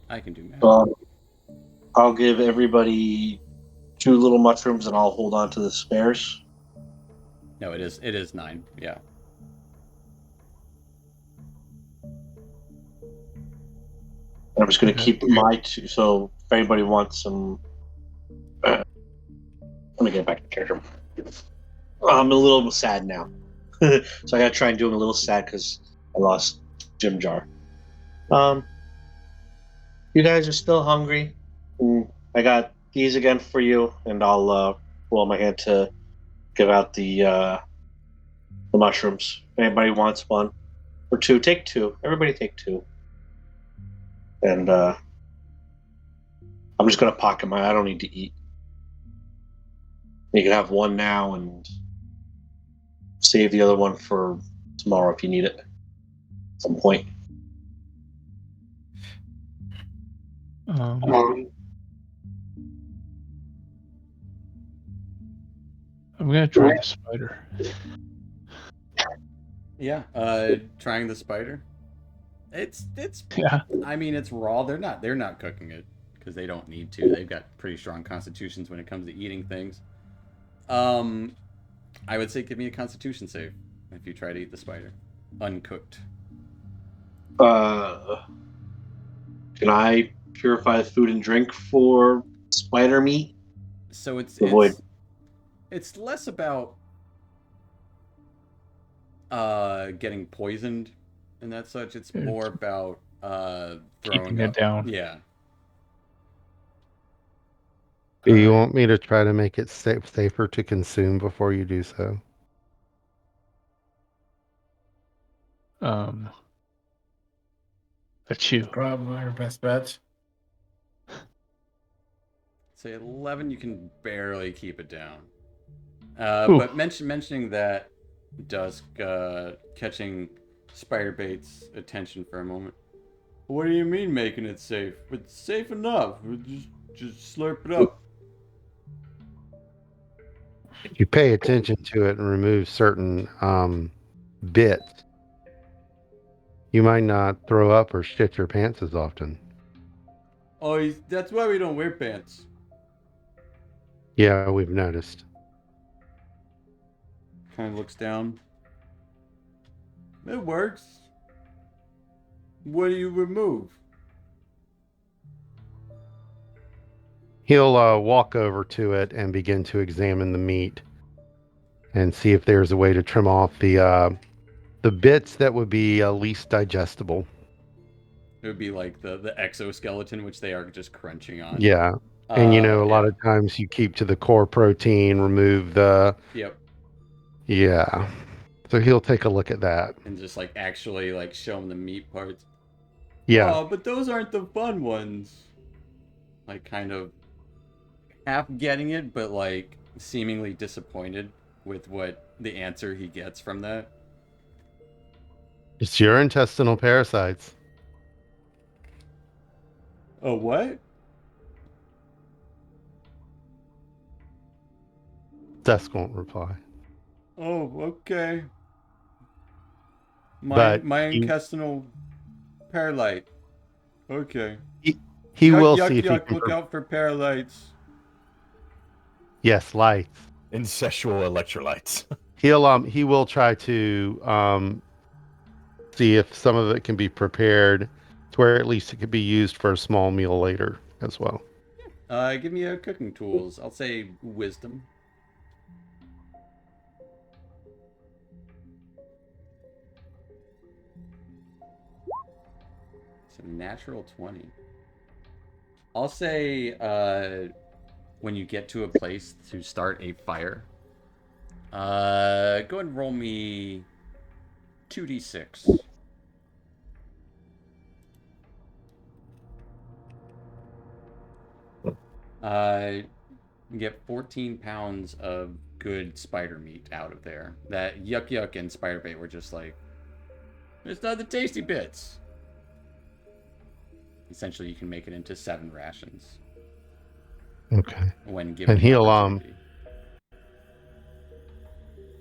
I can do math. I'll give everybody 2 little mushrooms, and I'll hold on to the spares. No, it is 9. Yeah. I'm just going to keep my 2. So if anybody wants some, let me get back to character. I'm a little sad now, so I got to try and do him a little sad because I lost Jim Jar. You guys are still hungry. I got these again for you, and I'll roll my hand to give out the mushrooms. If anybody wants 1 or 2, take 2. Everybody take 2. And I'm just gonna pocket mine. I don't need to eat. You can have 1 now and save the other one for tomorrow if you need it at some point. I'm gonna try the spider. Yeah. Trying the spider. It's Yeah. I mean, it's raw. They're not cooking it because they don't need to. They've got pretty strong constitutions when it comes to eating things. I would say give me a constitution save if you try to eat the spider uncooked. Can I purify food and drink for spider meat? So Avoid. it's less about getting poisoned and that such. It's more about throwing Keeping it up. down. Yeah. Do you want me to try to make it safer to consume before you do so? That's you. Probably our best bet. Say 11, you can barely keep it down. Ooh. But mentioning that Dusk catching Spiderbait's attention for a moment. What do you mean making it safe? It's safe enough. Just slurp it up. If you pay attention to it and remove certain bits, you might not throw up or shit your pants as often. Oh, that's why we don't wear pants. Yeah, we've noticed. Kind of looks down. It works. What do you remove? He'll walk over to it and begin to examine the meat and see if there's a way to trim off the bits that would be least digestible. It would be like the exoskeleton, which they are just crunching on. Yeah. And a lot of times you keep to the core protein, remove the... Yep. Yeah. So he'll take a look at that. And just like actually like show him the meat parts. Yeah. Oh, but those aren't the fun ones. Like kind of half getting it, but like seemingly disappointed with what the answer he gets from that. It's your intestinal parasites. Oh, what? Dusk won't reply. Oh, okay. But My intestinal parasite. Okay. He will yuck, see if he yuck, can... look out for parasites. Yes, lights. Incestual electrolytes. He will try to see if some of it can be prepared to where at least it could be used for a small meal later as well. Give me a cooking tools. I'll say wisdom. It's a natural 20. I'll say when you get to a place to start a fire, go ahead and roll me 2d6. You get 14 pounds of good spider meat out of there. That Yuck Yuck and Spiderbait were just like, it's not the tasty bits. Essentially, you can make it into 7 rations Okay. when given And the he'll opportunity.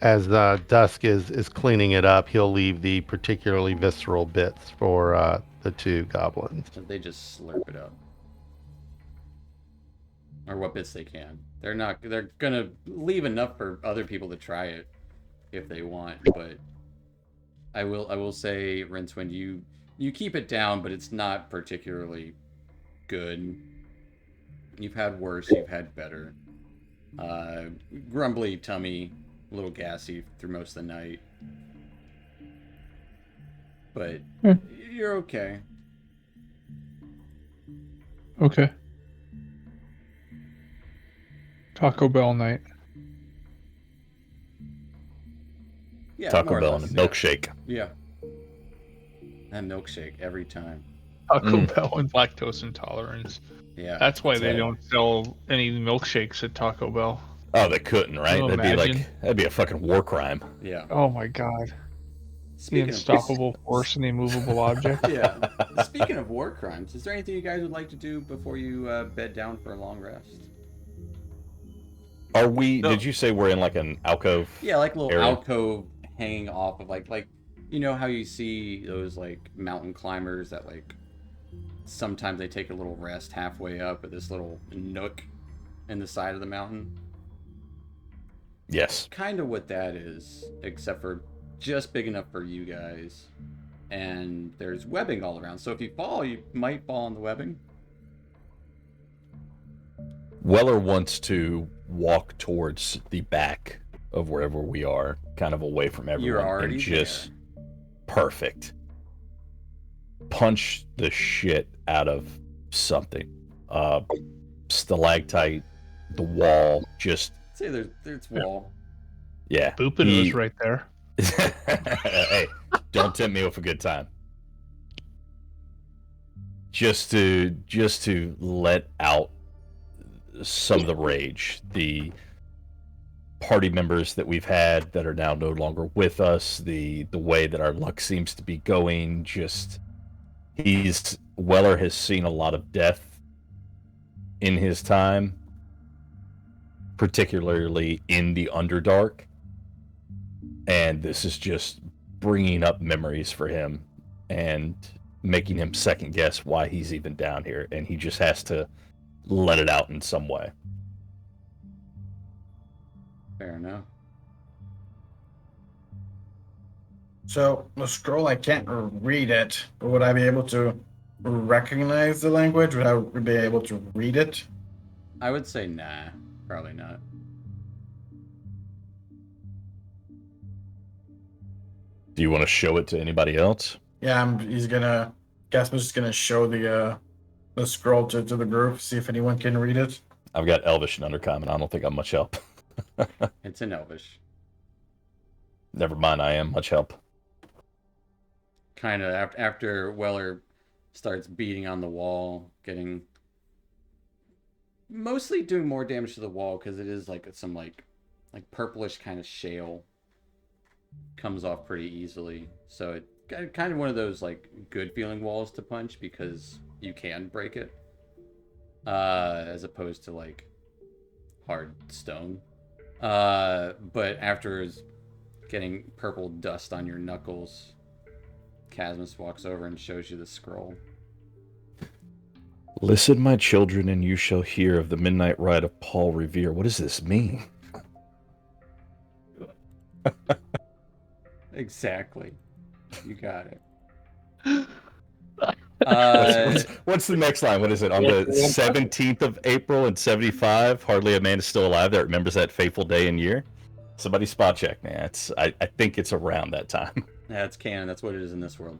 as Dusk is cleaning it up, he'll leave the particularly visceral bits for the 2 goblins. So they just slurp it up. Or what bits they can. They're gonna leave enough for other people to try it if they want, but I will say, Rincewind, you keep it down, but it's not particularly good. You've had worse, you've had better. Grumbly tummy, a little gassy through most of the night. But you're okay. Okay. Taco Bell night. Yeah, Taco more or Bell less, and a milkshake. Yeah. That milkshake every time. Taco Bell and lactose intolerance. Yeah. That's why they right. don't sell any milkshakes at Taco Bell. Oh, they couldn't, right? you That'd imagine? be a fucking war crime. Yeah. Oh my god. The Speaking unstoppable force and the immovable object. Yeah. Speaking of war crimes, is there anything you guys would like to do before you bed down for a long rest? Are we? No. Did you say we're in like an alcove? Yeah, like a little area? alcove hanging off of like you know how you see those like mountain climbers that like sometimes they take a little rest halfway up at this little nook in the side of the mountain. Yes. Kind of what that is, except for just big enough for you guys. And there's webbing all around. So if you fall, you might fall on the webbing. Weller wants to walk towards the back of wherever we are, kind of away from everyone. You're already and just perfect. Punch the shit out of something. Stalactite, the wall, just Say there's wall. yeah. Boopin was right there. Hey, don't tempt me with a good time. Just to let out some of the rage. The party members that we've had that are now no longer with us, the way that our luck seems to be going, Weller has seen a lot of death in his time, particularly in the Underdark. And this is just bringing up memories for him and making him second guess why he's even down here. And he just has to let it out in some way. Fair enough. So the scroll, I can't read it, but would I be able to recognize the language? Would I be able to read it? I would say nah, probably not. Do you want to show it to anybody else? Yeah, Gaspar's just gonna show the scroll to the group, see if anyone can read it. I've got Elvish and Undercommon. I don't think I'm much help. It's in Elvish. Never mind, I am much help. Kind of after Weller starts beating on the wall, mostly doing more damage to the wall because it is like some like purplish kind of shale comes off pretty easily. So it kind of one of those like good feeling walls to punch because you can break it, as opposed to like hard stone. But after getting purple dust on your knuckles, Casmus walks over and shows you the scroll. Listen, my children, and you shall hear of the midnight ride of Paul Revere. What does this mean? Exactly. You got it. What's the next line? What is it? On the 17th of April in 75, hardly a man is still alive that remembers that fateful day and year. Somebody spot check, man. I think it's around that time. That's canon. That's what it is in this world.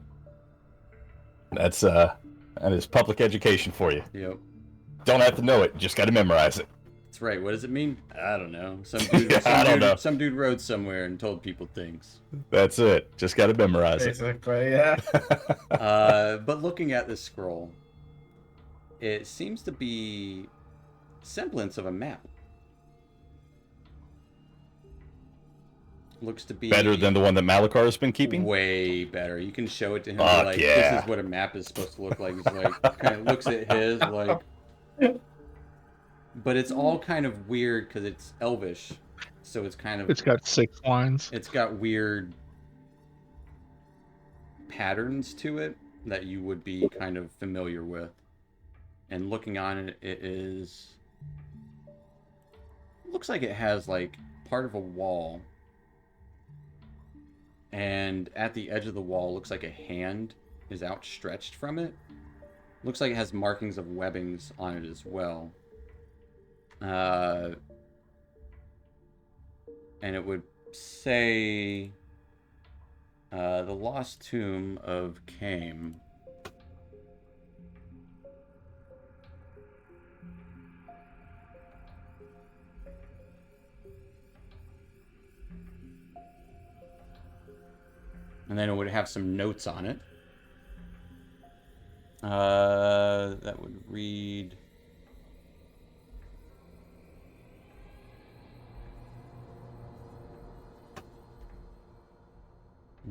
That is public education for you. Yep. Don't have to know it. Just got to memorize it. That's right. What does it mean? I don't know. Some dude rode somewhere and told people things. That's it. Just got to memorize it. Basically, yeah. But looking at this scroll, it seems to be semblance of a map. looks to be Better than the one that Malachar has been keeping? way better. You can show it to him. Fuck Like, yeah. this is what a map is supposed to look like. He's like, kind of looks at his, like. But it's all kind of weird because it's Elvish. So it's kind of. It's got 6 lines. It's got weird patterns to it that you would be kind of familiar with. And looking on it, it is. Looks like it has, like, part of a wall. And at the edge of the wall, looks like a hand is outstretched from it. Looks like it has markings of webbings on it as well. And it would say the Lost Tomb of Kame. And then it would have some notes on it. That would read...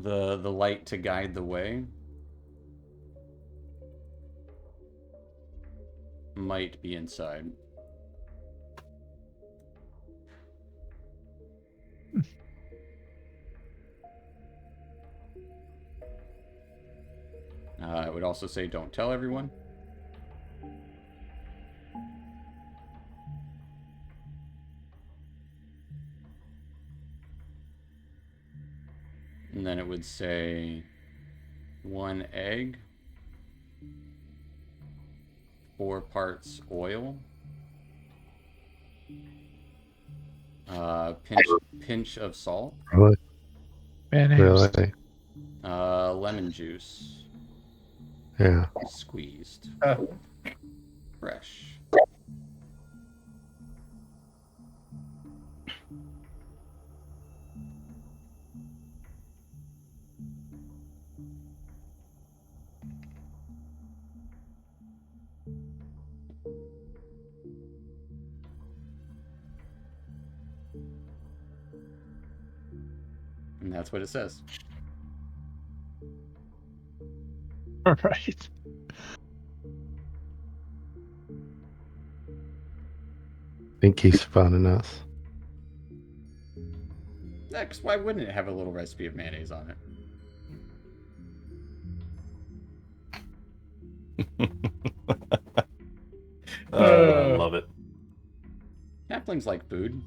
The light to guide the way might be inside. It would also say, don't tell everyone. And then it would say 1 egg, 4 parts oil, pinch of salt, Really? Mayonnaise. Really? lemon juice, Yeah. squeezed, fresh. And that's what it says. All right. Think he's finding us. Next, why wouldn't it have a little recipe of mayonnaise on it? I love it. Halflings like food.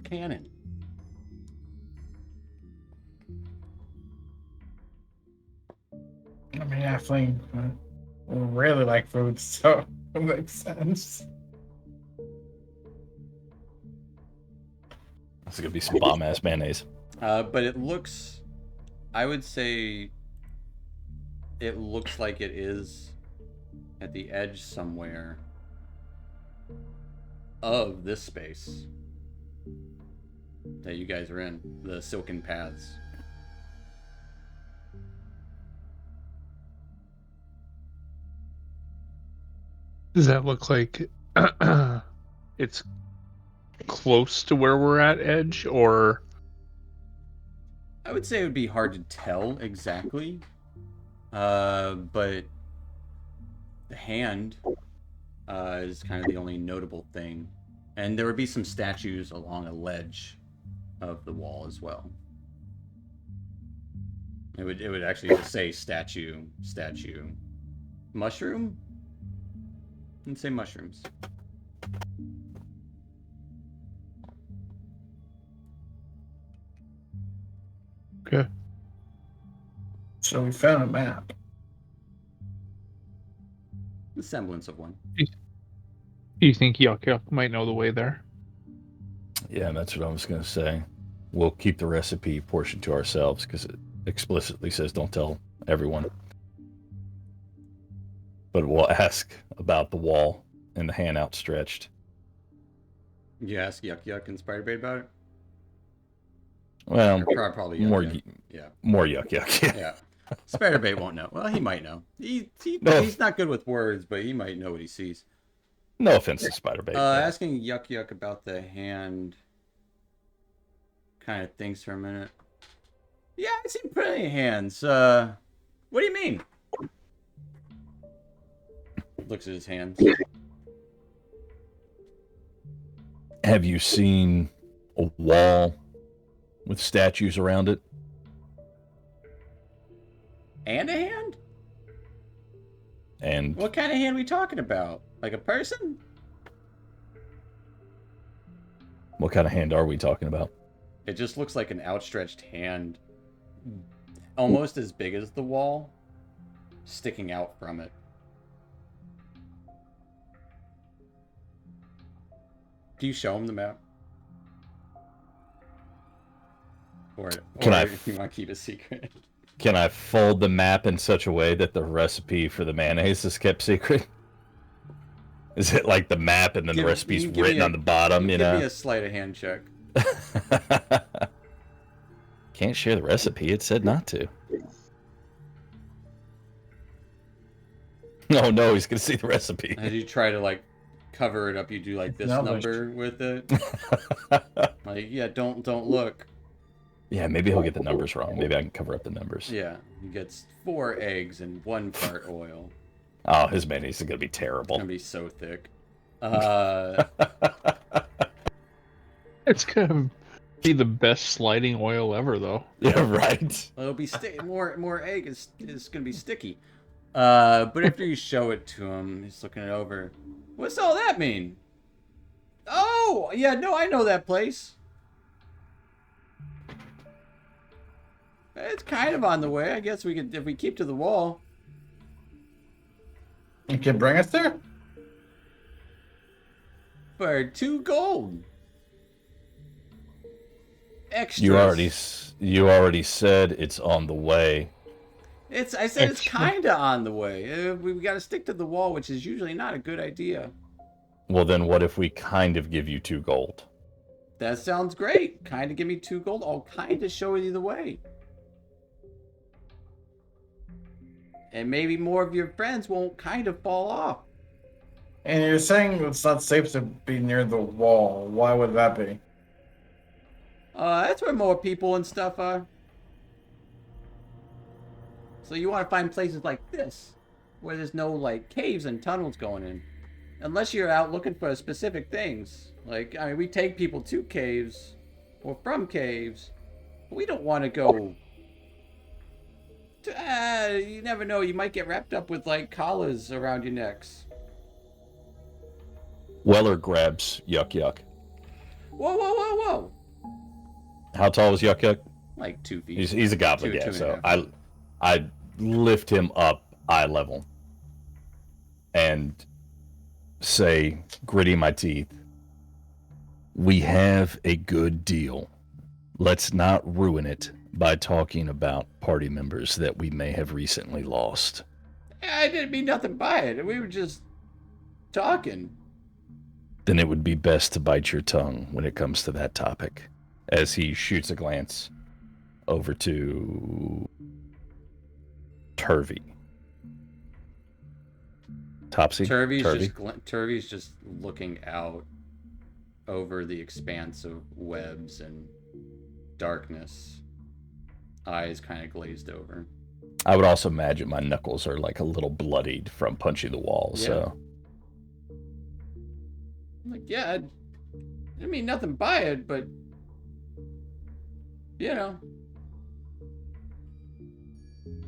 Canon. I mean, halfling really like food, so it makes sense. This is gonna be some bomb ass mayonnaise. But it looks, I would say, it looks like it is at the edge somewhere of this space that you guys are in, the silken paths. Does that look like it's close to where we're at, Edge, or? I would say it would be hard to tell exactly, but the hand is kind of the only notable thing, and there would be some statues along a ledge of the wall as well. It would actually say statue, mushroom, and say mushrooms. Okay. So we found a map. The semblance of one. Do you think Yuck Yuck might know the way there? Yeah, that's what I was gonna say. We'll keep the recipe portion to ourselves because it explicitly says don't tell everyone. But we'll ask about the wall and the hand outstretched. You ask Yuck Yuck and Spider Bait about it? Well, Or probably Yuck more, Yuck. Yeah. more yuck yuck. Yeah. Yeah. Spider Bait won't know. Well, he might know. No. He's not good with words, but he might know what he sees. No offense to Spider Bait. Asking Yuck Yuck about the hand kind of thinks for a minute. Yeah, I've seen plenty of hands. What do you mean? Looks at his hands. Have you seen a wall with statues around it? And a hand? And What kind of hand are we talking about? Like a person? what kind of hand are we talking about? It just looks like an outstretched hand, almost as big as the wall, sticking out from it. Do you show him the map? Or Can I- if you want to keep it secret? Can I fold the map in such a way that the recipe for the mayonnaise is kept secret? Is it like the map and then Give- the recipe's you give me written a- on the bottom, you Give me know? a sleight of hand check. Can't share the recipe. It said not to. Oh no, he's gonna see the recipe. As you try to like cover it up, you do like this No, number with it. Like, yeah, don't look. Yeah, maybe he'll get the numbers wrong. Maybe I can cover up the numbers. Yeah, he gets 4 eggs and 1 part oil. Oh, his mayonnaise is gonna be It's terrible. gonna be so thick. It's gonna be the best sliding oil ever, though. Yeah, right. It'll be more egg is gonna be sticky. But after you show it to him, he's looking it over. What's all that mean? Oh, yeah, no, I know that place. It's kind of on the way. I guess we could, if we keep to the wall. You can bring us there? For 2 gold. Extras. You already said it's on the way. I said it's Extra. kind of on the way. We got to stick to the wall, which is usually not a good idea. Well, then what if we kind of give you 2 gold? That sounds great. Kind of give me 2 gold. I'll kind of show you the way. And maybe more of your friends won't kind of fall off. And you're saying it's not safe to be near the wall. Why would that be? That's where more people and stuff are. So you want to find places like this, where there's no, like, caves and tunnels going in. Unless you're out looking for specific things. Like, I mean, we take people to caves, or from caves. But we don't want to go... you never know, you might get wrapped up with, like, collars around your necks. Weller grabs Yuck Yuck. Whoa, whoa, whoa, whoa! How tall is Yuck Yuck? Like 2 feet. He's a goblin, Two yeah. and a So half. I lift him up eye level and say, gritting my teeth, we have a good deal. Let's not ruin it by talking about party members that we may have recently lost. I didn't mean nothing by it. We were just talking. Then it would be best to bite your tongue when it comes to that topic. As he shoots a glance over to Turvey. Topsy? Turvey's just looking out over the expanse of webs and darkness. Eyes kind of glazed over. I would also imagine my knuckles are like a little bloodied from punching the wall, so... I'm like, yeah, I didn't mean nothing by it, but you know,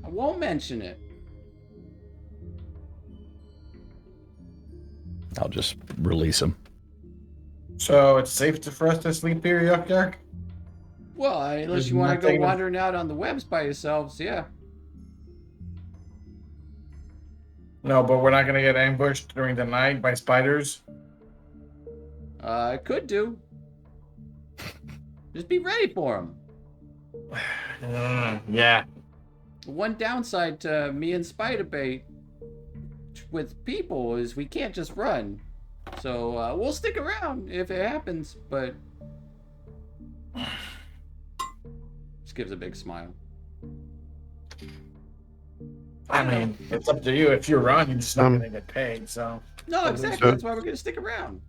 I won't mention it. I'll just release him. So it's safe for us to sleep here, Yuck Yuck? Well, unless There's you want to go nothing- wandering out on the webs by yourselves, yeah. No, but we're not gonna get ambushed during the night by spiders. I could do. Just be ready for them. Yeah. One downside to me and Spiderbait with people is we can't just run. So we'll stick around if it happens, but just gives a big smile. I mean, it's up to you. If you run, you're just not gonna get paid. So No, exactly. That's why we're gonna stick around.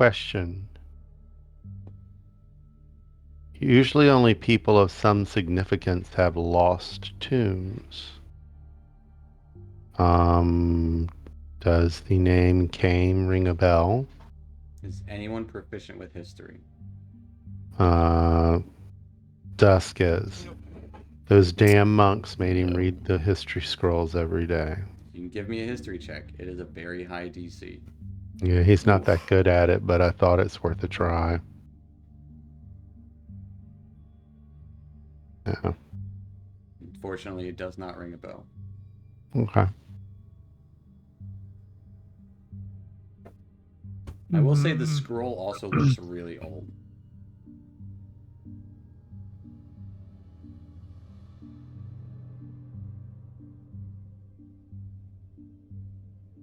Question. Usually only people of some significance have lost tombs. Does the name Kame ring a bell? Is anyone proficient with history? Dusk is. Those damn monks made him read the history scrolls every day. You can give me a history check. It is a very high DC. Yeah, he's not that good at it, but I thought it's worth a try. Yeah. Unfortunately, it does not ring a bell. Okay. I will say the scroll also looks really old.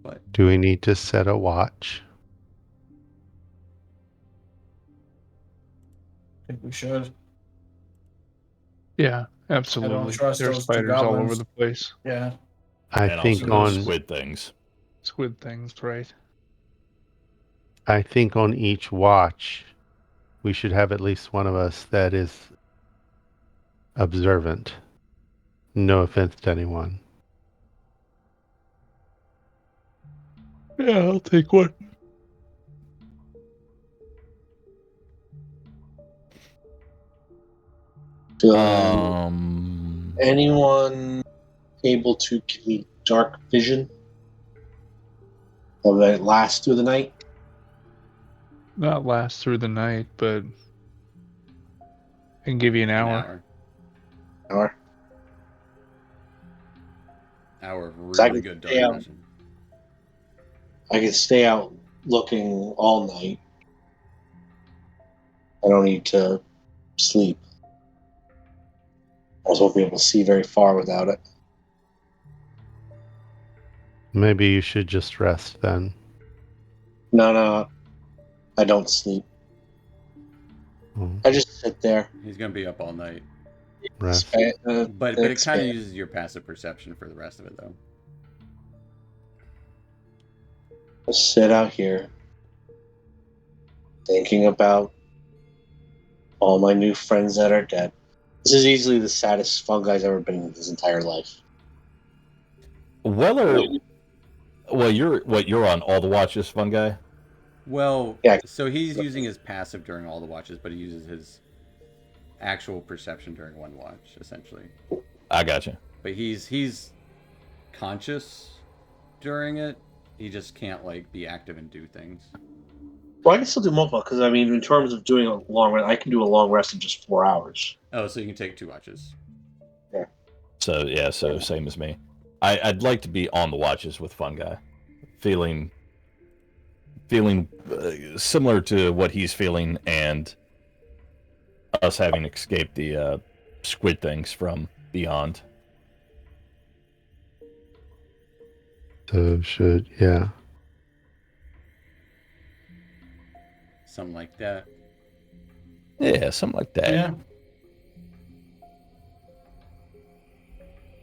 But Do we need to set a watch? I think we should. Yeah, absolutely. trust There's those two spiders all over goblins. the place. Yeah. I And think also on those squid things. Squid things, right? I think on each watch we should have at least one of us that is observant. No offense to anyone. Yeah, I'll take one. Anyone able to give me dark vision? Will it last through the night? Not last through the night, but I can give you an hour. Hour? Hour of So I really can good stay dark out. vision. I can stay out looking all night. I don't need to sleep. I also won't be able to see very far without it. Maybe you should just rest then. No, I don't sleep. Oh, I just sit there. He's gonna be up all night. rest. But it kind of uses your passive perception for the rest of it, though. Just sit out here, thinking about all my new friends that are dead. This is easily the saddest Fungi's ever been in his entire life. You're on all the watches, fun guy. Well, Yeah. so he's using his passive during all the watches, but he uses his actual perception during one watch, essentially. I gotcha. But he's conscious during it. He just can't like be active and do things. Well, I can still do multiple because I mean, in terms of doing a long rest, I can do a long rest in just 4 hours. Oh, so you can take 2 watches. So yeah, so same as me. I'd like to be on the watches with fun guy, feeling similar to what he's feeling, and us having escaped the squid things from beyond. So yeah. Something like that. Yeah, something like that. Yeah.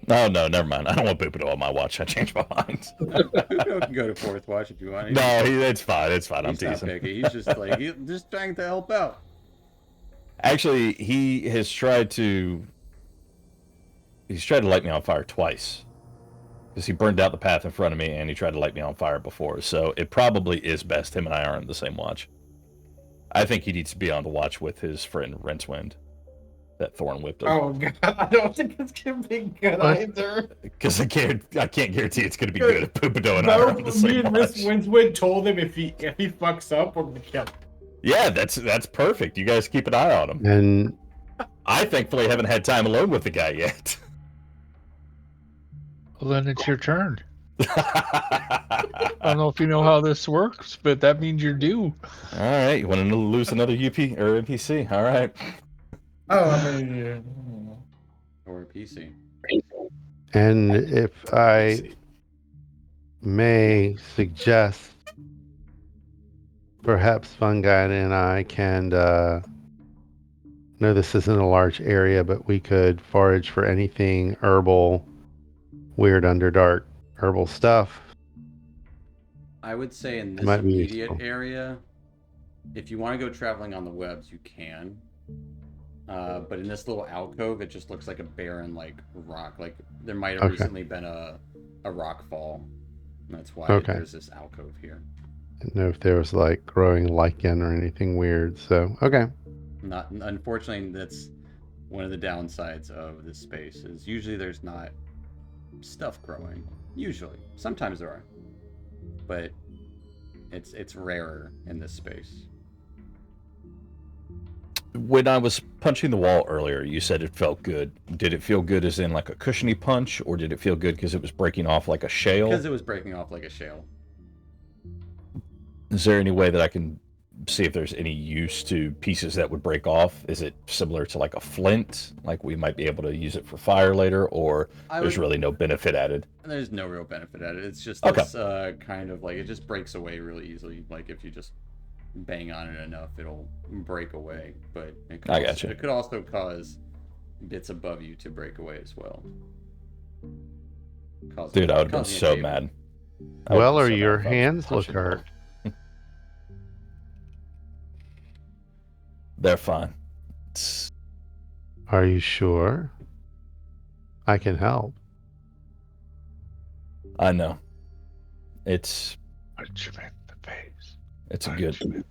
Oh no, never mind. I don't want Bupido on my watch. I changed my mind. You can go to 4th watch if you want. No, it's fine. It's fine. I'm He's not teasing. picky. He's just like he's just trying to help out. Actually, he's tried to light me on fire twice. Because he burned out the path in front of me, and he tried to light me on fire before. So it probably is best him and I are on the same watch. I think he needs to be on the watch with his friend Rincewind. That Thorn whipped him. Oh god, I don't think it's gonna be good either. Because I can't guarantee it's going to be good if Pupido and I are on the Me same and watch. Miss Winswood told him if he fucks up, we're gonna kill him. Yeah, that's perfect. You guys keep an eye on him. And I thankfully haven't had time alone with the guy yet. Well, then it's your turn. I don't know if you know how this works, but that means you're due. All right, you want to lose another UP or NPC? All right. Oh, I mean, yeah. Or a PC. and if I may suggest, perhaps Fungi and I can. No, this isn't a large area, but we could forage for anything herbal, weird underdark herbal stuff. I would say in this Might be immediate useful. area, if you want to go traveling on the webs, you can. But in this little alcove, it just looks like a barren like rock. Like there might have Okay. recently been a rock fall. That's why Okay. there's this alcove here. Didn't know if there was like growing lichen or anything weird. So okay. Not unfortunately, that's one of the downsides of this space. Is usually there's not stuff growing. Usually, sometimes there are, but it's rarer in this space. When I was punching the wall earlier, you said it felt good. Did it feel good as in like a cushiony punch, or did it feel good because it was breaking off like a shale? Because it was breaking off like a shale. Is there any way that I can see if there's any use to pieces that would break off? Is it similar to like a flint? Like we might be able to use it for fire later, or there's really no benefit added? There's no real benefit at it. It's just Okay. this kind of like it just breaks away really easily. Like if you just bang on it enough, it'll break away. But it could I also, gotcha. it could also cause bits above you to break away as well. Dude, I would have been causing a so table. mad. I would've Well, been or so mad your if I was hands look punching the wall. hurt. They're fine. It's- Are you sure? I can help. I know. It's Punch him in the face. a good.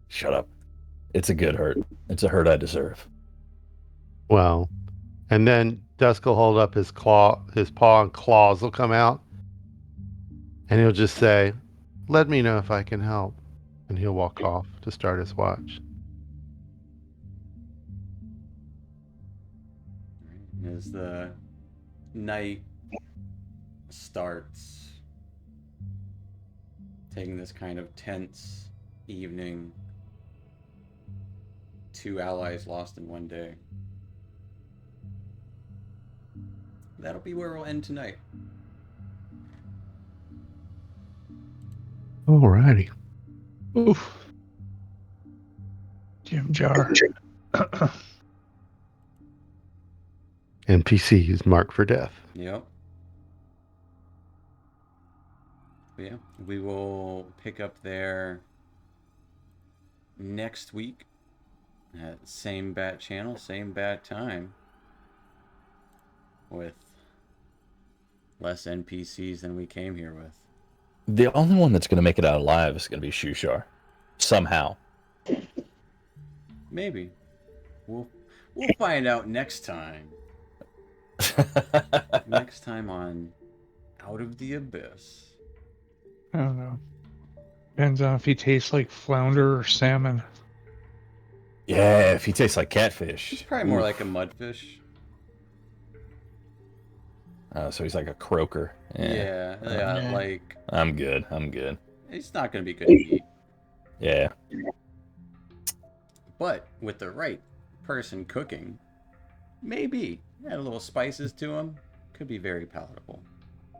Shut up. It's a good hurt. It's a hurt I deserve. Well, and then Dusk will hold up his paw, and claws will come out, and he'll just say, "Let me know if I can help," and he'll walk off to start his watch. As the night starts, taking this kind of tense evening, 2 allies lost in one day. That'll be where we'll end tonight. Alrighty. Oof. Jim Jar. NPC is marked for death. Yep. But yeah, we will pick up there next week at same bat channel, same bat time, with less NPCs than we came here with. The only one that's going to make it out alive is going to be Shushar. Somehow. Maybe. We'll find out next time. Next time on Out of the Abyss. I don't know. Depends on if he tastes like flounder or salmon. Yeah, if he tastes like catfish. It's probably more Oof. like a mudfish. So he's like a croaker. Yeah, Yeah. like I'm good. I'm good. it's not gonna be good to eat. Yeah. But with the right person cooking, maybe add a little spices to them, could be very palatable.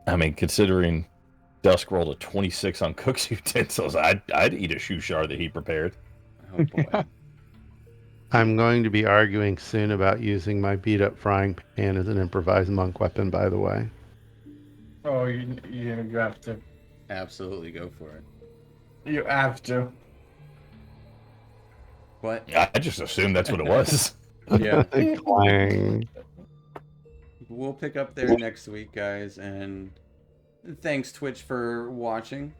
I mean, considering Dusk rolled a 26 on cook's utensils, I'd eat a Shushar that he prepared. Oh boy. I'm going to be arguing soon about using my beat up frying pan as an improvised monk weapon, by the way. Oh, you have to. Absolutely go for it. You have to. But I just assumed that's what it was. yeah, Clang. we'll pick up there next week, guys, and thanks Twitch for watching,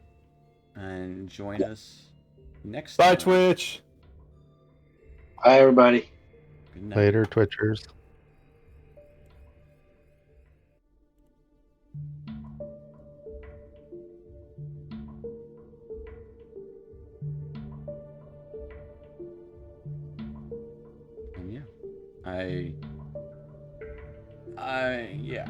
and join us next Bye, time. Twitch. Hi, everybody. Good night. Later, Twitchers. And yeah, yeah.